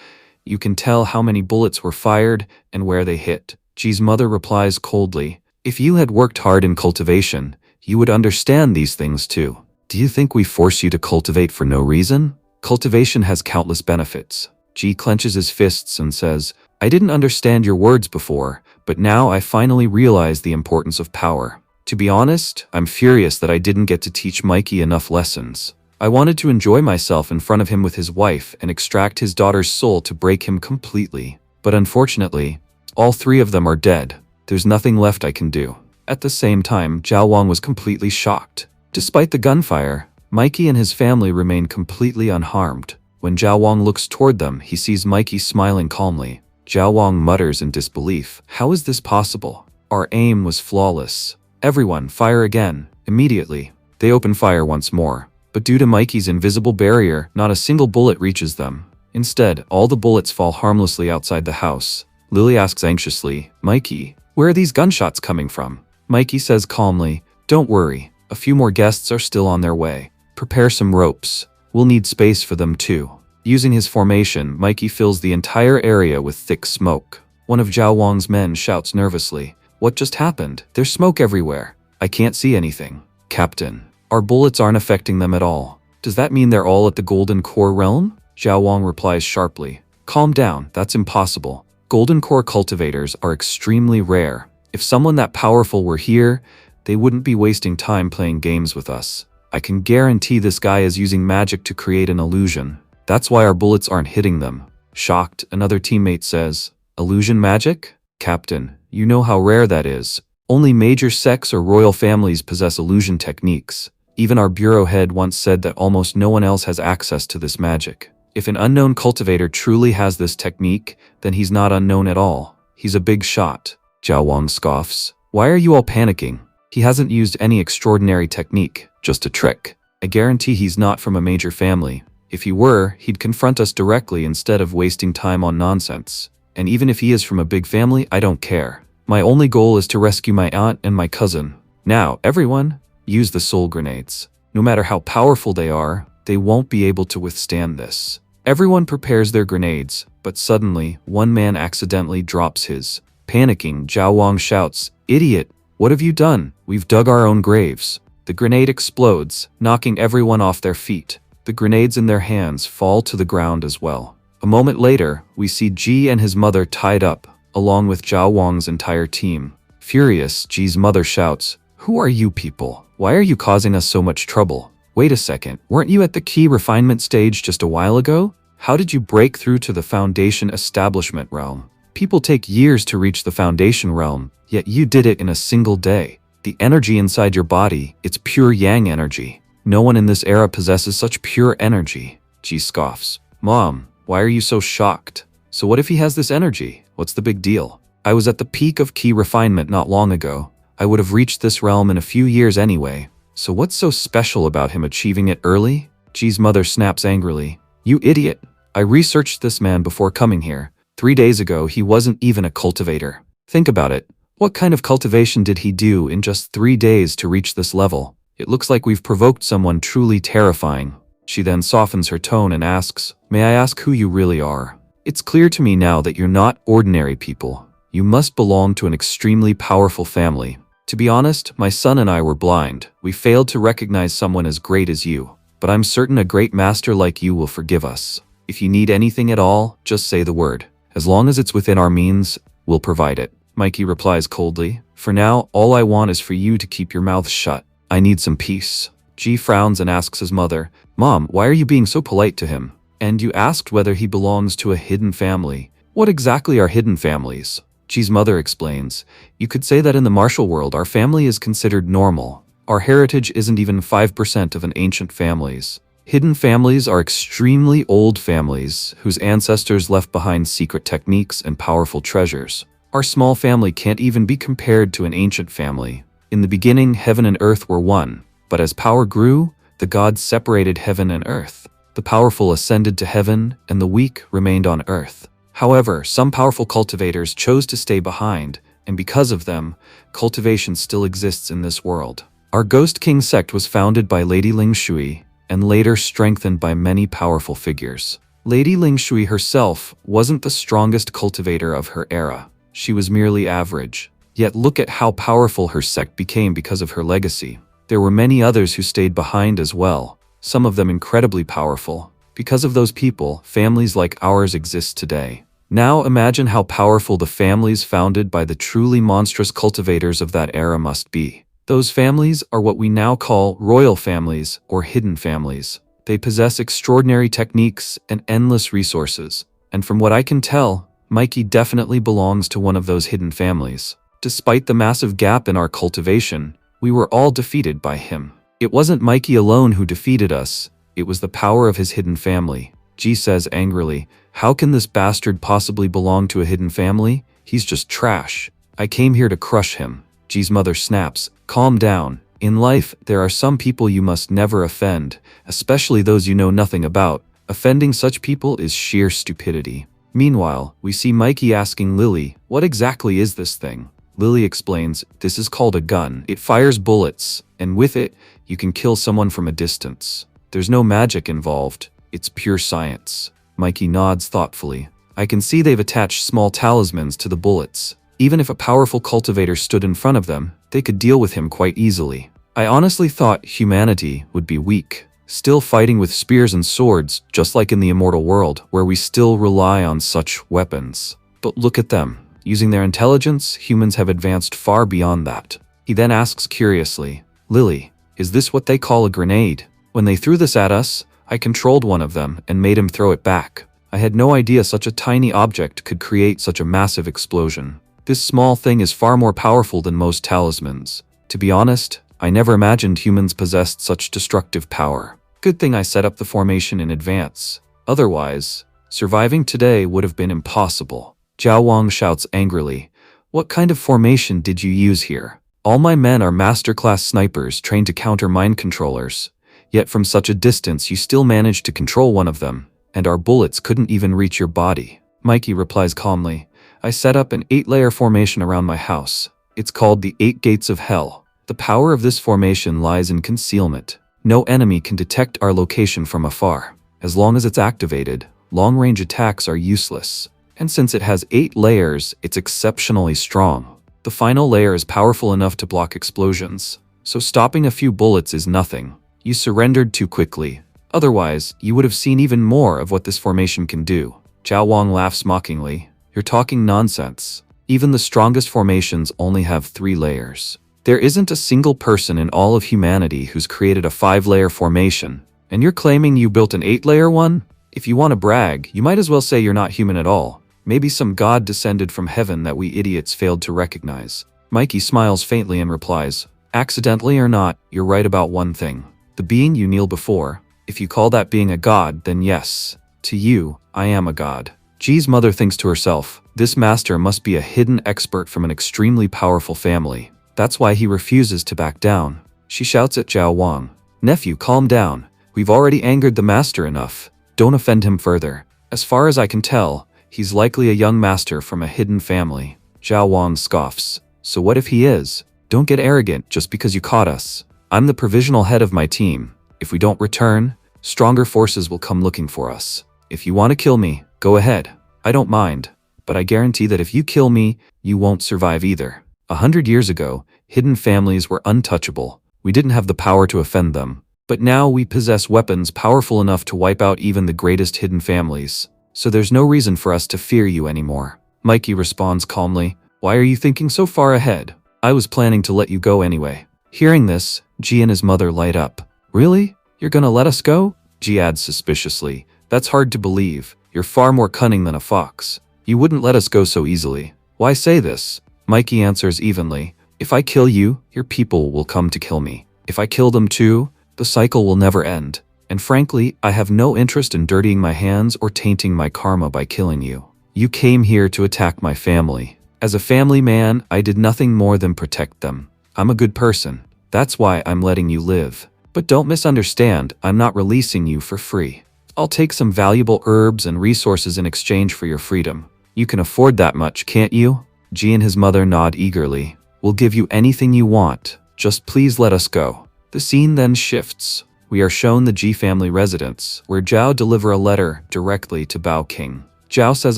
[SPEAKER 1] you can tell how many bullets were fired and where they hit." G's mother replies coldly, "If you had worked hard in cultivation, you would understand these things too. Do you think we force you to cultivate for no reason? Cultivation has countless benefits." G clenches his fists and says, "I didn't understand your words before, but now I finally realize the importance of power. To be honest, I'm furious that I didn't get to teach Mikey enough lessons. I wanted to enjoy myself in front of him with his wife and extract his daughter's soul to break him completely. But unfortunately, all 3 of them are dead. There's nothing left I can do." At the same time, Zhao Wang was completely shocked. Despite the gunfire, Mikey and his family remain completely unharmed. When Zhao Wang looks toward them, he sees Mikey smiling calmly. Zhao Wang mutters in disbelief. "How is this possible? Our aim was flawless. Everyone, fire again." Immediately, they open fire once more. But due to Mikey's invisible barrier, not a single bullet reaches them. Instead, all the bullets fall harmlessly outside the house. Lily asks anxiously, "Mikey, where are these gunshots coming from?" Mikey says calmly, "Don't worry. A few more guests are still on their way. Prepare some ropes. We'll need space for them too." Using his formation, Mikey fills the entire area with thick smoke. One of Zhao Wang's men shouts nervously, "What just happened? There's smoke everywhere. I can't see anything." "Captain, our bullets aren't affecting them at all. Does that mean they're all at the Golden Core realm?" Zhao Wang replies sharply. "Calm down, that's impossible. Golden Core cultivators are extremely rare. If someone that powerful were here, they wouldn't be wasting time playing games with us. I can guarantee this guy is using magic to create an illusion. That's why our bullets aren't hitting them." Shocked, another teammate says, "Illusion magic? Captain, you know how rare that is. Only major sects or royal families possess illusion techniques. Even our bureau head once said that almost no one else has access to this magic. If an unknown cultivator truly has this technique, then he's not unknown at all. He's a big shot." Zhao Wang scoffs. "Why are you all panicking? He hasn't used any extraordinary technique, just a trick. I guarantee he's not from a major family. If he were, he'd confront us directly instead of wasting time on nonsense. And even if he is from a big family, I don't care. My only goal is to rescue my aunt and my cousin. Now, everyone, use the soul grenades. No matter how powerful they are, they won't be able to withstand this." Everyone prepares their grenades, but suddenly, one man accidentally drops his. Panicking, Zhao Wang shouts, "Idiot! What have you done? We've dug our own graves." The grenade explodes, knocking everyone off their feet. The grenades in their hands fall to the ground as well. A moment later, we see G and his mother tied up, along with Zhao Wang's entire team. Furious, G's mother shouts, "Who are you people? Why are you causing us so much trouble? Wait a second, weren't you at the key refinement stage just a while ago? How did you break through to the Foundation Establishment realm? People take years to reach the Foundation realm, yet you did it in a single day. The energy inside your body, it's pure yang energy. No one in this era possesses such pure energy." G scoffs. "Mom, why are you so shocked? So what if he has this energy? What's the big deal? I was at the peak of key refinement not long ago. I would have reached this realm in a few years anyway. So what's so special about him achieving it early?" G's mother snaps angrily. "You idiot. I researched this man before coming here. 3 days ago, he wasn't even a cultivator. Think about it. What kind of cultivation did he do in just 3 days to reach this level? It looks like we've provoked someone truly terrifying." She then softens her tone and asks, "May I ask who you really are? It's clear to me now that you're not ordinary people. You must belong to an extremely powerful family. To be honest, my son and I were blind. We failed to recognize someone as great as you. But I'm certain a great master like you will forgive us. If you need anything at all, just say the word. As long as it's within our means, we'll provide it. Mikey replies coldly. For now, all I want is for you to keep your mouth shut. I need some peace. G frowns and asks his mother, Mom, why are you being so polite to him? And you asked whether he belongs to a hidden family. What exactly are hidden families? G's mother explains, you could say that in the martial world our family is considered normal. Our heritage isn't even 5% of an ancient family's. Hidden families are extremely old families whose ancestors left behind secret techniques and powerful treasures. Our small family can't even be compared to an ancient family. In the beginning, heaven and earth were one, but as power grew, the gods separated heaven and earth. The powerful ascended to heaven and the weak remained on earth. However, some powerful cultivators chose to stay behind, and because of them, cultivation still exists in this world. Our Ghost King sect was founded by Lady Ling Shui, and later strengthened by many powerful figures. Lady Ling Shui herself wasn't the strongest cultivator of her era. She was merely average. Yet look at how powerful her sect became because of her legacy. There were many others who stayed behind as well, some of them incredibly powerful. Because of those people, families like ours exist today. Now imagine how powerful the families founded by the truly monstrous cultivators of that era must be. Those families are what we now call royal families or hidden families. They possess extraordinary techniques and endless resources. And from what I can tell, Mikey definitely belongs to one of those hidden families. Despite the massive gap in our cultivation, we were all defeated by him. It wasn't Mikey alone who defeated us, it was the power of his hidden family. G says angrily, how can this bastard possibly belong to a hidden family? He's just trash. I came here to crush him. G's mother snaps, calm down. In life, there are some people you must never offend, especially those you know nothing about. Offending such people is sheer stupidity. Meanwhile, we see Mikey asking Lily, what exactly is this thing? Lily explains, this is called a gun. It fires bullets, and with it, you can kill someone from a distance. There's no magic involved. It's pure science. Mikey nods thoughtfully. I can see they've attached small talismans to the bullets. Even if a powerful cultivator stood in front of them, they could deal with him quite easily. I honestly thought humanity would be weak, still fighting with spears and swords, just like in the immortal world, where we still rely on such weapons. But look at them. Using their intelligence, humans have advanced far beyond that. He then asks curiously, Lily, is this what they call a grenade? When they threw this at us, I controlled one of them and made him throw it back. I had no idea such a tiny object could create such a massive explosion. This small thing is far more powerful than most talismans. To be honest, I never imagined humans possessed such destructive power. Good thing I set up the formation in advance. Otherwise, surviving today would have been impossible. Zhao Wang shouts angrily, what kind of formation did you use here? All my men are masterclass snipers trained to counter mind controllers. Yet from such a distance you still managed to control one of them, and our bullets couldn't even reach your body. Mikey replies calmly, I set up an 8-layer formation around my house. It's called the 8 Gates of Hell. The power of this formation lies in concealment. No enemy can detect our location from afar. As long as it's activated, long-range attacks are useless. And since it has 8 layers, it's exceptionally strong. The final layer is powerful enough to block explosions, so stopping a few bullets is nothing. You surrendered too quickly. Otherwise, you would have seen even more of what this formation can do. Zhao Wang laughs mockingly. You're talking nonsense. Even the strongest formations only have 3 layers. There isn't a single person in all of humanity who's created a 5-layer formation, and you're claiming you built an 8-layer one? If you want to brag, you might as well say you're not human at all. Maybe some god descended from heaven that we idiots failed to recognize. Mikey smiles faintly and replies, accidentally or not, you're right about one thing. The being you kneel before, if you call that being a god, then yes, to you, I am a god. G's mother thinks to herself, this master must be a hidden expert from an extremely powerful family. That's why he refuses to back down. She shouts at Zhao Wang, nephew, calm down. We've already angered the master enough. Don't offend him further. As far as I can tell, he's likely a young master from a hidden family. Zhao Wang scoffs. So what if he is? Don't get arrogant just because you caught us. I'm the provisional head of my team. If we don't return, stronger forces will come looking for us. If you want to kill me, go ahead. I don't mind. but I guarantee that if you kill me, you won't survive either. 100 years ago, hidden families were untouchable. We didn't have the power to offend them. But now we possess weapons powerful enough to wipe out even the greatest hidden families. So there's no reason for us to fear you anymore. Mikey responds calmly, "Why are you thinking so far ahead? I was planning to let you go anyway." Hearing this, Ji and his mother light up. "Really? You're gonna let us go?" Ji adds suspiciously, "That's hard to believe. You're far more cunning than a fox. You wouldn't let us go so easily. Why say this?" Mikey answers evenly, "If I kill you, your people will come to kill me. If I kill them too, the cycle will never end. And frankly, I have no interest in dirtying my hands or tainting my karma by killing you. You came here to attack my family. As a family man, I did nothing more than protect them. I'm a good person. That's why I'm letting you live. But don't misunderstand, I'm not releasing you for free. I'll take some valuable herbs and resources in exchange for your freedom. You can afford that much, can't you?" Ji and his mother nod eagerly. "We'll give you anything you want. Just please let us go." The scene then shifts. We are shown the Ji family residence, where Zhao deliver a letter directly to Bao King. Zhao says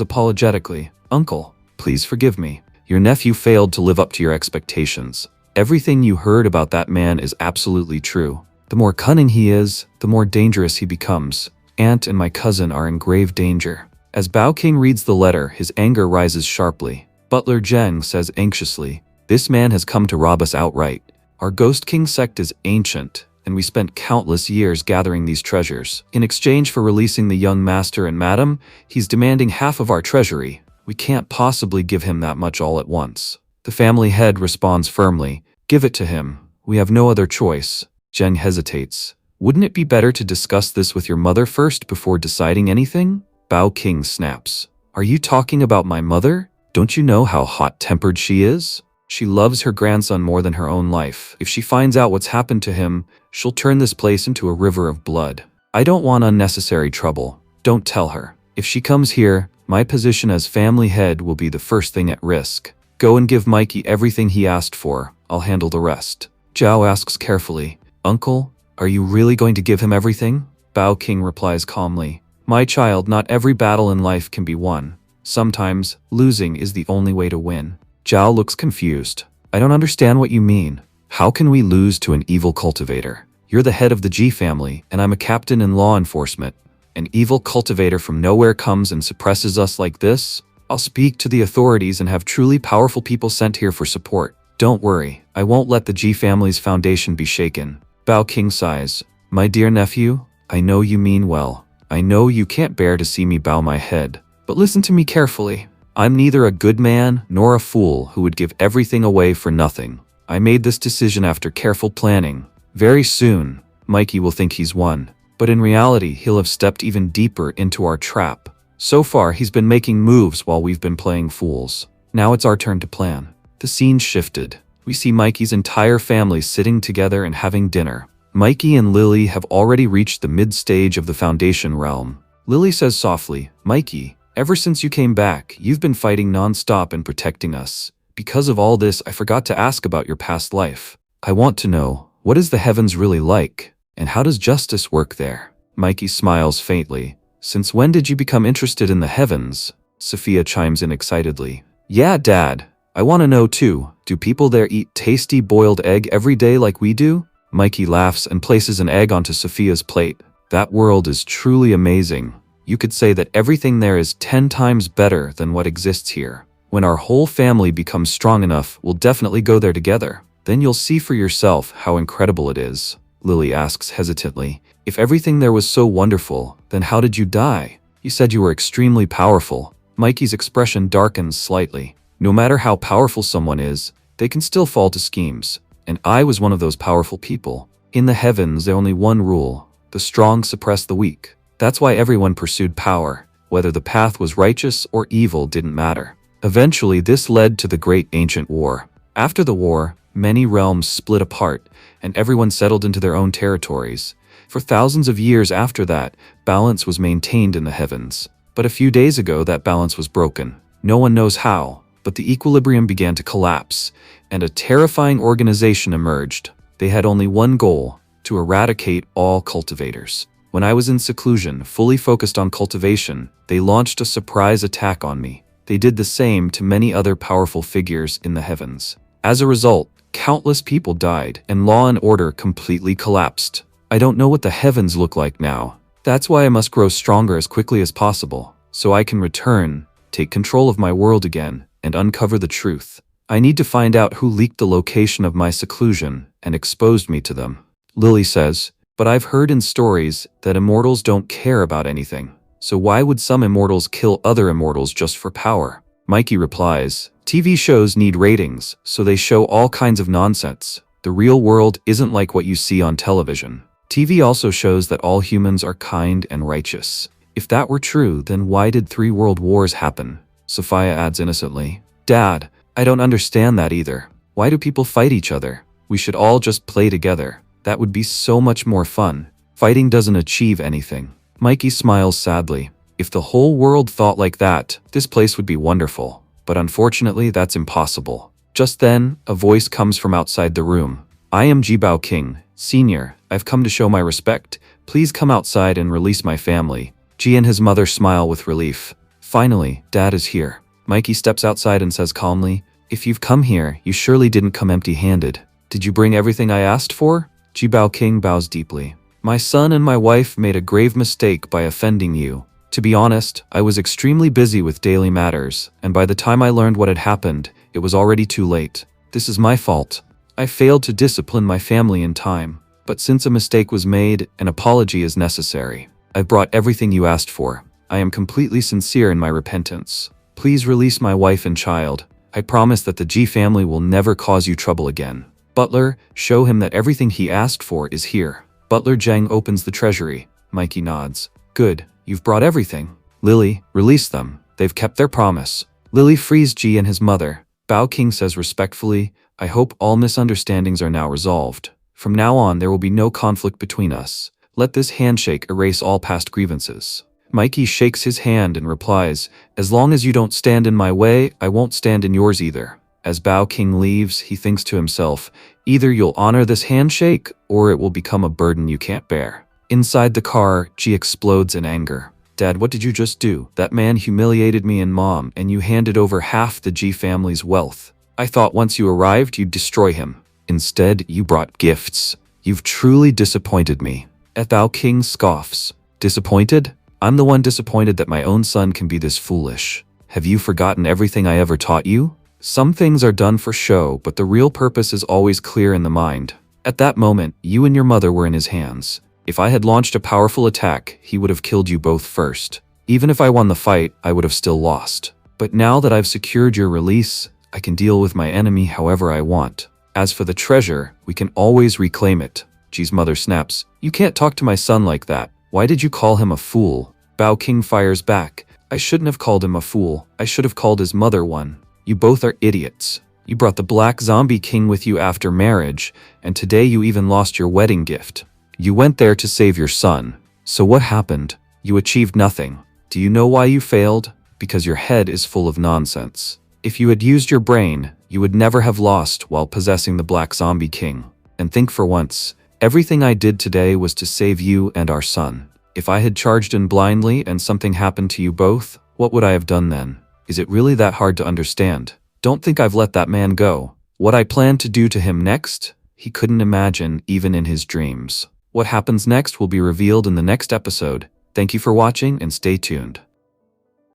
[SPEAKER 1] apologetically, "Uncle, please forgive me. Your nephew failed to live up to your expectations. Everything you heard about that man is absolutely true. The more cunning he is, the more dangerous he becomes. Aunt and my cousin are in grave danger." As Bao King reads the letter, his anger rises sharply. Butler Zheng says anxiously, "This man has come to rob us outright. Our Ghost King sect is ancient, and we spent countless years gathering these treasures. In exchange for releasing the young master and madam, he's demanding half of our treasury. We can't possibly give him that much all at once." The family head responds firmly, "Give it to him. We have no other choice." Zheng hesitates. "Wouldn't it be better to discuss this with your mother first before deciding anything?" Bao King snaps. "Are you talking about my mother? Don't you know how hot-tempered she is? She loves her grandson more than her own life. If she finds out what's happened to him, she'll turn this place into a river of blood. I don't want unnecessary trouble. Don't tell her. If she comes here, my position as family head will be the first thing at risk. Go and give Mikey everything he asked for. I'll handle the rest." Zhao asks carefully, "Uncle, are you really going to give him everything?" Bao King replies calmly, "My child, not every battle in life can be won. Sometimes, losing is the only way to win." Zhao looks confused. "I don't understand what you mean. How can we lose to an evil cultivator? You're the head of the Ji family, and I'm a captain in law enforcement. An evil cultivator from nowhere comes and suppresses us like this? I'll speak to the authorities and have truly powerful people sent here for support. Don't worry, I won't let the Ji family's foundation be shaken." Bao King sighs. "My dear nephew, I know you mean well. I know you can't bear to see me bow my head. But listen to me carefully. I'm neither a good man nor a fool who would give everything away for nothing. I made this decision after careful planning. Very soon, Mikey will think he's won. But in reality, he'll have stepped even deeper into our trap. So far, he's been making moves while we've been playing fools. Now it's our turn to plan." The scene shifted. We see Mikey's entire family sitting together and having dinner. Mikey and Lily have already reached the mid-stage of the Foundation realm. Lily says softly, "Mikey, ever since you came back, you've been fighting non-stop and protecting us. Because of all this, I forgot to ask about your past life. I want to know, what is the heavens really like? And how does justice work there?" Mikey smiles faintly. "Since when did you become interested in the heavens?" Sophia chimes in excitedly. "Yeah, Dad. I want to know too. Do people there eat tasty boiled egg every day like we do?" Mikey laughs and places an egg onto Sophia's plate. "That world is truly amazing. You could say that everything there is 10 times better than what exists here. When our whole family becomes strong enough, we'll definitely go there together. Then you'll see for yourself how incredible it is." Lily asks hesitantly, "If everything there was so wonderful, then how did you die? You said you were extremely powerful." Mikey's expression darkens slightly. "No matter how powerful someone is, they can still fall to schemes. And I was one of those powerful people. In the heavens, there's only one rule. The strong suppress the weak. That's why everyone pursued power. Whether the path was righteous or evil didn't matter. Eventually, this led to the Great Ancient War. After the war, many realms split apart, and everyone settled into their own territories. For thousands of years after that, balance was maintained in the heavens. But a few days ago, that balance was broken. No one knows how, but the equilibrium began to collapse, and a terrifying organization emerged. They had only one goal: to eradicate all cultivators. When I was in seclusion, fully focused on cultivation, they launched a surprise attack on me. they did the same to many other powerful figures in the heavens. As a result, countless people died and law and order completely collapsed. I don't know what the heavens look like now. That's why I must grow stronger as quickly as possible, so I can return, take control of my world again, and uncover the truth. I need to find out who leaked the location of my seclusion and exposed me to them. Lily says, but I've heard in stories that immortals don't care about anything. So why would some immortals kill other immortals just for power? Mikey replies, TV shows need ratings, so they show all kinds of nonsense. The real world isn't like what you see on television. TV also shows that all humans are kind and righteous. If that were true, then why did 3 world wars happen? Sophia adds innocently. Dad, I don't understand that either. Why do people fight each other? We should all just play together. That would be so much more fun. Fighting doesn't achieve anything. Mikey smiles sadly. If the whole world thought like that, this place would be wonderful. But unfortunately, that's impossible. Just then, a voice comes from outside the room. I am Jibao King, Senior. I've come to show my respect. Please come outside and release my family. Ji and his mother smile with relief. Finally, Dad is here. Mikey steps outside and says calmly, if you've come here, you surely didn't come empty-handed. Did you bring everything I asked for? Jibao King bows deeply. My son and my wife made a grave mistake by offending you. To be honest, I was extremely busy with daily matters, and by the time I learned what had happened, it was already too late. This is my fault. I failed to discipline my family in time, but since a mistake was made, an apology is necessary. I've brought everything you asked for. I am completely sincere in my repentance. Please release my wife and child. I promise that the G family will never cause you trouble again. Butler, show him that everything he asked for is here. Butler Zhang opens the treasury. Mikey nods. Good, you've brought everything. Lily, release them. They've kept their promise. Lily frees Ji and his mother. Bao King says respectfully, I hope all misunderstandings are now resolved. From now on, there will be no conflict between us. Let this handshake erase all past grievances. Mikey shakes his hand and replies, as long as you don't stand in my way, I won't stand in yours either. As Bao King leaves, he thinks to himself, either you'll honor this handshake, or it will become a burden you can't bear. Inside the car, Ji explodes in anger. Dad, what did you just do? That man humiliated me and Mom, and you handed over half the Ji family's wealth. I thought once you arrived, you'd destroy him. Instead, you brought gifts. You've truly disappointed me. Bao King scoffs. Disappointed? I'm the one disappointed that my own son can be this foolish. Have you forgotten everything I ever taught you? Some things are done for show, but the real purpose is always clear in the mind. At that moment, you and your mother were in his hands. If I had launched a powerful attack, he would have killed you both first. Even if I won the fight, I would have still lost. But now that I've secured your release, I can deal with my enemy however I want. As for the treasure, we can always reclaim it. Ji's mother snaps, you can't talk to my son like that. Why did you call him a fool? Bao King fires back. I shouldn't have called him a fool. I should have called his mother one. You both are idiots. You brought the Black Zombie King with you after marriage, and today you even lost your wedding gift. You went there to save your son. So what happened? You achieved nothing. Do you know why you failed? Because your head is full of nonsense. If you had used your brain, you would never have lost while possessing the Black Zombie King. And think for once, everything I did today was to save you and our son. If I had charged in blindly and something happened to you both, what would I have done then? Is it really that hard to understand? Don't think I've let that man go. What I plan to do to him next, he couldn't imagine even in his dreams. What happens next will be revealed in the next episode. Thank you for watching and stay tuned.